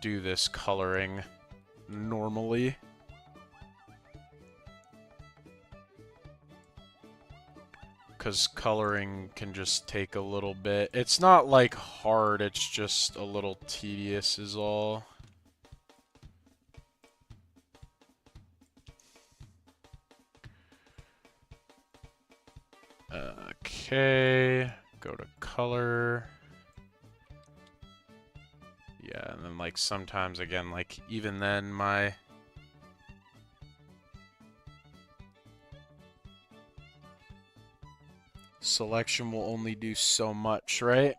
do this coloring normally. Because coloring can just take a little bit. It's not like hard, it's just a little tedious is all. Okay, go to color. Yeah, and then like sometimes again, like even then my selection will only do so much, right?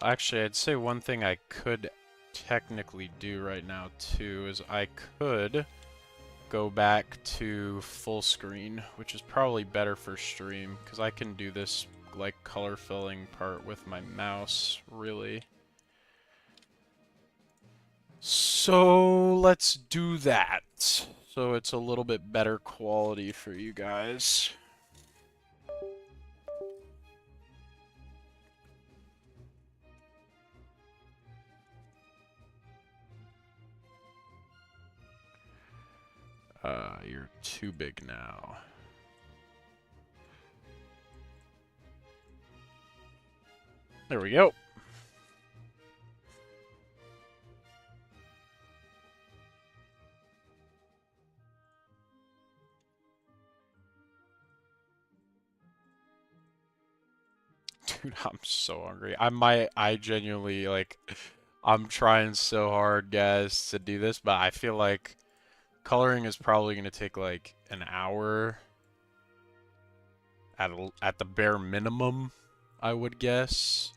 Well, actually, I'd say one thing I could technically do right now too is I could go back to full screen, which is probably better for stream, because I can do this like color filling part with my mouse, really. So let's do that. So it's a little bit better quality for you guys. You're too big now. There we go. Dude, I'm so hungry. I genuinely, like, I'm trying so hard, guys, to do this, but I feel like coloring is probably going to take, like, an hour at the bare minimum, I would guess.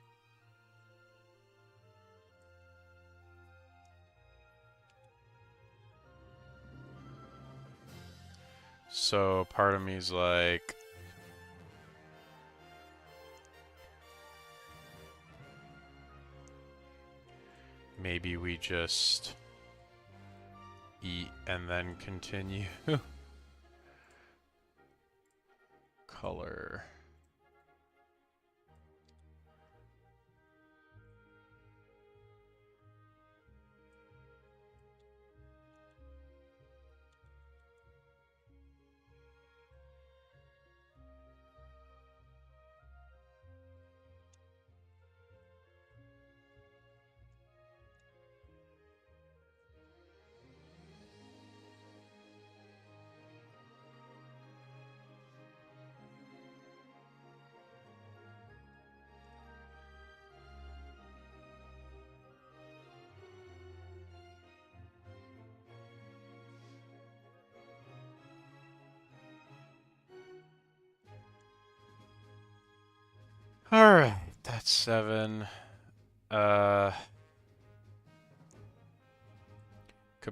So part of me's like, maybe we just eat and then continue. Color. Alright, that's 7. Could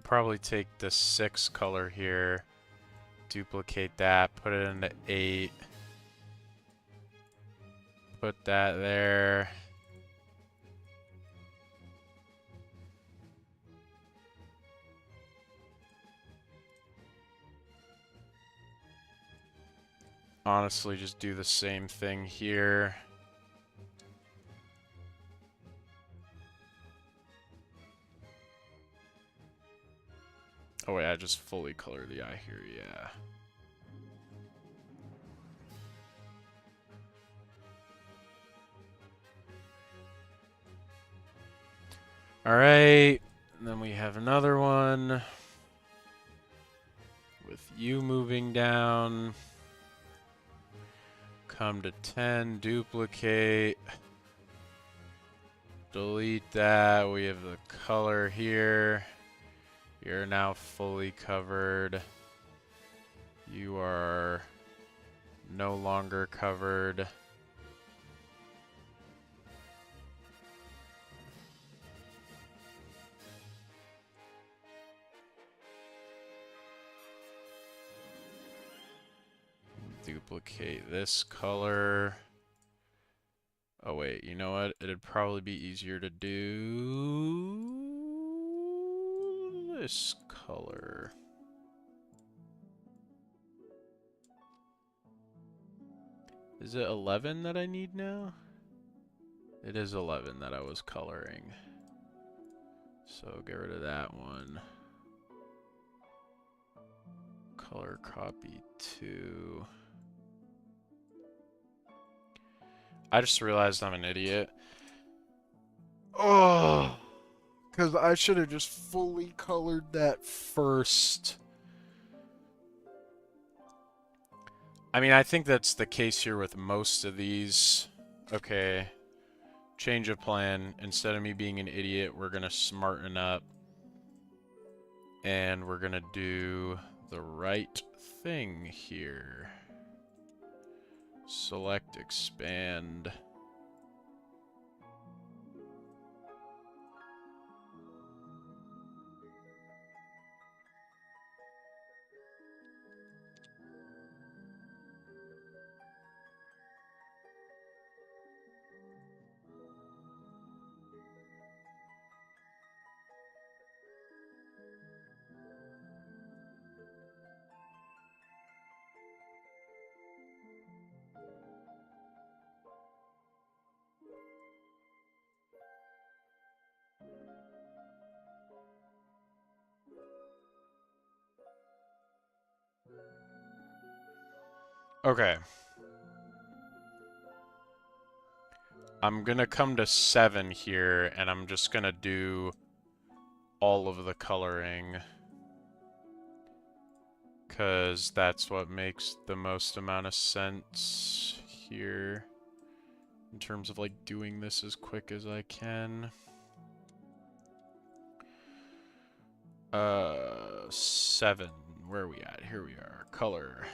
probably take the 6 color here duplicate that, put it into 8. Put that there. Honestly, just do the same thing here. Oh wait, I just fully color the eye here, yeah. Alright, and then we have another one with you moving down. Come to 10, duplicate. Delete that, we have the color here. You're now fully covered. You are no longer covered. Duplicate this color. Oh wait, you know what? It'd probably be easier to do this color. Is it 11 that I need now? It is 11 that I was coloring. So get rid of that one. Color copy 2. I just realized I'm an idiot. Oh, because I should have just fully colored that first. I mean, I think that's the case here with most of these. Okay, change of plan. Instead of me being an idiot, we're gonna smarten up. And we're gonna do the right thing here. Select, expand. Okay. I'm gonna come to 7 here, and I'm just gonna do all of the coloring. Because that's what makes the most amount of sense here. In terms of, like, doing this as quick as I can. 7. Where are we at? Here we are. Color.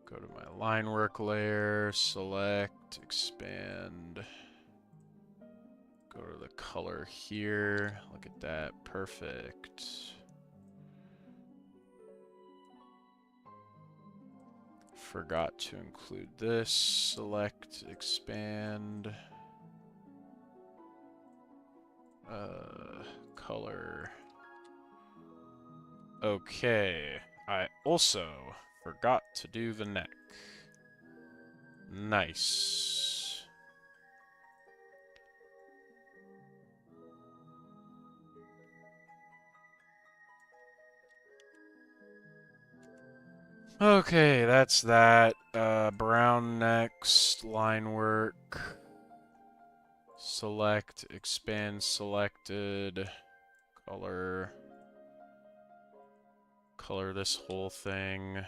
Go to my line work layer, select, expand. Go to the color here. Look at that. Perfect. Forgot to include this. Select, expand. Color. Okay. I also forgot to do the neck. Nice. Okay, that's that. Brown next. Line work. Select, expand selected. Color. Color this whole thing.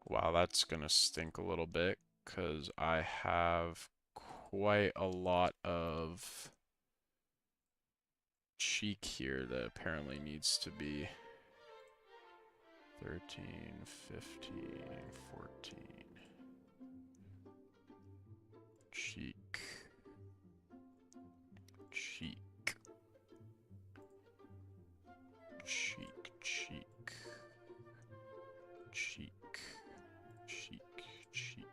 Wow, that's gonna stink a little bit. because I have quite a lot of cheek here that apparently needs to be 13, 15, 14. Cheek. Cheek. Cheek. Cheek. Cheek. Cheek. Cheek.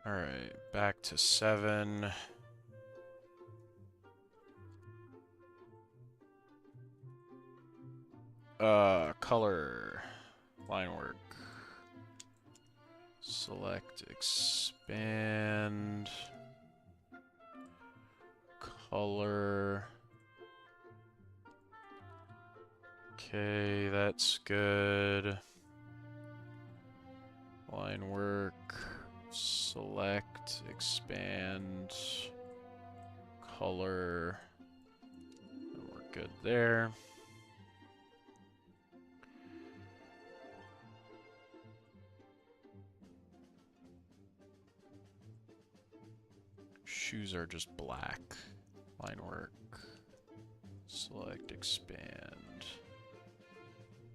Alright, back to 7. Color. Line work. Select, expand. Color. Okay, that's good. Line work. Select, expand. Color. And we're good there. Shoes are just black. Line work. Select, expand.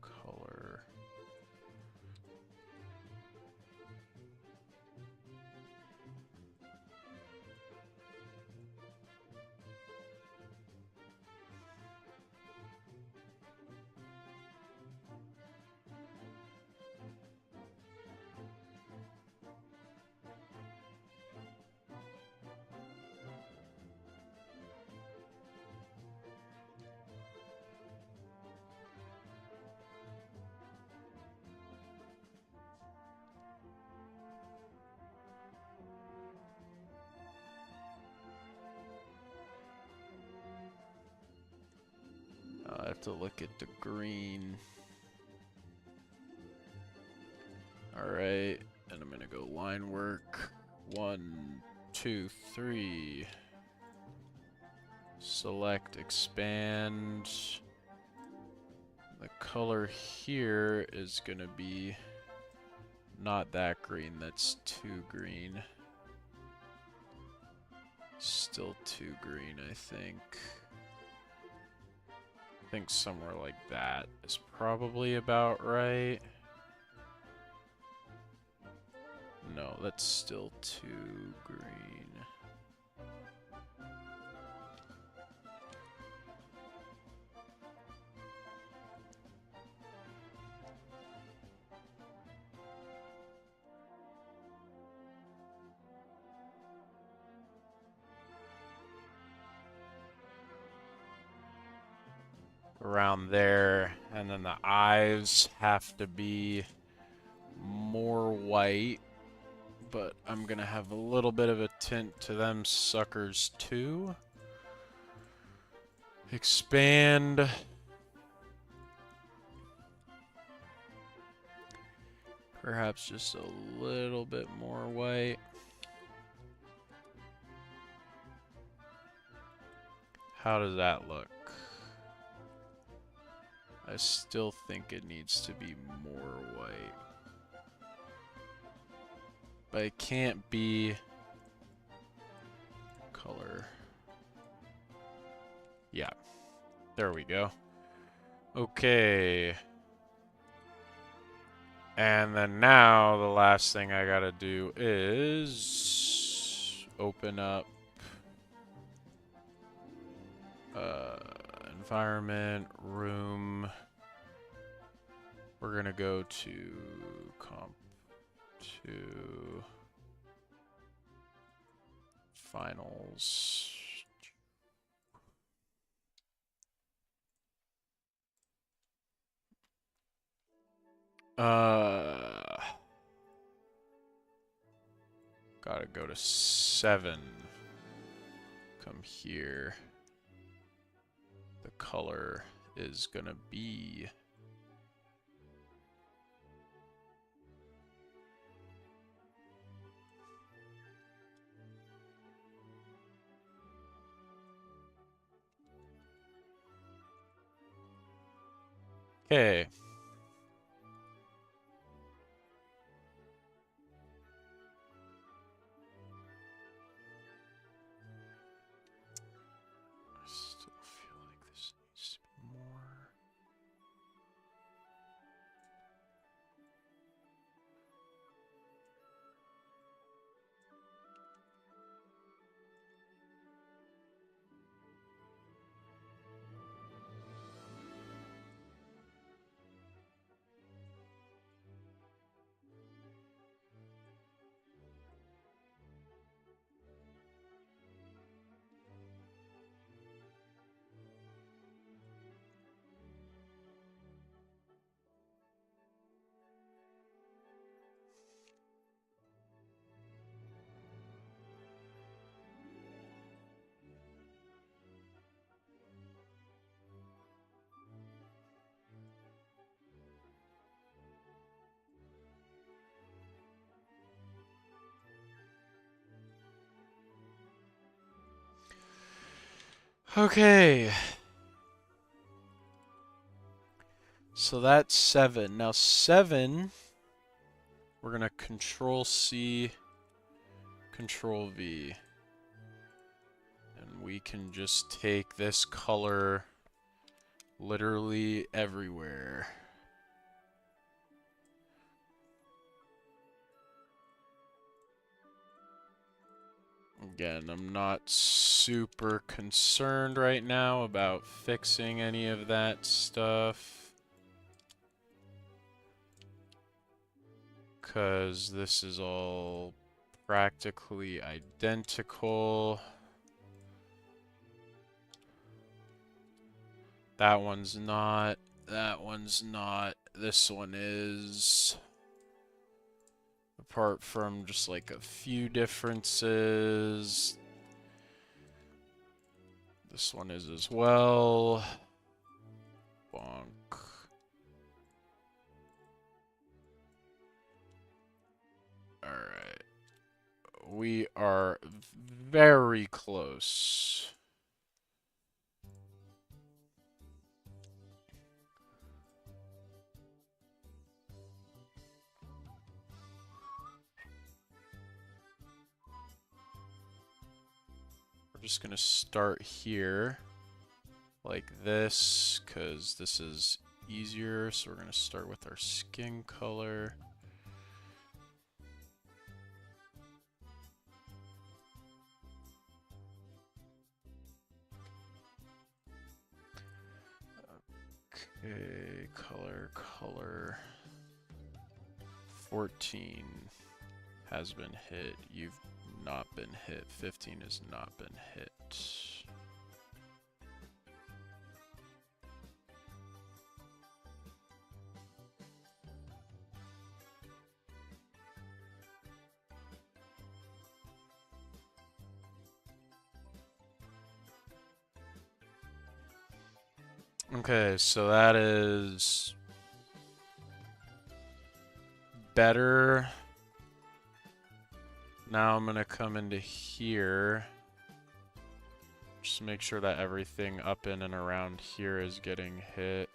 Color. I have to look at the green. Alright, and I'm gonna go line work. 1, 2, 3. Select, expand. The color here is gonna be not that green, that's too green. Still too green, I think. I think somewhere like that is probably about right. No, that's still too green. Around there, and then the eyes have to be more white, but I'm gonna have a little bit of a tint to them suckers too. Expand. Perhaps just a little bit more white. How does that look? I still think it needs to be more white. But it can't be color. Yeah. There we go. Okay. And then now the last thing I gotta do is open up environment, room. We're gonna go to comp 2 finals. Gotta go to 7. Come here. The color is gonna be okay. Okay. So that's 7. Now 7, we're going to Control C, Control V. And we can just take this color literally everywhere. Again, I'm not super concerned right now about fixing any of that stuff, because this is all practically identical. That one's not. That one's not. This one is. Apart from just like a few differences. This one is as well. Bonk. Alright. We are very close. We're just gonna start here like this, because this is easier. So we're gonna start with our skin color. Okay, color. 14 has been hit. You've not been hit. 15 has not been hit. Okay, so that is better. Now I'm gonna come into here. Just make sure that everything up in and around here is getting hit.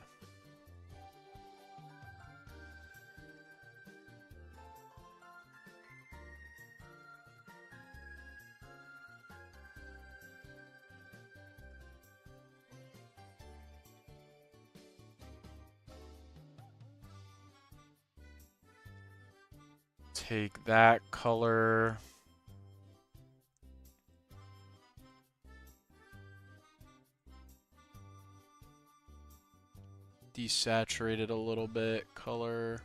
Take that color. Desaturate it a little bit, color.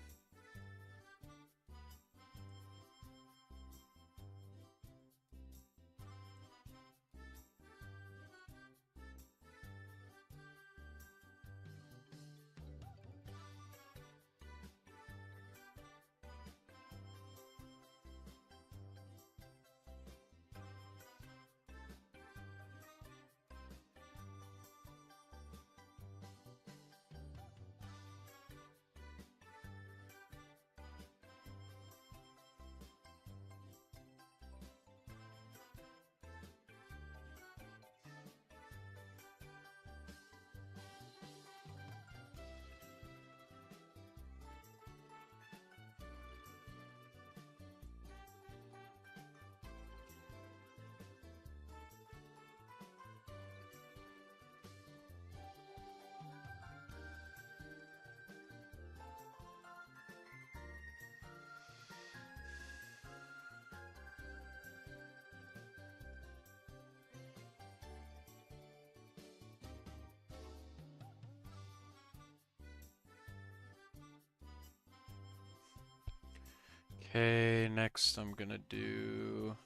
Okay, next I'm gonna do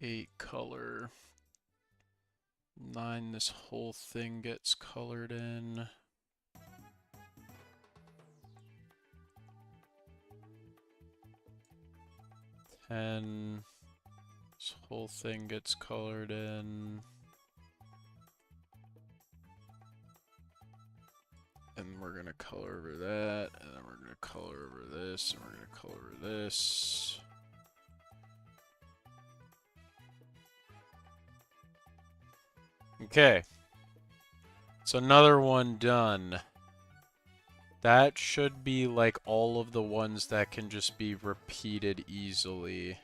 8 color. 9, this whole thing gets colored in. 10, this whole thing gets colored in. And we're gonna color over that, and then we're gonna color over this, and we're gonna color over this. Okay. So another one done. That should be like all of the ones that can just be repeated easily.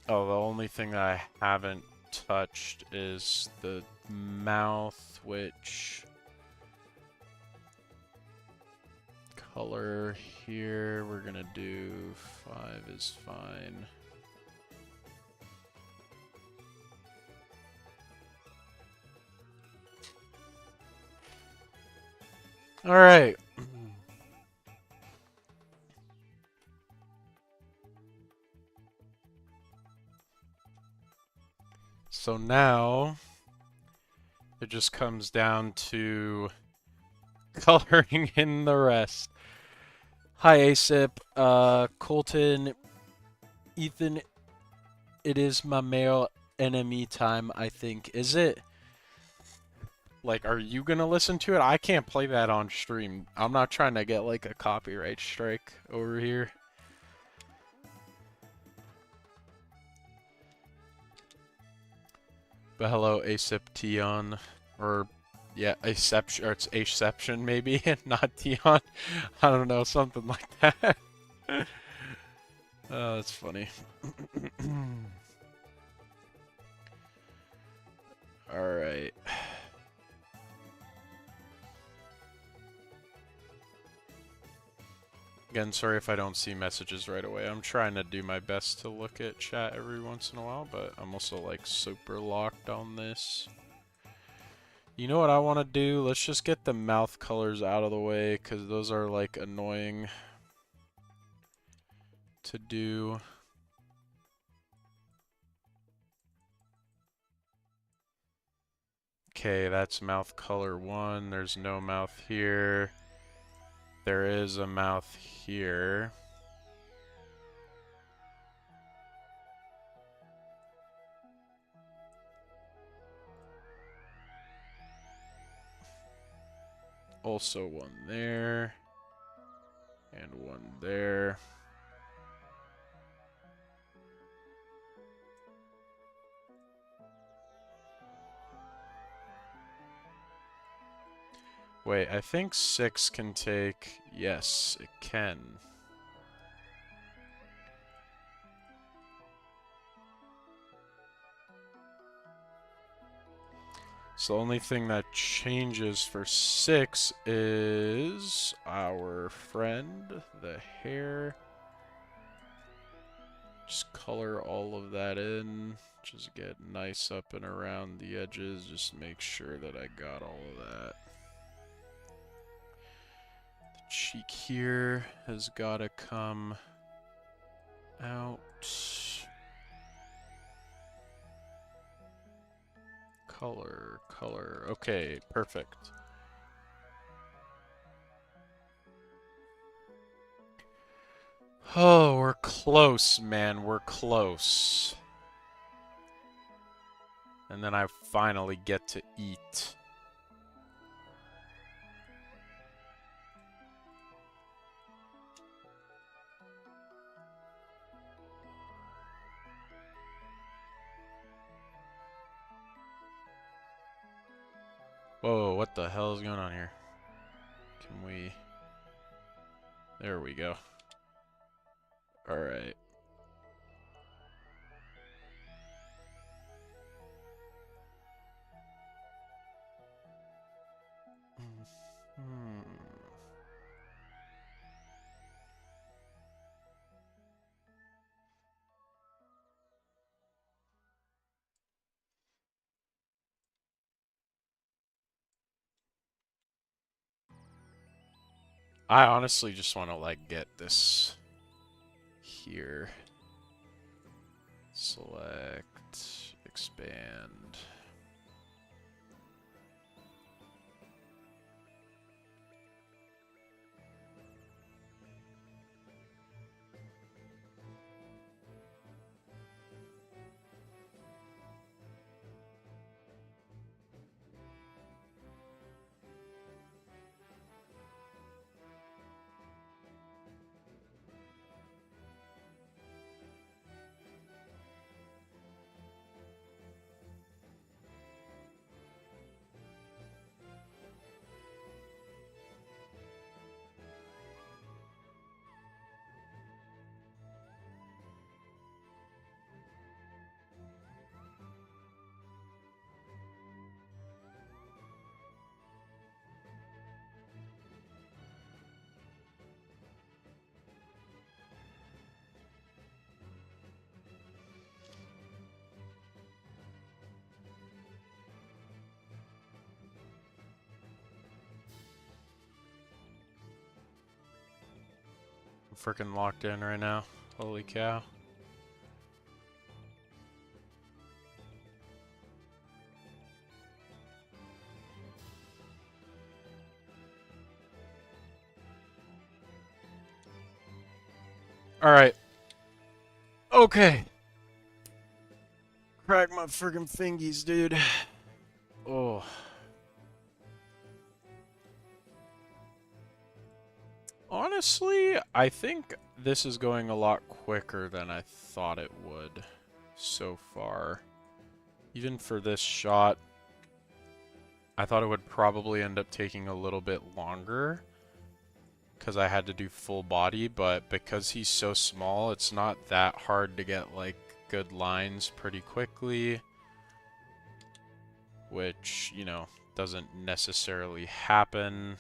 Oh, the only thing I haven't touched is the mouth, which color here we're gonna do 5 is fine. All right. So now it just comes down to coloring in the rest. Hi, ASIP. Colton, Ethan, it is my male enemy time, I think. Is it? Like, are you gonna listen to it? I can't play that on stream. I'm not trying to get, like, a copyright strike over here. But hello, ASIP Tion. Or, yeah, Aception, or it's Aception, maybe, not Tion. I don't know, something like that. Oh, that's funny. Alright. Again, sorry if I don't see messages right away. I'm trying to do my best to look at chat every once in a while, but I'm also like super locked on this. You know what I want to do? Let's just get the mouth colors out of the way, because those are like annoying to do. Okay, that's mouth color 1. There's no mouth here. There is a mouth here. Also one there. And one there. Wait, I think 6 can take... Yes, it can. So the only thing that changes for 6 is our friend, the hair. Just color all of that in. Just get nice up and around the edges. Just make sure that I got all of that. The cheek here has got to come out. Color, color. Okay, perfect. Oh, we're close, man. We're close. And then I finally get to eat. Whoa, what the hell is going on here? Can we... There we go. Alright. Hmm. I honestly just want to, like, get this here. Select, expand. freaking locked in right now. Holy cow. Alright. Okay. Crack my friggin' fingies, dude. Oh. Honestly, I think this is going a lot quicker than I thought it would so far. Even for this shot, I thought it would probably end up taking a little bit longer because I had to do full body, but because he's so small, it's not that hard to get like good lines pretty quickly, which, you know, doesn't necessarily happen.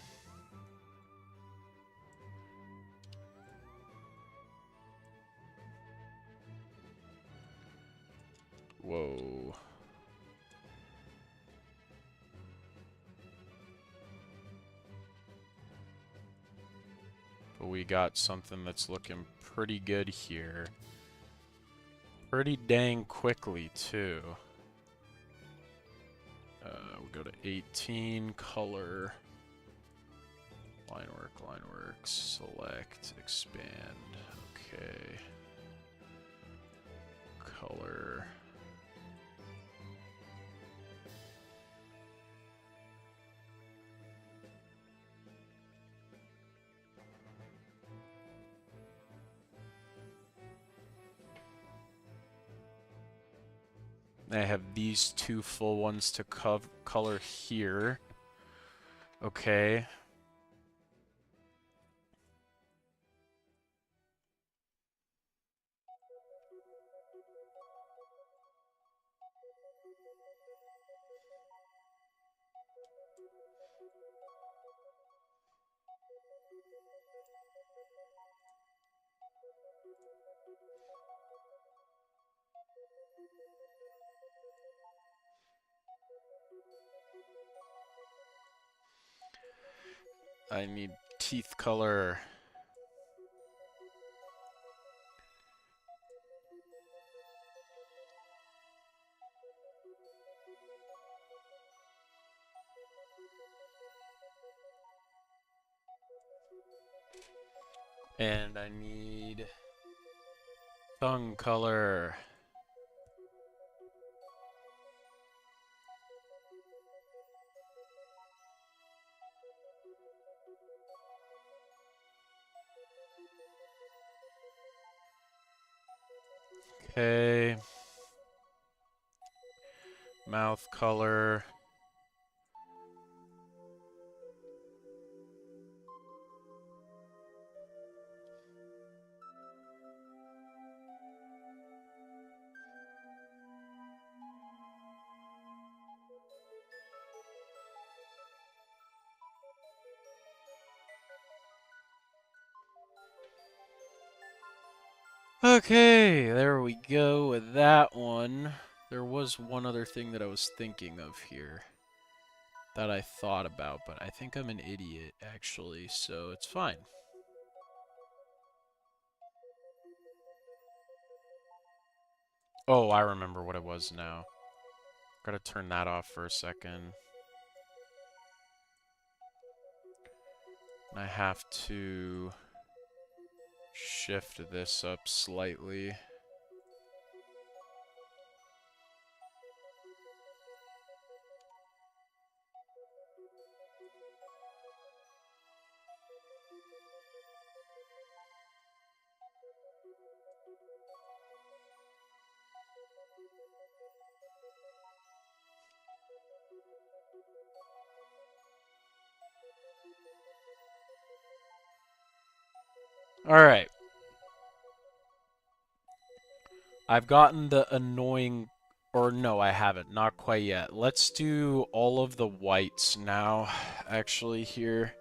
Whoa. But we got something that's looking pretty good here. Pretty dang quickly, too. We'll go to 18, color, line works, select, expand, okay. Color. I have these two full ones to color here. Okay. I need teeth color. And I need tongue color. Okay. Mouth color. Okay, there we go with that one. There was one other thing that I was thinking of here that I thought about, but I think I'm an idiot, actually, so it's fine. Oh, I remember what it was now. Gotta turn that off for a second. I have to shift this up slightly. Alright. I've gotten the annoying... Or no, I haven't. Not quite yet. Let's do all of the whites now, actually, here.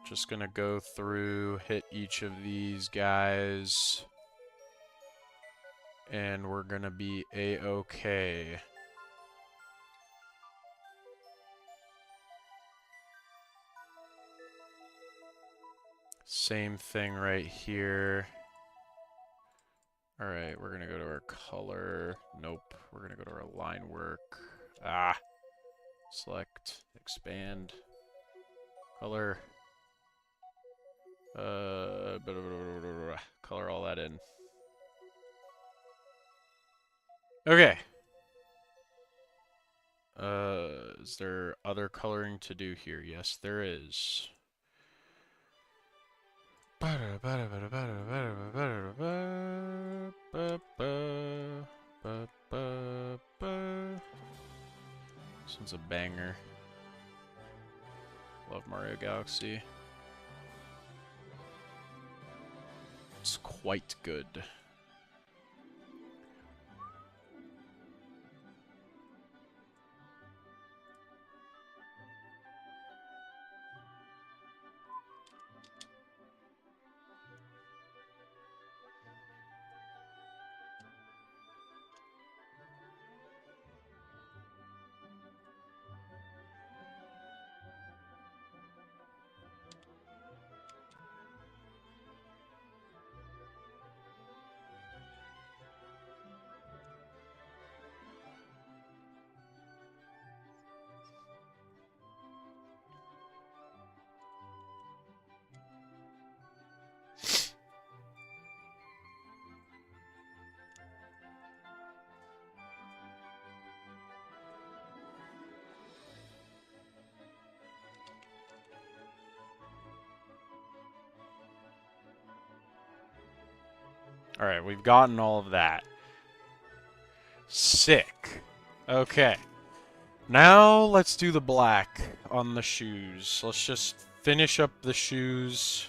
Just gonna go through, hit each of these guys. And we're gonna be A-okay. Same thing right here. Alright, we're gonna go to our color. Nope. We're gonna go to our line work. Ah. Select. Expand. Color. Color all that in. Okay. Is there other coloring to do here? Yes, there is. This one's a banger. Love Mario Galaxy. It's quite good. Alright, we've gotten all of that. Sick. Okay. Now let's do the black on the shoes. Let's just finish up the shoes.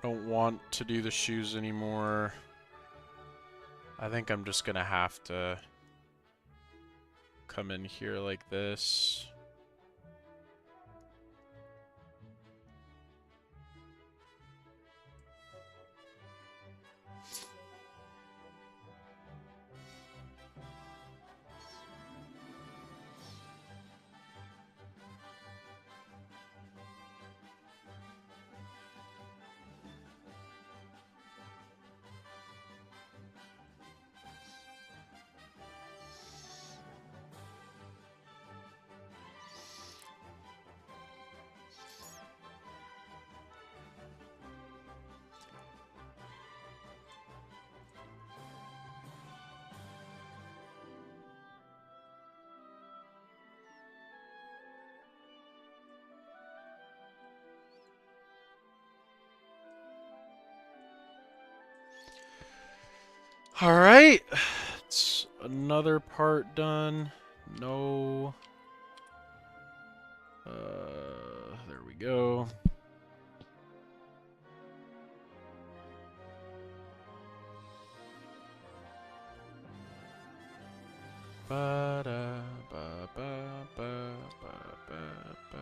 Don't want to do the shoes anymore. I think I'm just gonna have to come in here like this. Alright. It's another part done. No. There we go. Ba da ba ba ba ba ba ba.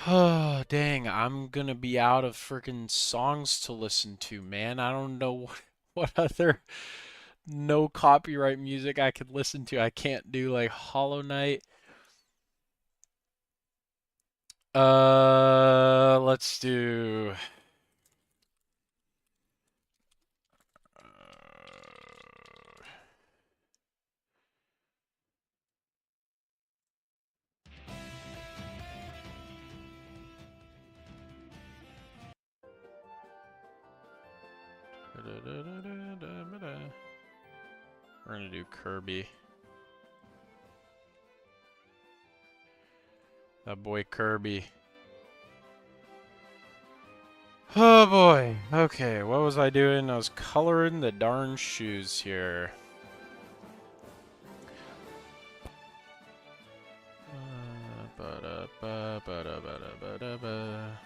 Oh, dang, I'm gonna be out of freaking songs to listen to, man. I don't know what other no copyright music I could listen to. I can't do like Hollow Knight. Let's do. We're gonna do Kirby. That boy Kirby. Oh boy. Okay, what was I doing? I was coloring the darn shoes here. Ba-da-ba-ba-da-ba-da-ba-da-ba.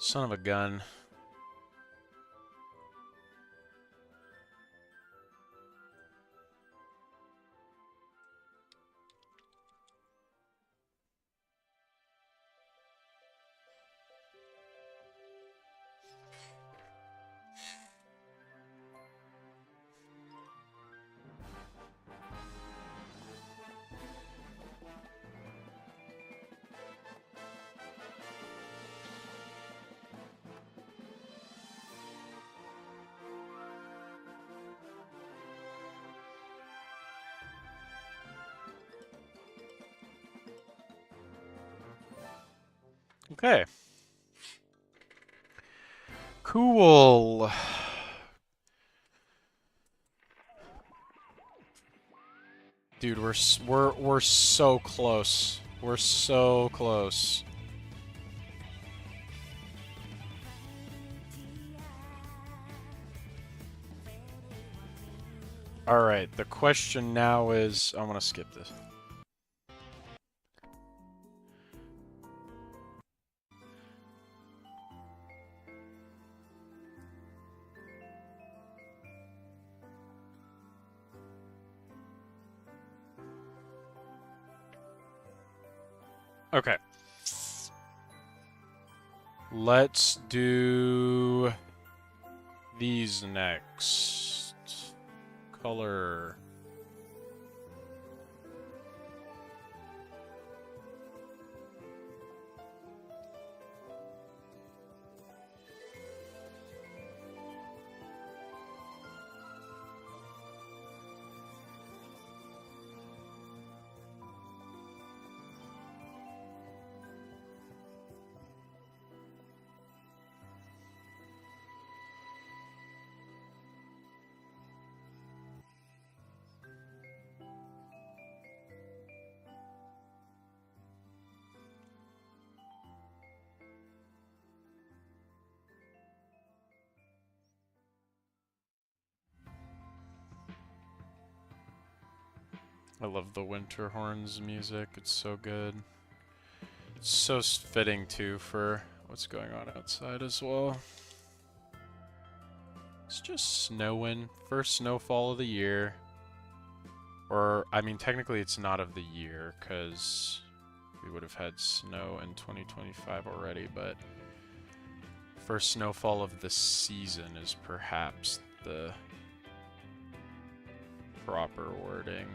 Son of a gun. Okay. Cool. Dude, we're so close. We're so close. All right, the question now is, I want to skip this. Okay. Let's do these next. Color. I love the Winter Horns music. It's so good. It's so fitting too for what's going on outside as well. It's just snowing. First snowfall of the year. Or, I mean, technically it's not of the year, because we would have had snow in 2025 already, but first snowfall of the season is perhaps the proper wording.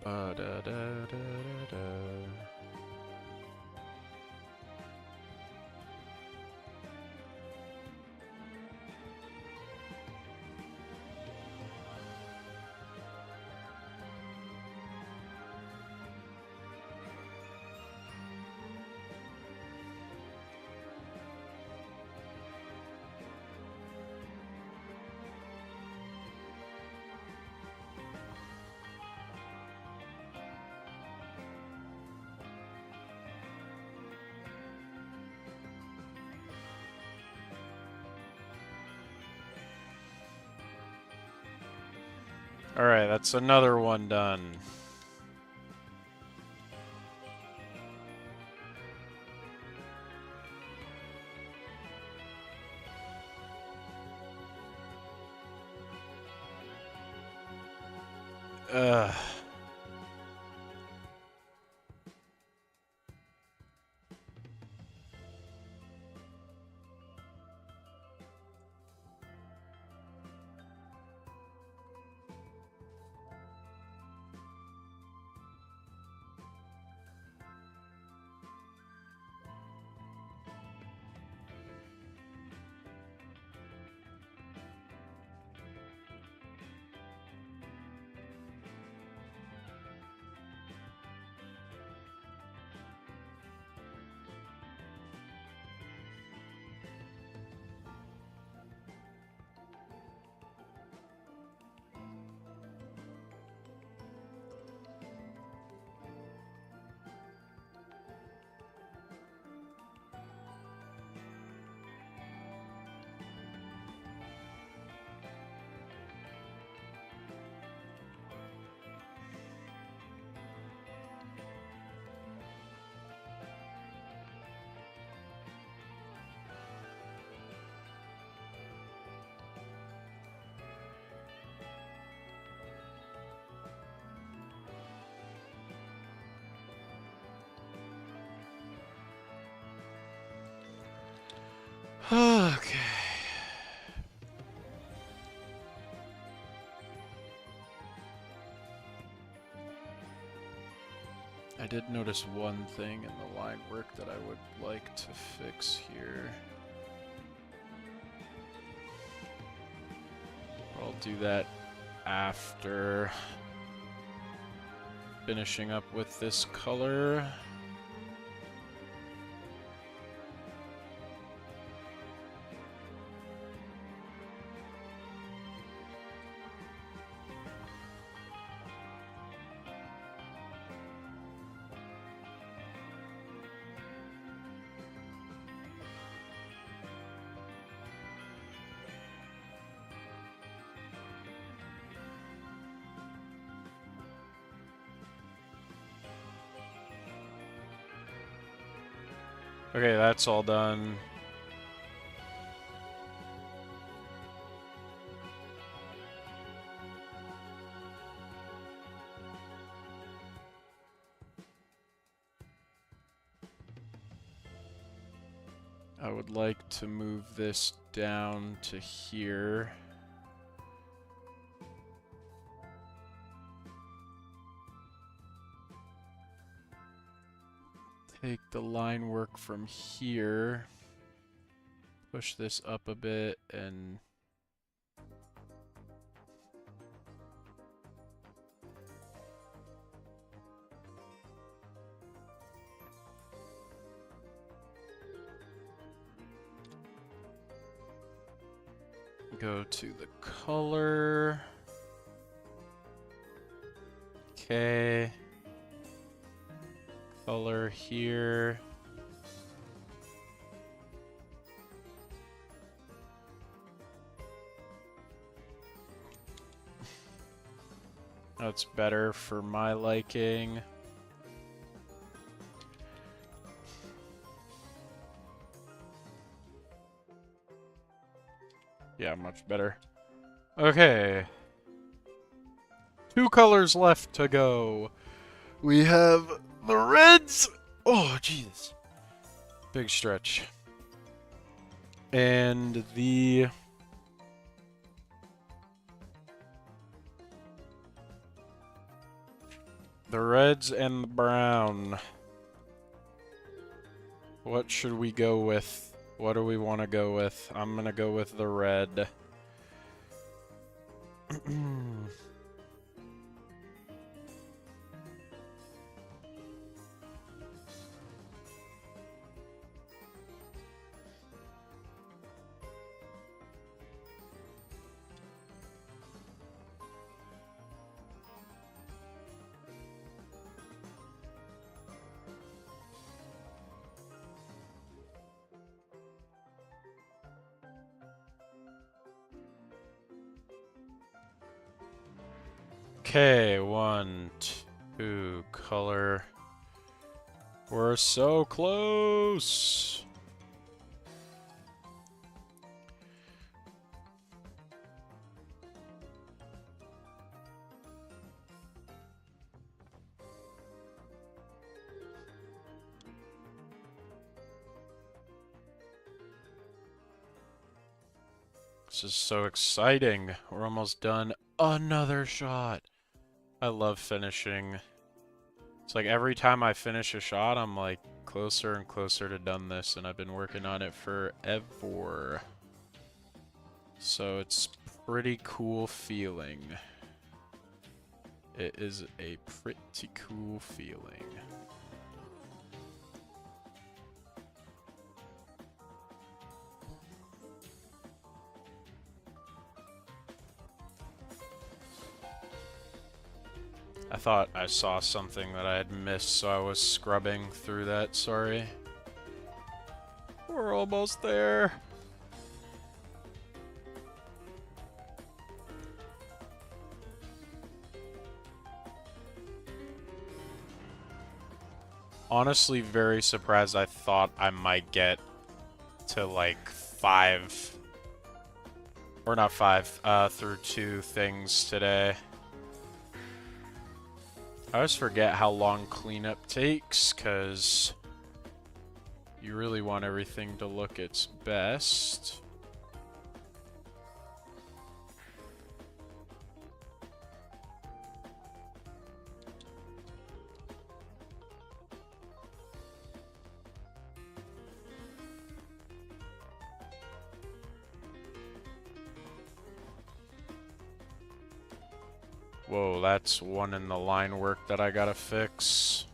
Da, da, da, da. Alright, that's another one done. Ugh. Okay. I did notice one thing in the line work that I would like to fix here. I'll do that after finishing up with this color. Okay, that's all done. I would like to move this down to here. Take the line work from here, push this up a bit, and go to the color. Okay. Color here. That's better for my liking. Yeah, much better. Okay. 2 colors left to go. We have the reds. Oh, Jesus. Big stretch. And the reds and the brown. What should we go with? What do we want to go with? I'm gonna go with the red. Okay, 1, 2, color. We're so close. This is so exciting. We're almost done. Another shot. I love finishing. It's like every time I finish a shot, I'm like closer and closer to done this, and I've been working on it forever. So it's pretty cool feeling. It is a pretty cool feeling. I thought I saw something that I had missed, so I was scrubbing through that, sorry. We're almost there. Honestly, very surprised. I thought I might get to like 5, or not 5, through 2 things today. I always forget how long cleanup takes, because you really want everything to look its best. Whoa, that's one in the line work that I gotta fix.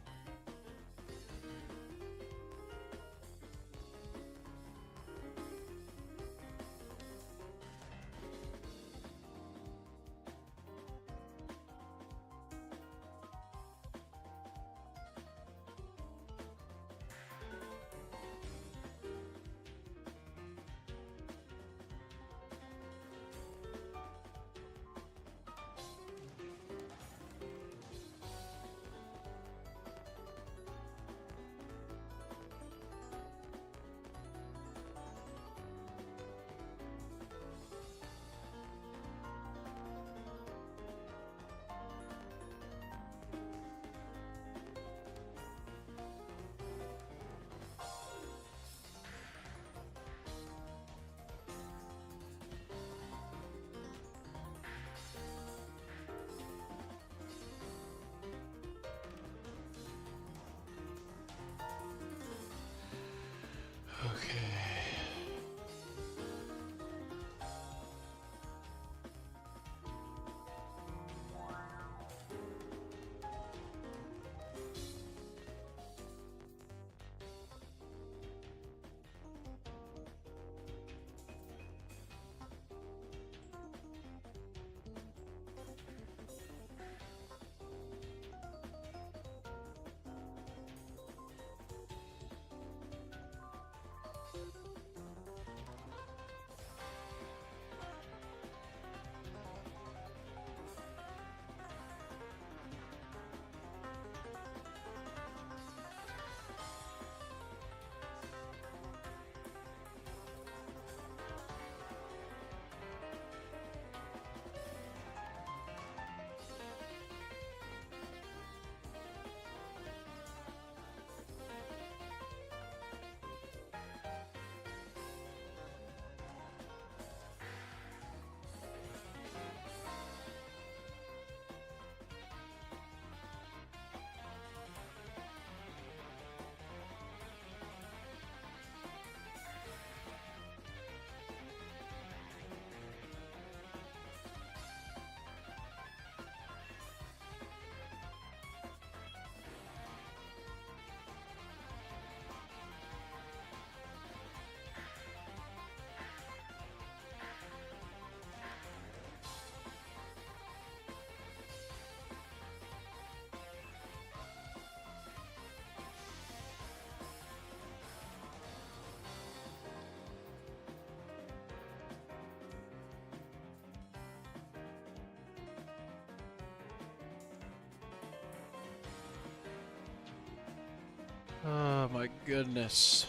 Oh my goodness.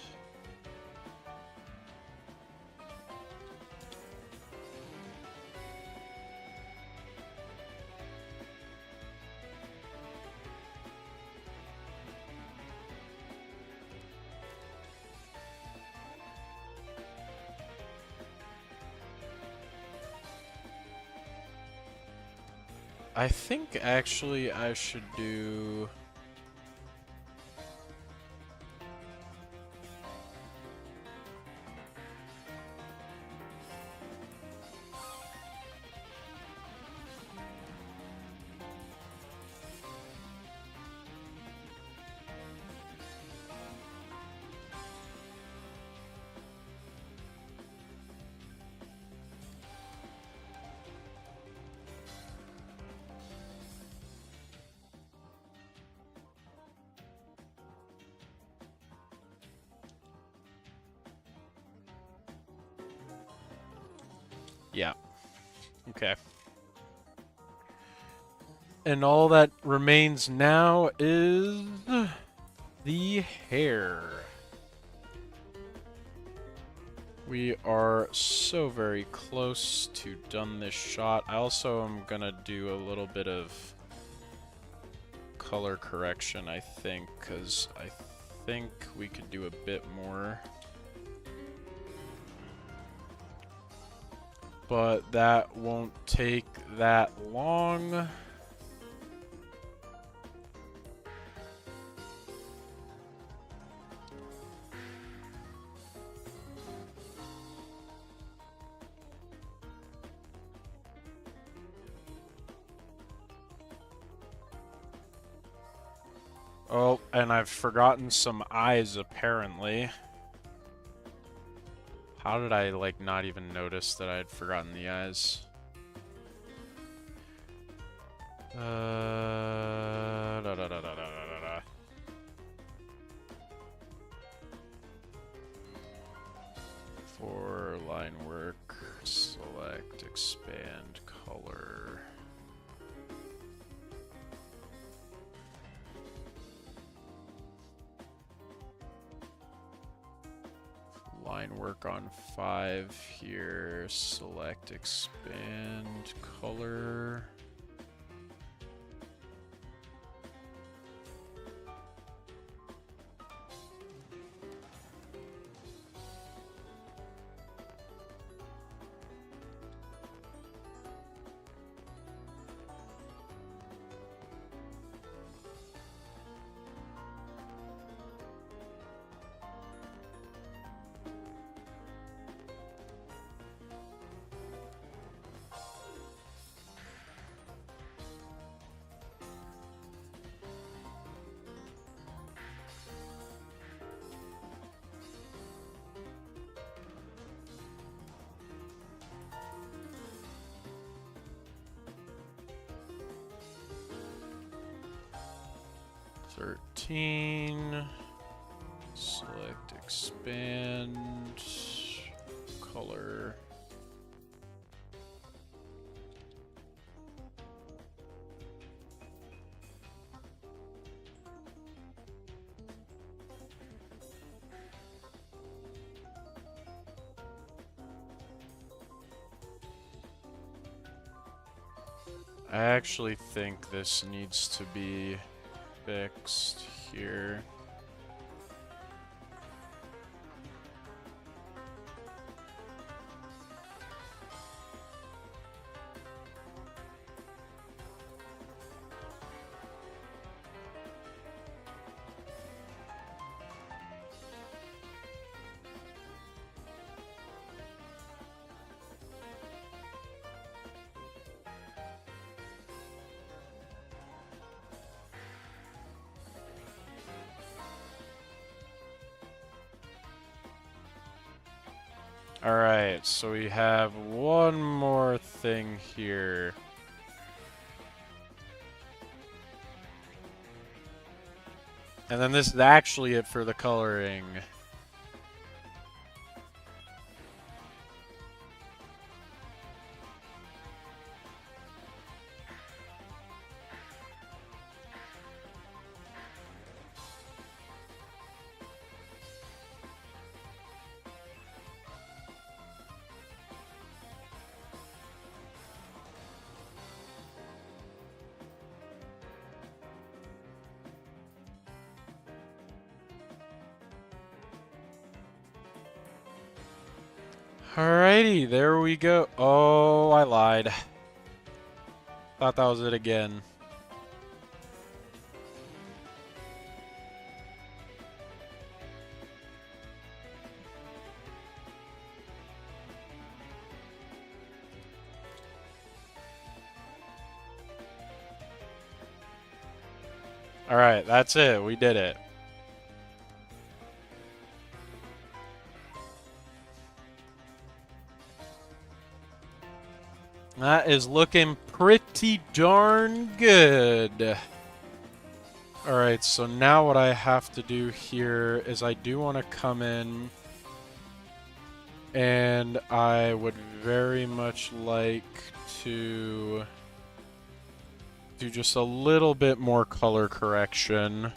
I think actually I should do... Yeah. Okay. And all that remains now is the hair. We are so very close to done this shot. I also am gonna do a little bit of color correction, I think, because I think we could do a bit more. But that won't take that long. Oh, and I've forgotten some eyes, apparently. How did I, like, not even notice that I had forgotten the eyes? Da, da, da, da, da, da, da. For line work, select, expand, color. Line work on 5 here, select, expand, color. Select, expand, color. I actually think this needs to be fixed here. Alright, so we have one more thing here. And then this is actually it for the coloring. Alrighty, there we go. Oh, I lied. Thought that was it again. Alright, that's it. We did it. That is looking pretty darn good. Alright, so now what I have to do here is I do want to come in and I would very much like to do just a little bit more color correction.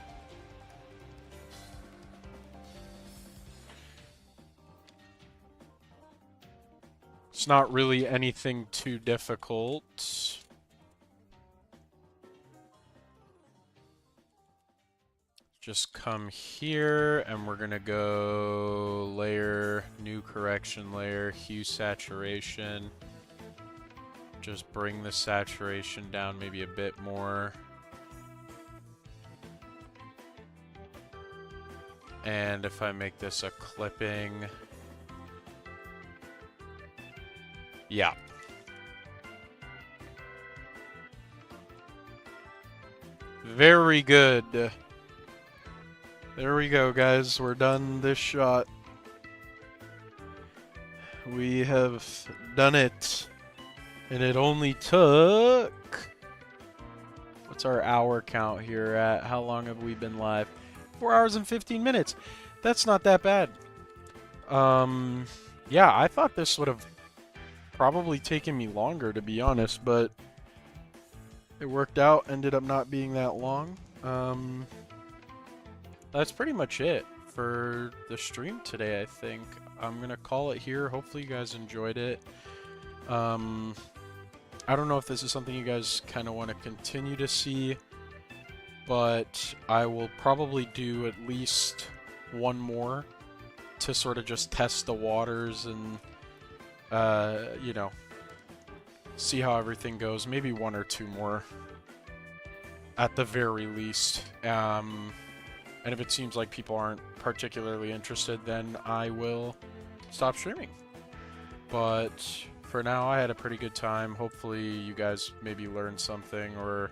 It's not really anything too difficult. Just come here and we're gonna go layer, new correction layer, hue saturation. Just bring the saturation down maybe a bit more. And if I make this a clipping, yeah. Very good. There we go, guys. We're done this shot. We have done it. And it only took... What's our hour count here at? How long have we been live? 4 hours and 15 minutes. That's not that bad. Yeah, I thought this would have probably taken me longer, to be honest, but it worked out. Ended up not being that long. That's pretty much it for the stream today, I think. I'm going to call it here. Hopefully you guys enjoyed it. I don't know if this is something you guys kind of want to continue to see, but I will probably do at least one more to sort of just test the waters and, you know, see how everything goes. Maybe one or two more at the very least. And if it seems like people aren't particularly interested, then I will stop streaming. But for now, I had a pretty good time. Hopefully you guys maybe learned something or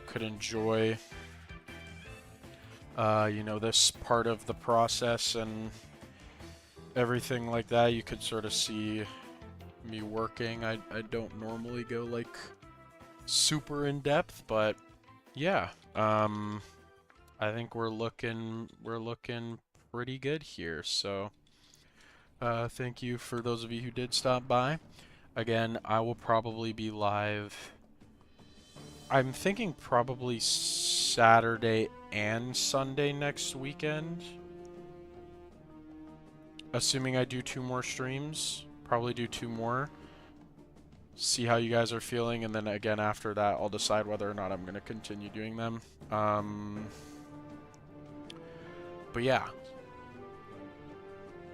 could enjoy, you know, this part of the process and everything like that. You could sort of see me working. I don't normally go like super in depth, but yeah. I think we're looking pretty good here. So thank you for those of you who did stop by. Again, I will probably be live. I'm thinking probably Saturday and Sunday next weekend. Assuming I do 2 more streams, probably do 2 more. See how you guys are feeling, and then again after that, I'll decide whether or not I'm going to continue doing them. But yeah.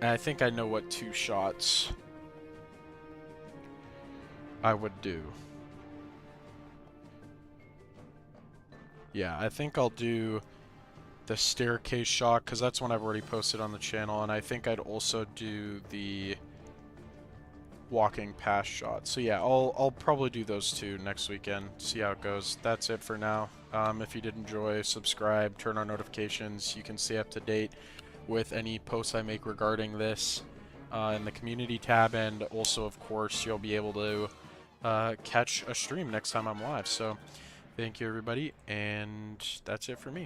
And I think I know what 2 shots I would do. Yeah, I think I'll do the staircase shot, because that's one I've already posted on the channel, and I think I'd also do the walking past shot. So yeah, I'll probably do those 2 next weekend, see how it goes. That's it for now. If you did enjoy, subscribe, turn on notifications. You can stay up to date with any posts I make regarding this in the community tab, and also of course you'll be able to catch a stream next time I'm live. So thank you everybody, and that's it for me.